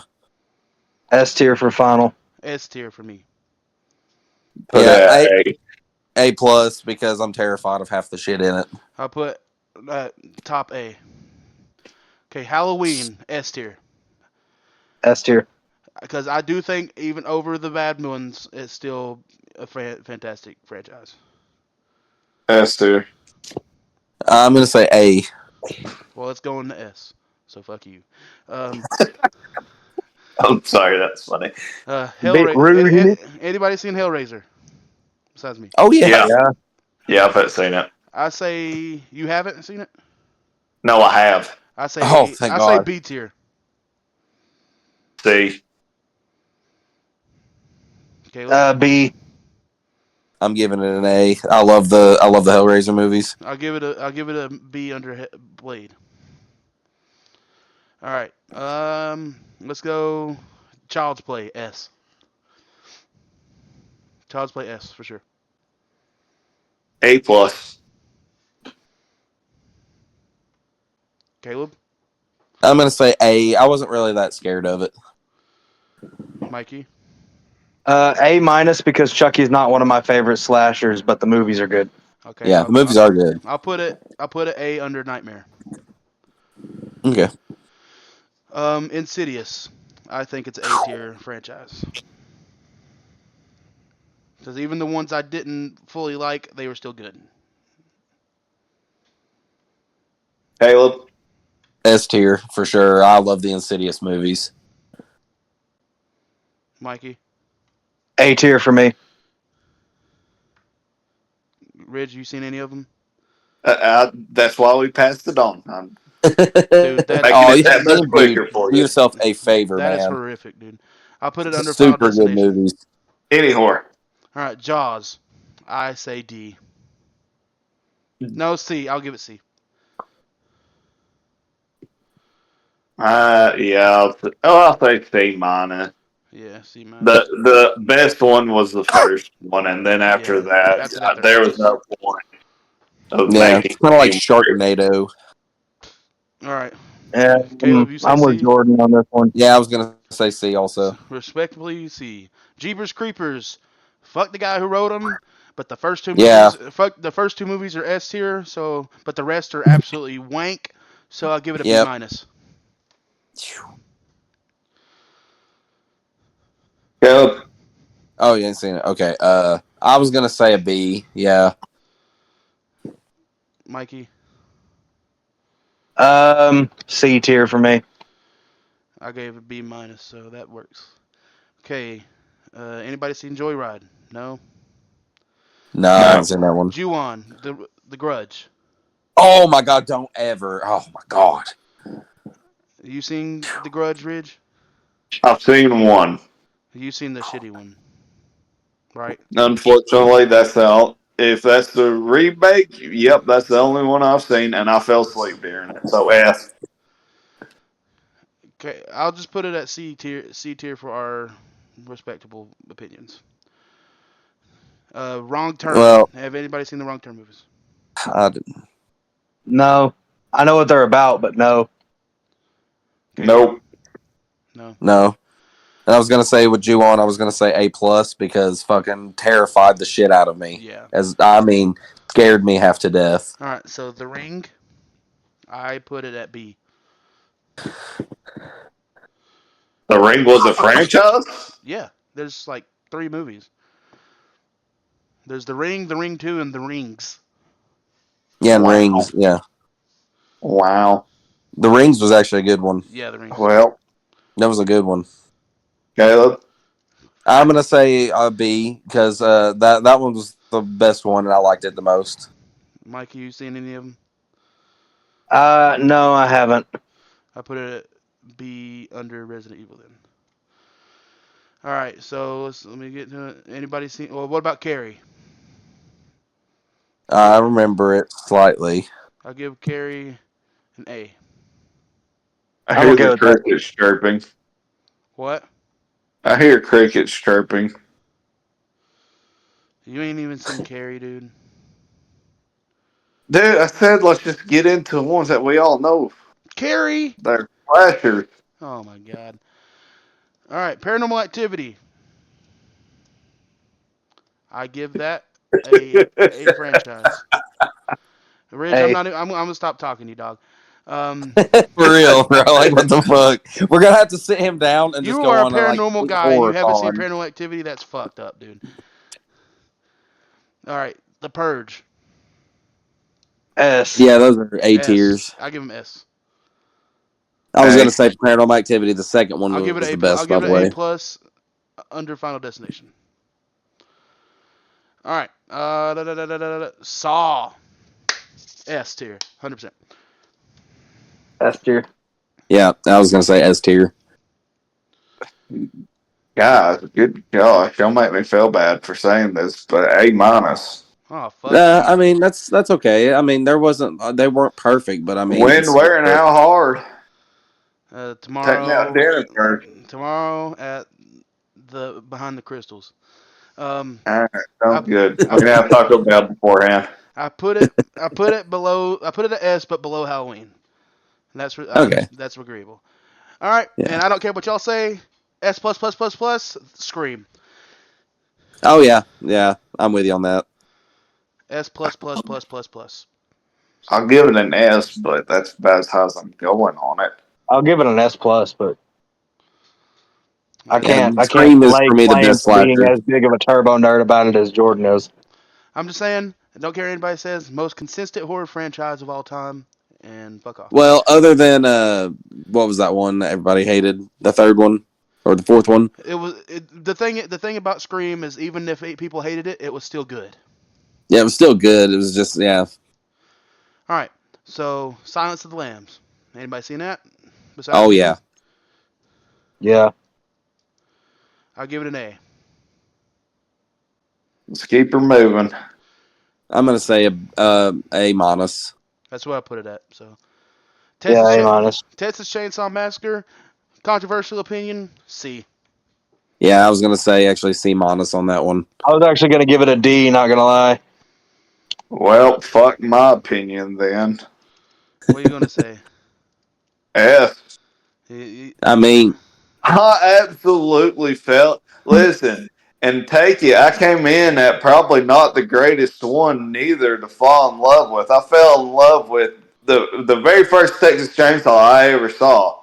S tier for final. S tier for me. Put Yeah, it at A. A plus because I'm terrified of half the shit in it. I'll put top A. Okay, Halloween, S tier. S tier. Because I do think even over the bad ones, it's still a fantastic franchise. S tier. I'm gonna say A. Well, it's going to S. So fuck you. I'm sorry, that's funny. Big rude. Anybody seen Hellraiser? Besides me. Oh yeah. Yeah. Yeah, I've seen it. I say you haven't seen it. No, I have. I say Oh, thank I God. say B tier. C. Okay, B. I'm giving it an A. I love the Hellraiser movies. I'll give it a B under Blade. All right. Let's go. Child's Play S. Child's Play S for sure. A plus. Caleb, I'm gonna say A. I wasn't really that scared of it. Mikey, A minus because Chucky's not one of my favorite slashers, but the movies are good. okay. Yeah, the movies are good. I'll put it A under Nightmare. Okay. Insidious. I think it's A tier franchise. Because even the ones I didn't fully like, they were still good. Caleb. S tier for sure. I love the Insidious movies. Mikey, A tier for me. Ridge, you seen any of them? That's why we passed it on. I'm Dude, that, Oh, making it that much dude, quicker for do you. yourself a favor, that is man. horrific, dude. I'll put it under Final Super good Destination. movies. Any horror. All right, Jaws. I say D. No, C. I'll give it C. Yeah. I'll say C minus. Yeah, C minus. The best one was the first one, and then after Yeah, that, after that, there they're was no point. of Yeah, making it's kind of like him- Sharknado. All right. Yeah, Caleb, you say I'm with C? Jordan on this one. Yeah, I was gonna say C also. Respectfully, C. Jeepers Creepers. Fuck the guy who wrote them, but the first two Yeah. movies. Fuck the first two movies are S tier. So, but the rest are absolutely wank. So I'll give it a B Yep. minus. Caleb, Oh, you ain't seen it. Okay. I was gonna say a B. Yeah. Mikey, C tier for me. I gave it B minus, so that works. Okay. Anybody seen Joyride? No. No, I haven't seen that one. Ju-on, the Grudge. Oh my God! Don't ever. Oh my God. You seen the Grudge, Ridge? I've seen one. You seen the shitty one, right? Unfortunately, if that's the remake, yep, that's the only one I've seen, and I fell asleep during it. So F. Okay, I'll just put it at C tier. C tier for our respectable opinions. Wrong Turn. Well- Have anybody seen the Wrong Turn movies? I didn't. No, I know what they're about, but no. Nope. No. No. And I was gonna say with Ju-on, I was gonna say A plus because fucking terrified the shit out of me. Yeah. Scared me half to death. All right. So The Ring, I put it at B. The Ring was a franchise? Yeah. There's like 3 movies. There's The Ring, The Ring 2, and The Rings. Yeah, and Wow. Rings. Yeah, Wow. the Rings was actually a good one. Yeah, The Rings. Well, That was a good one. Caleb, I'm gonna say a B because that one was the best one and I liked it the most. Mikey, you seen any of them? No, I haven't. I put it at B under Resident Evil then. All right. So let me get to it. Anybody seen? Well, what about Carrie? I remember it slightly. I'll give Carrie an A. I I'm hear okay the with that. crickets chirping. What? I hear crickets chirping. You ain't even seen Carrie, dude. Dude, I said let's just get into the ones that we all know. Carrie! They're slashers. Oh my god. All right, Paranormal Activity. I give that a franchise. Ridge, A. I'm gonna stop talking to you, dog. For real, bro. Like what the fuck? We're gonna have to sit him down and just You go are a on paranormal like, guy and you horror haven't seen con. Paranormal Activity. That's fucked up, dude. All right, The Purge. S. Yeah, those are A S. tiers. I give him S. I was A. gonna say Paranormal Activity. The second one I'll give it was A. the best, I'll by give the it an way. A plus under Final Destination. All right. Saw. S tier, 100%. S tier. Yeah, I was gonna say S tier. Guys, good gosh, y'all make me feel bad for saying this, but A minus. Oh fuck. I mean that's okay. I mean there wasn't they weren't perfect, but I mean When, it's- where, and how hard? Take me out Tomorrow. to dinner first. Tomorrow at the Behind the Crystals. All right, sounds good. I'm gonna have Taco Bell beforehand. I put it below. I put it at S, but below Halloween. And that's Okay. That's agreeable. All right, Yeah. and I don't care what y'all say. S plus plus plus plus. Scream. Oh yeah, I'm with you on that. S plus plus plus plus plus. I'll give it an S, but that's about as high as I'm going on it. I'll give it an S plus, but I can't. Yeah, I Scream can't is lay for me the claim best to being slasher. as big of a turbo nerd about it as Jordan is. I'm just saying. I don't care what anybody says. Most consistent horror franchise of all time. And fuck off. Well, other than what was that one that everybody hated? The third one or the fourth one? The thing about Scream is even if 8 people hated it, it was still good. Yeah, it was still good. It was just All right. So Silence of the Lambs. Anybody seen that? Besides Oh me? yeah. Yeah. I'll give it an A. Let's keep her moving. I'm gonna say a minus. That's what I put it at. So Yeah, A minus. Texas Chainsaw Massacre. Controversial opinion. C. Yeah, I was gonna say actually C minus on that one. I was actually going to give it a D, not going to lie. Well, fuck my opinion then. What are you gonna say? S. I mean, I absolutely felt. Listen, and take it. I came in at probably not the greatest one neither to fall in love with. I fell in love with the very first Texas Chainsaw I ever saw,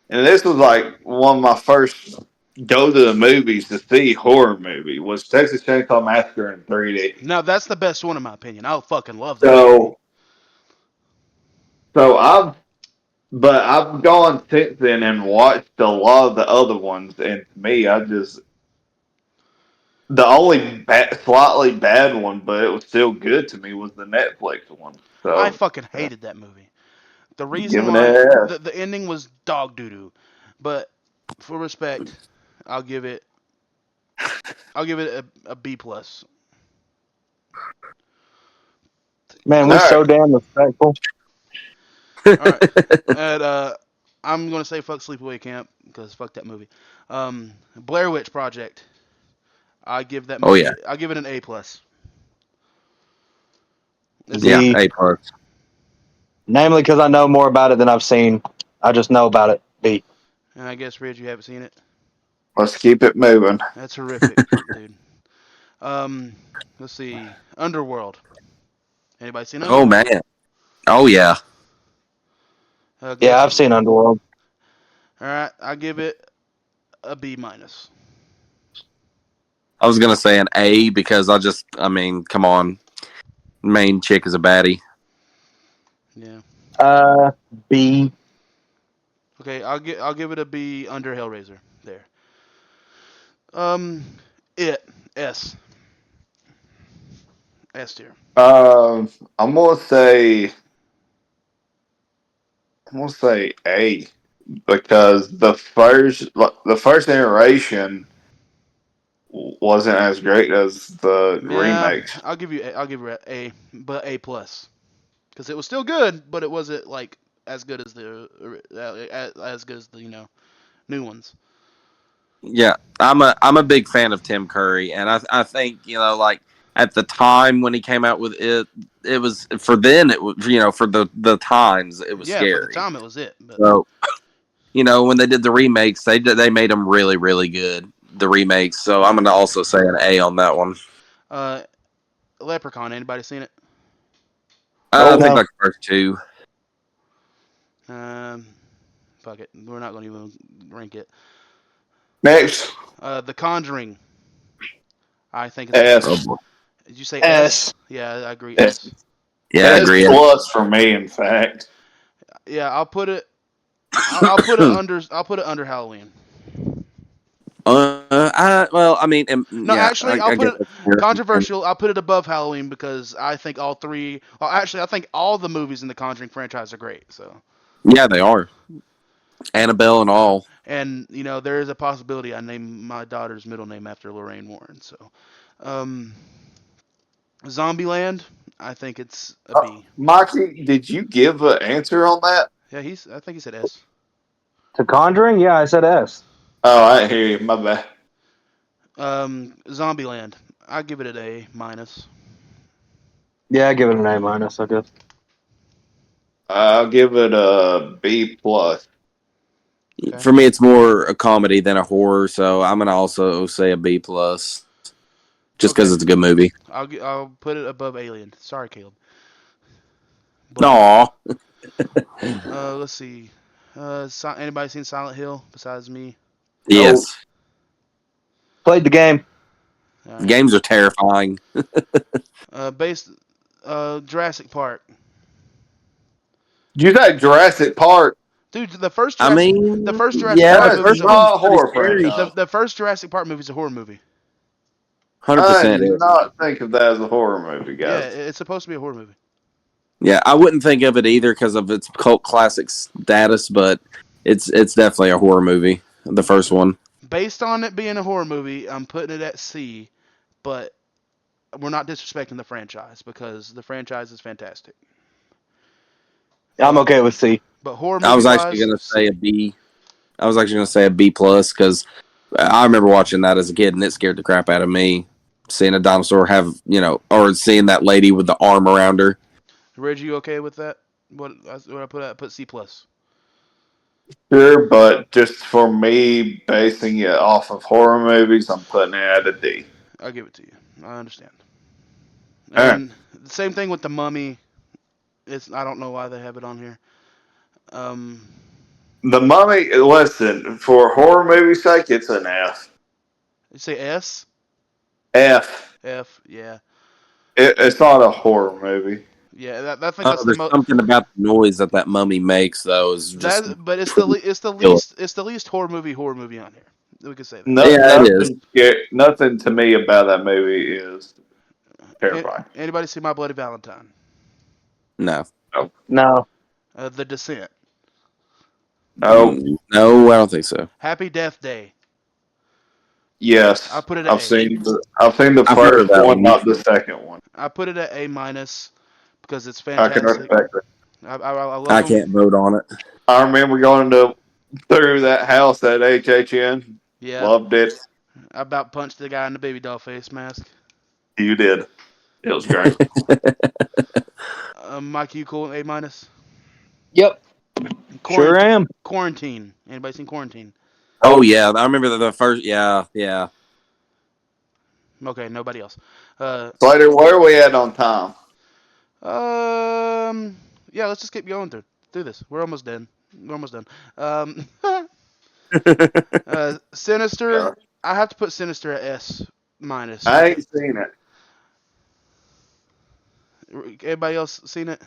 and this was like one of my first go to the movies to see horror movie was Texas Chainsaw Massacre in 3D. Now that's the best one in my opinion. I fucking love that. So, so I've gone since then and watched a lot of the other ones, and to me, the only slightly bad one, but it was still good to me, was the Netflix one. I So, fucking hated that movie. The reason giving why it an S. the ending was dog doo doo, but for respect, I'll give it a B plus. Man, we're All so right. damn respectful. All right, and I'm gonna say fuck Sleepaway Camp because fuck that movie. Blair Witch Project. I give that Oh, movie. yeah. I give it an A plus. yeah, D. A plus. Namely because I know more about it than I've seen. I just know about it. B. And I guess Ridge, you haven't seen it. Let's keep it moving. That's horrific, dude. Let's see. Underworld. Anybody seen Oh Underworld? man. Oh yeah. Yeah, I've seen Underworld. All right, I give it a B minus. I was gonna say an A because I mean, come on, main chick is a baddie. Yeah. B. Okay, I'll give it a B under Hellraiser. There. It S. S tier. I'm gonna say A because the first iteration wasn't as great as the Yeah, remakes. I'll give it A, but A plus, because it was still good, but it wasn't like as good as the new ones. Yeah, I'm a big fan of Tim Curry, and I think like at the time when he came out with it was for then it was for the times it was Yeah, scary. for the time it was it. But So when they did the remakes, they made them really really good. The remakes, so I'm gonna also say an A on that one. Leprechaun, anybody seen it? I think no. like the first two. Fuck it, we're not gonna even rank it. Next, The Conjuring. I think it's S. Oh, boy. Did you say S. S? Yeah, I agree. S. S. Yeah, I S agree. plus for me, in fact. Yeah, I'll put it. I'll put it under. I'll put it under Halloween. No, Actually, I'll put it controversial. I'll put it above Halloween because I think all three. Well, actually, I think all the movies in the Conjuring franchise are great. So, Yeah, they are. Annabelle and all. and there is a possibility I name my daughter's middle name after Lorraine Warren. So, Zombieland. I think it's a B. Mikey, did you give an answer on that? Yeah, I think he said S. To Conjuring? Yeah, I said S. Oh, I didn't hear you. My bad. Zombieland. I give it an A minus. Yeah, I give it an A minus, I guess. I'll give it a B plus. Okay. For me, it's more a comedy than a horror, so I'm gonna also say a B plus, just because Okay. it's a good movie. I'll put it above Alien. Sorry, Caleb. Aw. Let's see. Anybody seen Silent Hill besides me? Yes. Played the game. All right. Games are terrifying. Jurassic Park. Did you say Jurassic Park? Dude, the first I Jurassic, mean, the first Jurassic yeah, Park That's movie is not a horror pretty scary. franchise. the first Jurassic Park movie is a horror movie. 100%. I do not think of that as a horror movie, Yeah, guys. it's supposed to be a horror movie. Yeah, I wouldn't think of it either because of its cult classic status, but it's definitely a horror movie. The first one. Based on it being a horror movie, I'm putting it at C, but we're not disrespecting the franchise because the franchise is fantastic. I'm okay with C. But horror movie I was actually gonna say a B. I was actually gonna say a B plus because I remember watching that as a kid and it scared the crap out of me. seeing a dinosaur have, or seeing that lady with the arm around her. Reggie, you okay with that? What I put? I put C plus. Sure, but just for me basing it off of horror movies, I'm putting it at a D. I'll give it to you. I understand. All right. And the same thing with the Mummy. I don't know why they have it on here. Um, The Mummy, listen, for horror movie sake, it's an F. you say S? F. F, yeah. It's not a horror movie. Yeah, I think that's the There's most. something about the noise that mummy makes, though, is just. But it's the least horror movie on here. We could say that. No, Yeah, it is. nothing to me about that movie is terrifying. Anybody see My Bloody Valentine? No. No. The Descent. No. No, I don't think so. Happy Death Day. Yes. I put it at I've A. seen the I've heard of first that one, one. not the second one. I put it at A minus because it's I can fantastic. respect it. I love I them. can't vote on it. I remember going through that house at HHN. Yeah, Loved it. I about punched the guy in the baby doll face mask. You did. It was great. Mike, you cool? A minus. Yep. Sure am. Quarantine. Anybody seen Quarantine? Oh, yeah. I remember the first. Yeah. Okay, nobody else. Slater, where are we at on time? Yeah, let's just keep going through this. We're almost done. Sinister. Yeah. I have to put Sinister at S minus. I ain't seen it. Everybody else seen it?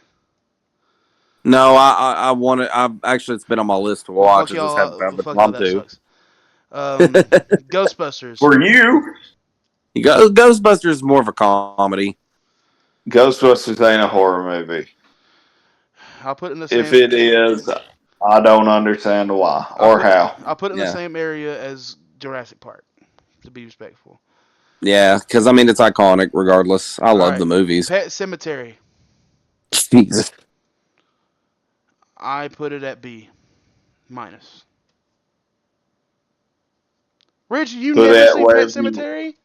No, I want to. Actually, it's been on my list to watch. I just haven't found the fuck time y'all, to. that sucks. Ghostbusters. For you, Ghostbusters is more of a comedy. Ghostbusters ain't a horror movie. I'll put it in the same. If it is, I don't understand why or how. I'll put it in the Yeah. same area as Jurassic Park, to be respectful. Yeah, because I mean it's iconic. Regardless, I love right. the movies. Pet Cemetery. Jesus. I put it at B minus. Rich, you Put never that seen wherever Pet Cemetery?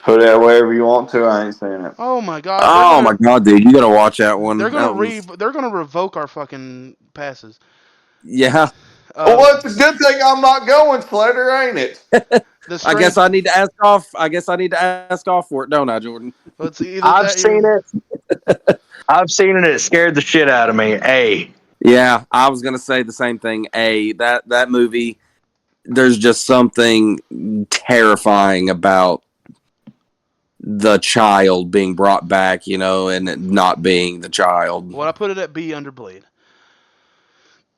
Put it wherever you want to. I ain't seen it. Oh my god! Oh my god, dude, you gotta watch that one. They're gonna That was- they're gonna revoke our fucking passes. Yeah, Well, it's a good thing I'm not going, Slater, ain't it? I guess I need to ask off. I guess I need to ask off for it, don't I, Jordan? I've seen it. I've seen it. It scared the shit out of me. A. Yeah, I was gonna say the same thing. That movie. There's just something terrifying about the child being brought back, and it not being the child. Well, I put it at B under Blade.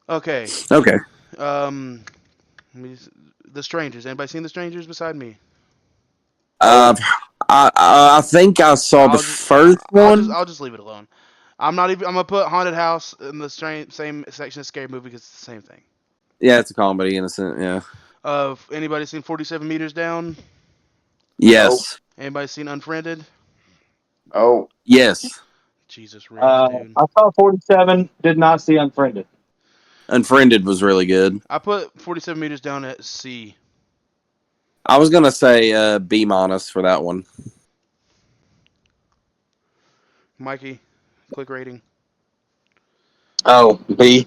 Okay. Okay. The Strangers. Anybody seen The Strangers beside me? I think I saw the first one. I'll just leave it alone. I'm gonna put Haunted House in the same section as Scary Movie because it's the same thing. Yeah, it's a comedy in a sense. Yeah. Anybody seen 47 Meters Down? Yes. Anybody seen Unfriended? Oh, Yes. Jesus, Rich, dude. I saw 47. Did not see Unfriended. Unfriended was really good. I put 47 Meters Down at C. I was gonna say B- for that one. Mikey, click rating. Oh, B.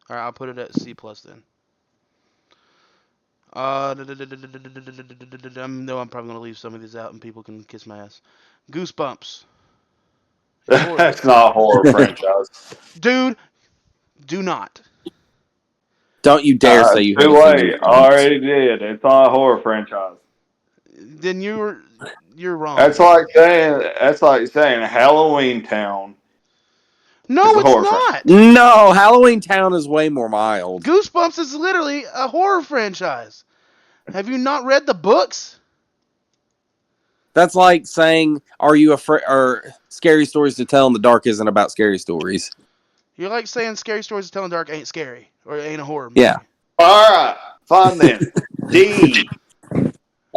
All right, I'll put it at C plus then. No, I'm probably gonna leave some of these out and people can kiss my ass. Goosebumps. that's not a horror franchise. Dude, do not. Don't you dare say you Too haven't seen late. it. Already did. It's not a horror franchise. Then you're wrong. That's like saying Halloween Town. No, It's a it's horror not. No, Halloween Town is way more mild. Goosebumps is literally a horror franchise. Have you not read the books? That's like saying, "Are you afraid?" Or Scary Stories to Tell in the Dark isn't about scary stories. You're like saying Scary Stories to Tell in the Dark ain't scary or ain't a horror movie. Yeah. All right, fine then. D.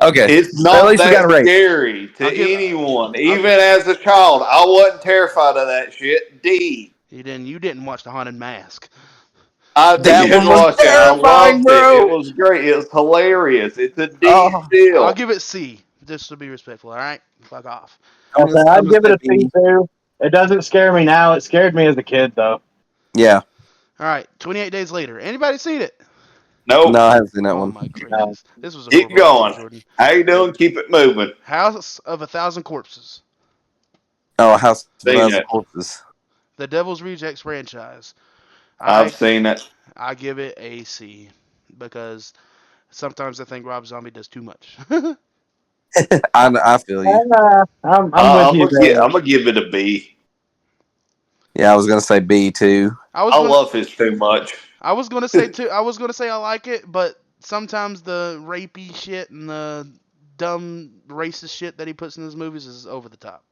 Okay. It's At not least we got that a rating. scary to anyone, even as a child. I wasn't terrified of that shit. D. You didn't watch The Haunted Mask. I That did one was watch it. I terrifying, loved bro. it. It was great. It was hilarious. It's a D Oh, still. I'll give it C Just to be respectful, all right? Fuck off. I'm gonna, I'd I'm give it gonna a C too. It doesn't scare me now. It scared me as a kid, though. Yeah. All right, 28 days later. Anybody seen it? Nope. No, I haven't seen that Oh one. my gracious. This was a Keep horrible episode, going. Jordan. How you doing? Keep it moving. House of a Thousand Corpses. Oh, House of a Seen Thousand it. Corpses. The Devil's Rejects franchise. I've seen it. I give it a C because sometimes I think Rob Zombie does too much. I feel you. I'm I'm with you there. gonna give it a B. Yeah, I was gonna say B too. I was I gonna, love his too much. I was gonna say too. I was gonna say I like it, but sometimes the rapey shit and the dumb racist shit that he puts in his movies is over the top.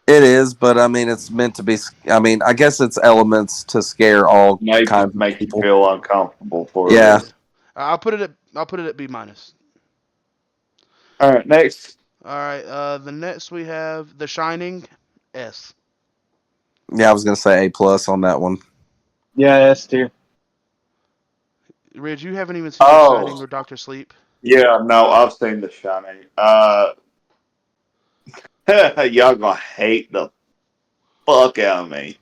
It is, but I mean, it's meant to be. I mean, I guess it's elements to scare all kinds of Make you people. feel uncomfortable for Yeah. this. I'll put it at B minus. All right, next. All right. The next we have The Shining, S. Yeah, I was gonna say A plus on that one. Yeah, S tier. Ridge, you haven't even seen The Oh. Shining or Doctor Sleep. Yeah, no, I've seen The Shining. Y'all gonna hate the fuck out of me.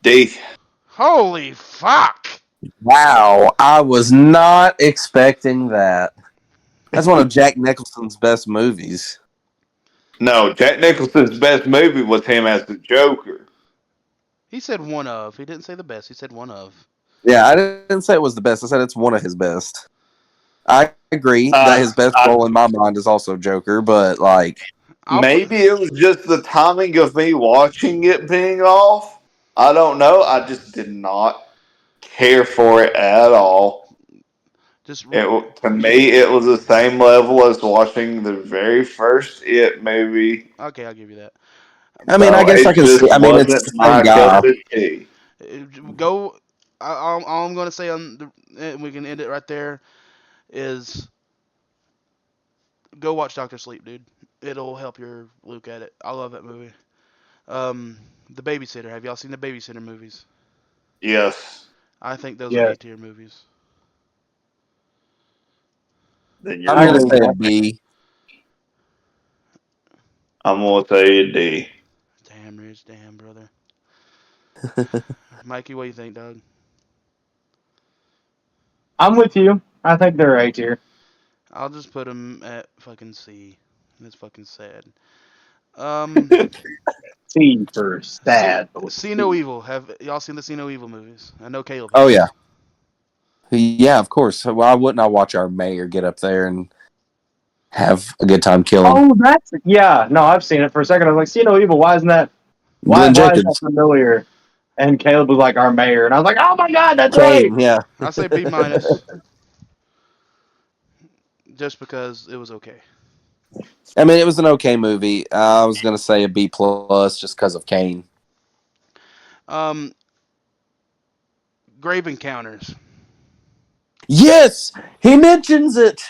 D. Holy fuck! Wow, I was not expecting that. That's one of Jack Nicholson's best movies. No, Jack Nicholson's best movie was him as the Joker. He said one of. He didn't say the best. He said one of. Yeah, I didn't say it was the best. I said it's one of his best. I agree that his best role in my mind is also Joker, but like Maybe it was just the timing of me watching it being off. I don't know. I just did not care for it at all. To me, it was the same level as watching the very first It movie. Okay, I'll give you that. I mean, I guess I can see. I mean, it's the same guy. Go. All I'm gonna say and we can end it right there, is go watch Doctor Sleep, dude. It'll help your look at it. I love that movie. The Babysitter. Have y'all seen the Babysitter movies? Yes. I think those are A-tier movies. Then I'm going to say a B. I'm going to say a D. Damn, Rich. Damn, brother. Mikey, what do you think, Doug? I'm with you. I think they're A tier. I'll just put them at fucking C. That's fucking sad. C for sad. See No Evil. Have y'all seen the See No Evil movies? I know Caleb. Oh yeah. Yeah, of course. Why wouldn't I watch our mayor get up there and have a good time killing? Oh, no, I've seen it for a second. I was like, See No Evil. Why is that familiar? And Caleb was like, our mayor, and I was like, oh my god, that's right. Yeah. I say B minus. Just because it was okay. I mean, it was an okay movie. I was gonna say a B plus just because of Kane. Grave Encounters. Yes, he mentions it.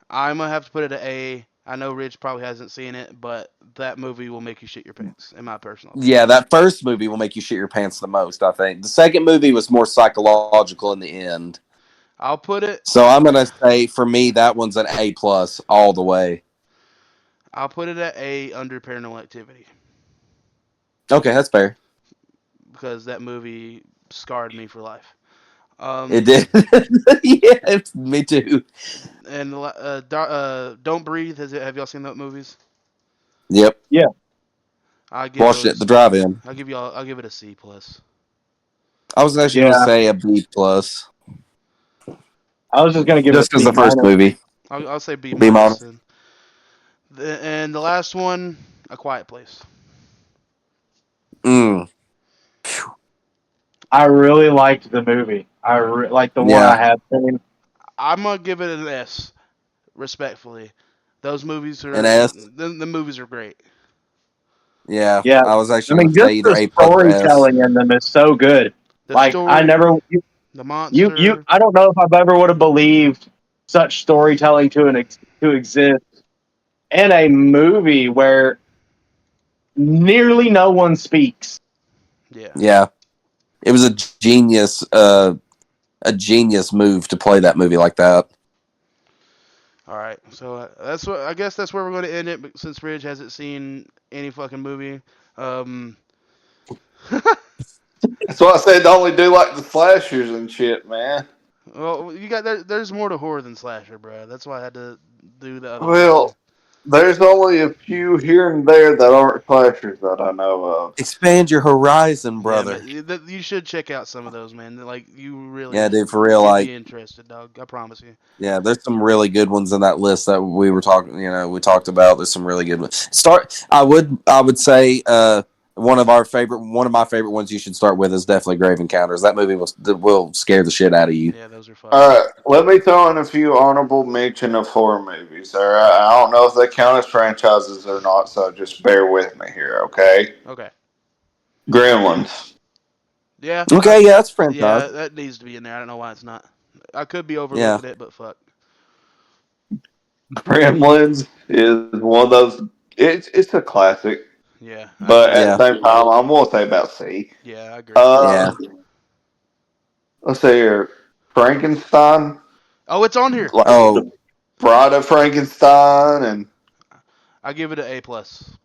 I'm gonna have to put it at A. I know Rich probably hasn't seen it, but that movie will make you shit your pants, in my personal opinion. Yeah, that first movie will make you shit your pants the most, I think. The second movie was more psychological in the end. I'll put it. So I'm gonna say for me that one's an A plus all the way. I'll put it at A under Paranormal Activity. Okay, that's fair. Because that movie scarred me for life. It did. Yeah, me too. And Don't Breathe. Have y'all seen those movies? Yep. Yeah. Watched it at the drive-in. I'll give it a C plus. I was actually going to say a B plus. I was just going to give just because the first movie. I'll say B minus. And the last one, A Quiet Place. I really liked the movie. I like the one I have seen. I'm gonna give it an S, respectfully. Those movies are an S. The movies are great. Yeah. I was actually going to say either A plus or S. Storytelling in them is so good. The monster. I don't know if I've ever would have believed such storytelling to exist in a movie where nearly no one speaks. Yeah. Yeah. It was a genius move to play that movie like that. All right, so that's what I guess that's where we're going to end it. But since Ridge hasn't seen any fucking movie, That's why I said to only do like the slashers and shit, man. well, you got there's more to horror than slasher, bro. That's why I had to do the other ones too. Well, there's only a few here and there that aren't slashers that I know of. Expand your horizon, Yeah, brother. man, you should check out some of those, man. Like you really, Yeah, dude, for real, you'd like, be interested, dog. I promise you. yeah, there's some really good ones in that list that we were talking. You know, we talked about. There's some really good ones. I would say, one of my favorite ones you should start with is definitely Grave Encounters. That movie will scare the shit out of you. Yeah, those are fun. All right, let me throw in a few honorable mention of horror movies. All right, I don't know if they count as franchises or not, so just bear with me here, okay? Okay. Gremlins. Yeah. Okay, yeah, that's Yeah, franchise. that needs to be in there. I don't know why it's not. I could be overlooking it, but fuck. Gremlins is one of those. It's a classic, Yeah. but Yeah. at the same time, I'm gonna say about C. Yeah, I agree. Yeah. Let's see here, Frankenstein, Oh, it's on here. like Oh. the Bride of Frankenstein, and I give it an A plus.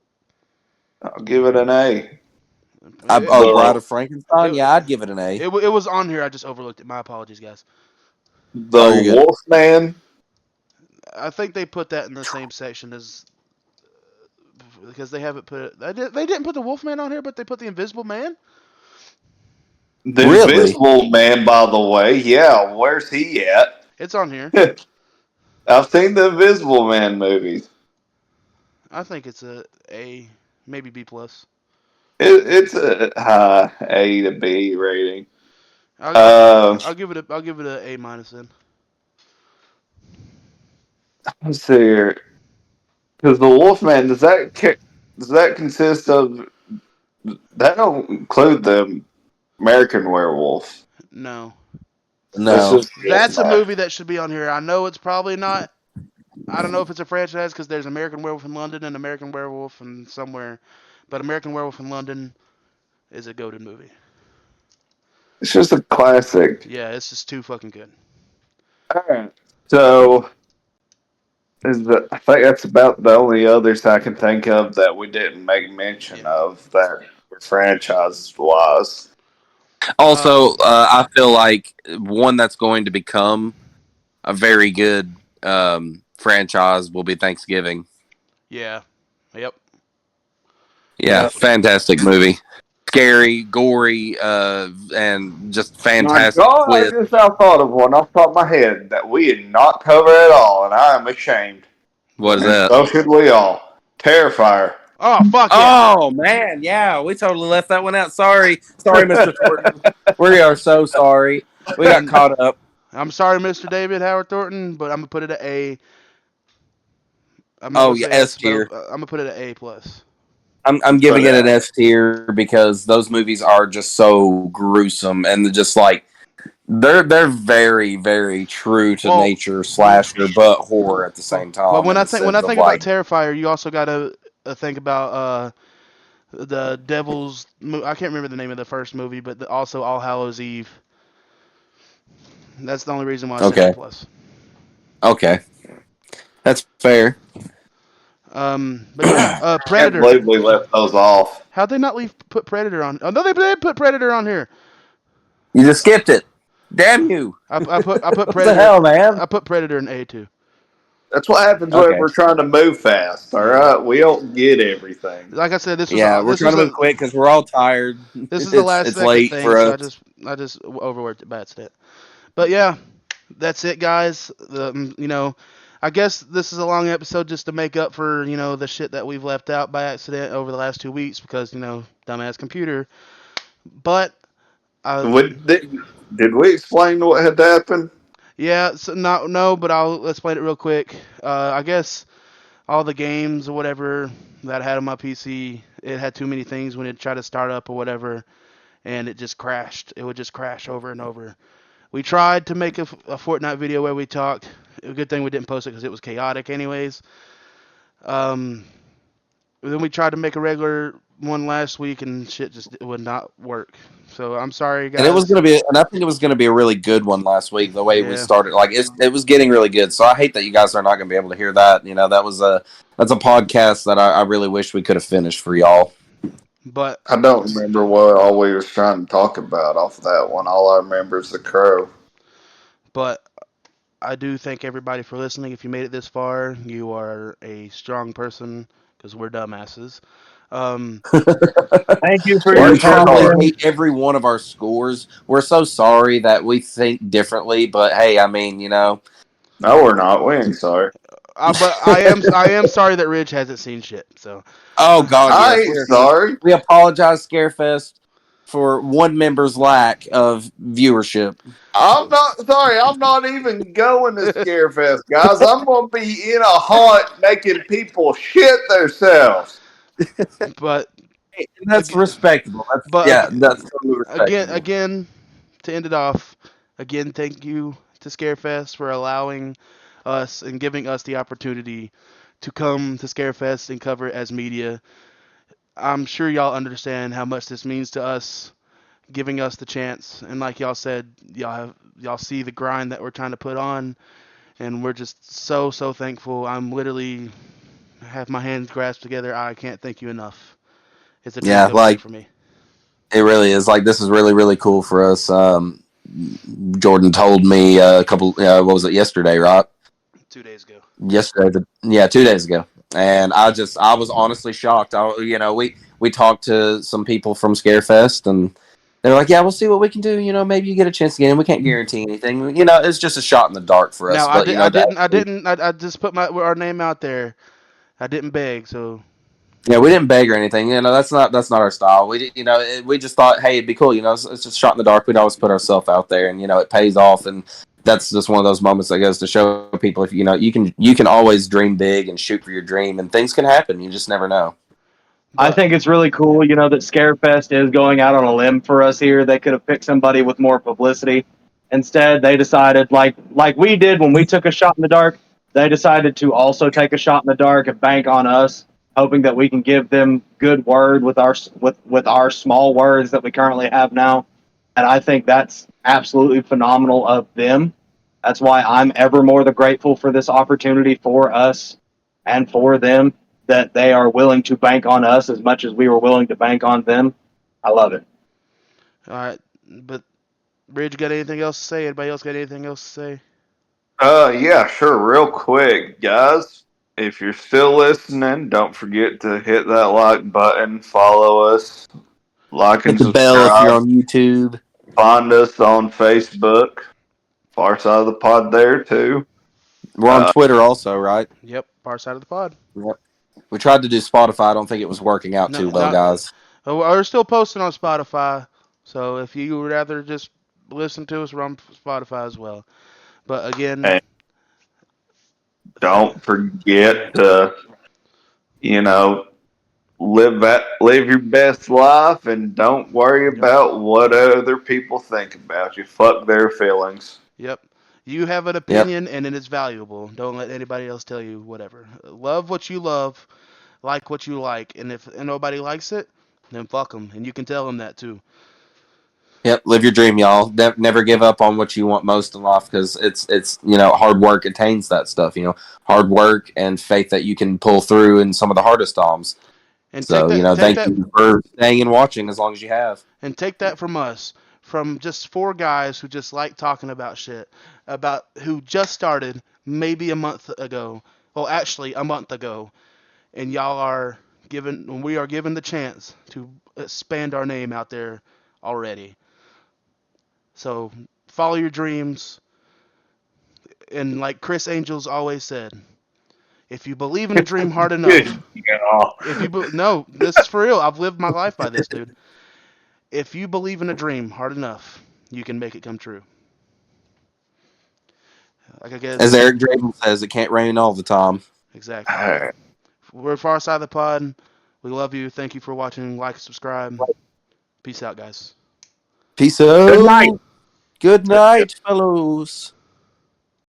I'll give it an A. Bride of Frankenstein. Yeah, I'd give it an A. It was on here. I just overlooked it. My apologies, guys. The Oh, you're good. Wolfman. I think they put that in the same section as because they haven't put it. They didn't put the Wolfman on here, but they put the Invisible Man. The Really? Invisible Man, by the way. Yeah, where's he at? It's on here. I've seen the Invisible Man movies. I think it's a maybe B plus. It's a high A to B rating. I'll give it a A minus then. Let's see here. Because the Wolfman, does that consist of? That don't include the American Werewolf. No. No. That's a movie that should be on here. I know it's probably not. I don't know if it's a franchise because there's American Werewolf in London and American Werewolf in somewhere, but American Werewolf in London is a goated movie. It's just a classic. Yeah, it's just too fucking good. All right. So, I think that's about the only others I can think of that we didn't make mention of that were franchise wise. Also, I feel like one that's going to become a very good franchise will be Thanksgiving. Yeah. Yep. Yeah, fantastic movie. Scary, gory, and just fantastic. My God, I just now thought of one off the top of my head that we did not cover at all, and I am ashamed. What is that? So should we all. Terrifier. Oh fuck yeah! Oh man, yeah, we totally left that one out. Sorry, Mr. Thornton. We are so sorry. We got caught up. I'm sorry, Mr. David Howard Thornton, but I'm gonna put it at A. S tier. I'm gonna put it at A plus. I'm giving it an S tier because those movies are just so gruesome and just like they're very, very true to nature slasher, but horror at the same time. But when I think about Terrifier, you also gotta think about the Devil's. I can't remember the name of the first movie, but also All Hallows Eve. That's the only reason why I say A plus. Okay, that's fair. But yeah, Predator. I can't believe we left those off. How'd they not put Predator on? Oh no, they did put Predator on here. You just skipped it. Damn you! I put Predator. What the hell, man? I put Predator in A too. That's what happens when we're trying to move fast. All right, we don't get everything. Like I said, this was we're trying to move quick because we're all tired. This is the last. It's late thing, for so us. I just overworked it by accident. But yeah, that's it, guys. I guess this is a long episode just to make up for the shit that we've left out by accident over the last 2 weeks because dumbass computer. But did we explain what had happened? Yeah, so no, but I'll explain it real quick. I guess all the games or whatever that I had on my PC, it had too many things when it tried to start up or whatever, and it just crashed. It would just crash over and over. We tried to make a Fortnite video where we talked. A good thing we didn't post it because it was chaotic anyways. Then we tried to make a regular one last week and shit just would not work. So I'm sorry, And it was guys. going to be, and I think it was going to be a really good one last week. The way we Yeah. started, like it was getting really good. So I hate that you guys are not going to be able to hear that. You know, that's a podcast that I really wish we could have finished for y'all. But I don't remember what all we was trying to talk about off that one. All I remember is the crow. I do thank everybody for listening. If you made it this far, you are a strong person because we're dumbasses. Thank you for We your probably time. hate every one of our scores. We're so sorry that we think differently, but hey, I mean, you know, No, we're not. We ain't sorry. But I am sorry that Ridge hasn't seen shit. So oh God, I yes, ain't sorry. we apologize, Scarefest, for one member's lack of viewership. I'm not sorry. I'm not even going to Scarefest, guys. I'm going to be in a haunt making people shit themselves. but And that's Ag- respectable. but That's totally respectable. again to end it off, again thank you to Scarefest for allowing us and giving us the opportunity to come to Scarefest and cover it as media. I'm sure y'all understand how much this means to us, giving us the chance. And like y'all said, y'all see the grind that we're trying to put on, and we're just so thankful. I'm literally have my hands grasped together. I can't thank you enough. It's a dream Yeah, come true like for me. it really is. Like this is really cool for us. Jordan told me a couple. What was it yesterday? Right? 2 days ago. Yesterday. 2 days ago. And I was honestly shocked. We talked to some people from Scarefest, and they're like, "Yeah, we'll see what we can do. You know, maybe you get a chance to get in. We can't guarantee anything. You know, it's just a shot in the dark for us. Now But you know, I just put our name out there. I didn't beg, so yeah, we didn't beg or anything. You know, that's not our style. We just thought, hey, it'd be cool. You know, it's just a shot in the dark. We'd always put ourselves out there, and you know, it pays off. And that's just one of those moments that goes to show people, if you know, you can always dream big and shoot for your dream, and things can happen. You just never know. I think it's really cool, that Scarefest is going out on a limb for us here. They could have picked somebody with more publicity. Instead, they decided, like we did when we took a shot in the dark, they decided to also take a shot in the dark and bank on us, hoping that we can give them good word with our small words that we currently have now. And I think that's absolutely phenomenal of them. That's why I'm ever more the grateful for this opportunity for us and for them, that they are willing to bank on us as much as we were willing to bank on them. I love it. all right. But Ridge, got anything else to say? Anybody else got anything else to say? Yeah, sure. Real quick, guys. If you're still listening, don't forget to hit that like button, follow us, like Hit and the bell if you're subscribe. on YouTube. Find us on Facebook. Far Side of the Pod there too. We're on Twitter also, right? Yep, far side of the pod. Yep. We tried to do Spotify. I don't think it was working out No, too well, not. guys. We're still posting on Spotify, so if you would rather just listen to us, we're on Spotify as well. But again, And don't forget to, you know, live your best life and don't worry yep, about what other people think about you. Fuck their feelings. yep. You have an Yep. opinion and it is valuable. Don't let anybody else tell you whatever. Love what you love, like what you like, and if nobody likes it, then fuck them, and you can tell them that too. Yep, live your dream, y'all. Never give up on what you want most in life, because it's hard work attains that stuff. Hard work and faith that you can pull through in some of the hardest times. And So take thank that, you for staying and watching as long as you have. and take that from us, from just four guys who just like talking about shit, about who just started maybe a month ago. Well, actually, a month ago, and we are given the chance to expand our name out there already. So follow your dreams, and like Chris Angels always said, if you believe in a dream hard enough, no, this is for real. I've lived my life by this, dude. If you believe in a dream hard enough, you can make it come true. Like I guess As Eric Draven says, it can't rain all the time. exactly. We're Far Side of the Pod. We love you. Thank you for watching. Like, subscribe. Peace out, guys. Peace out. Good night. Good night, fellows.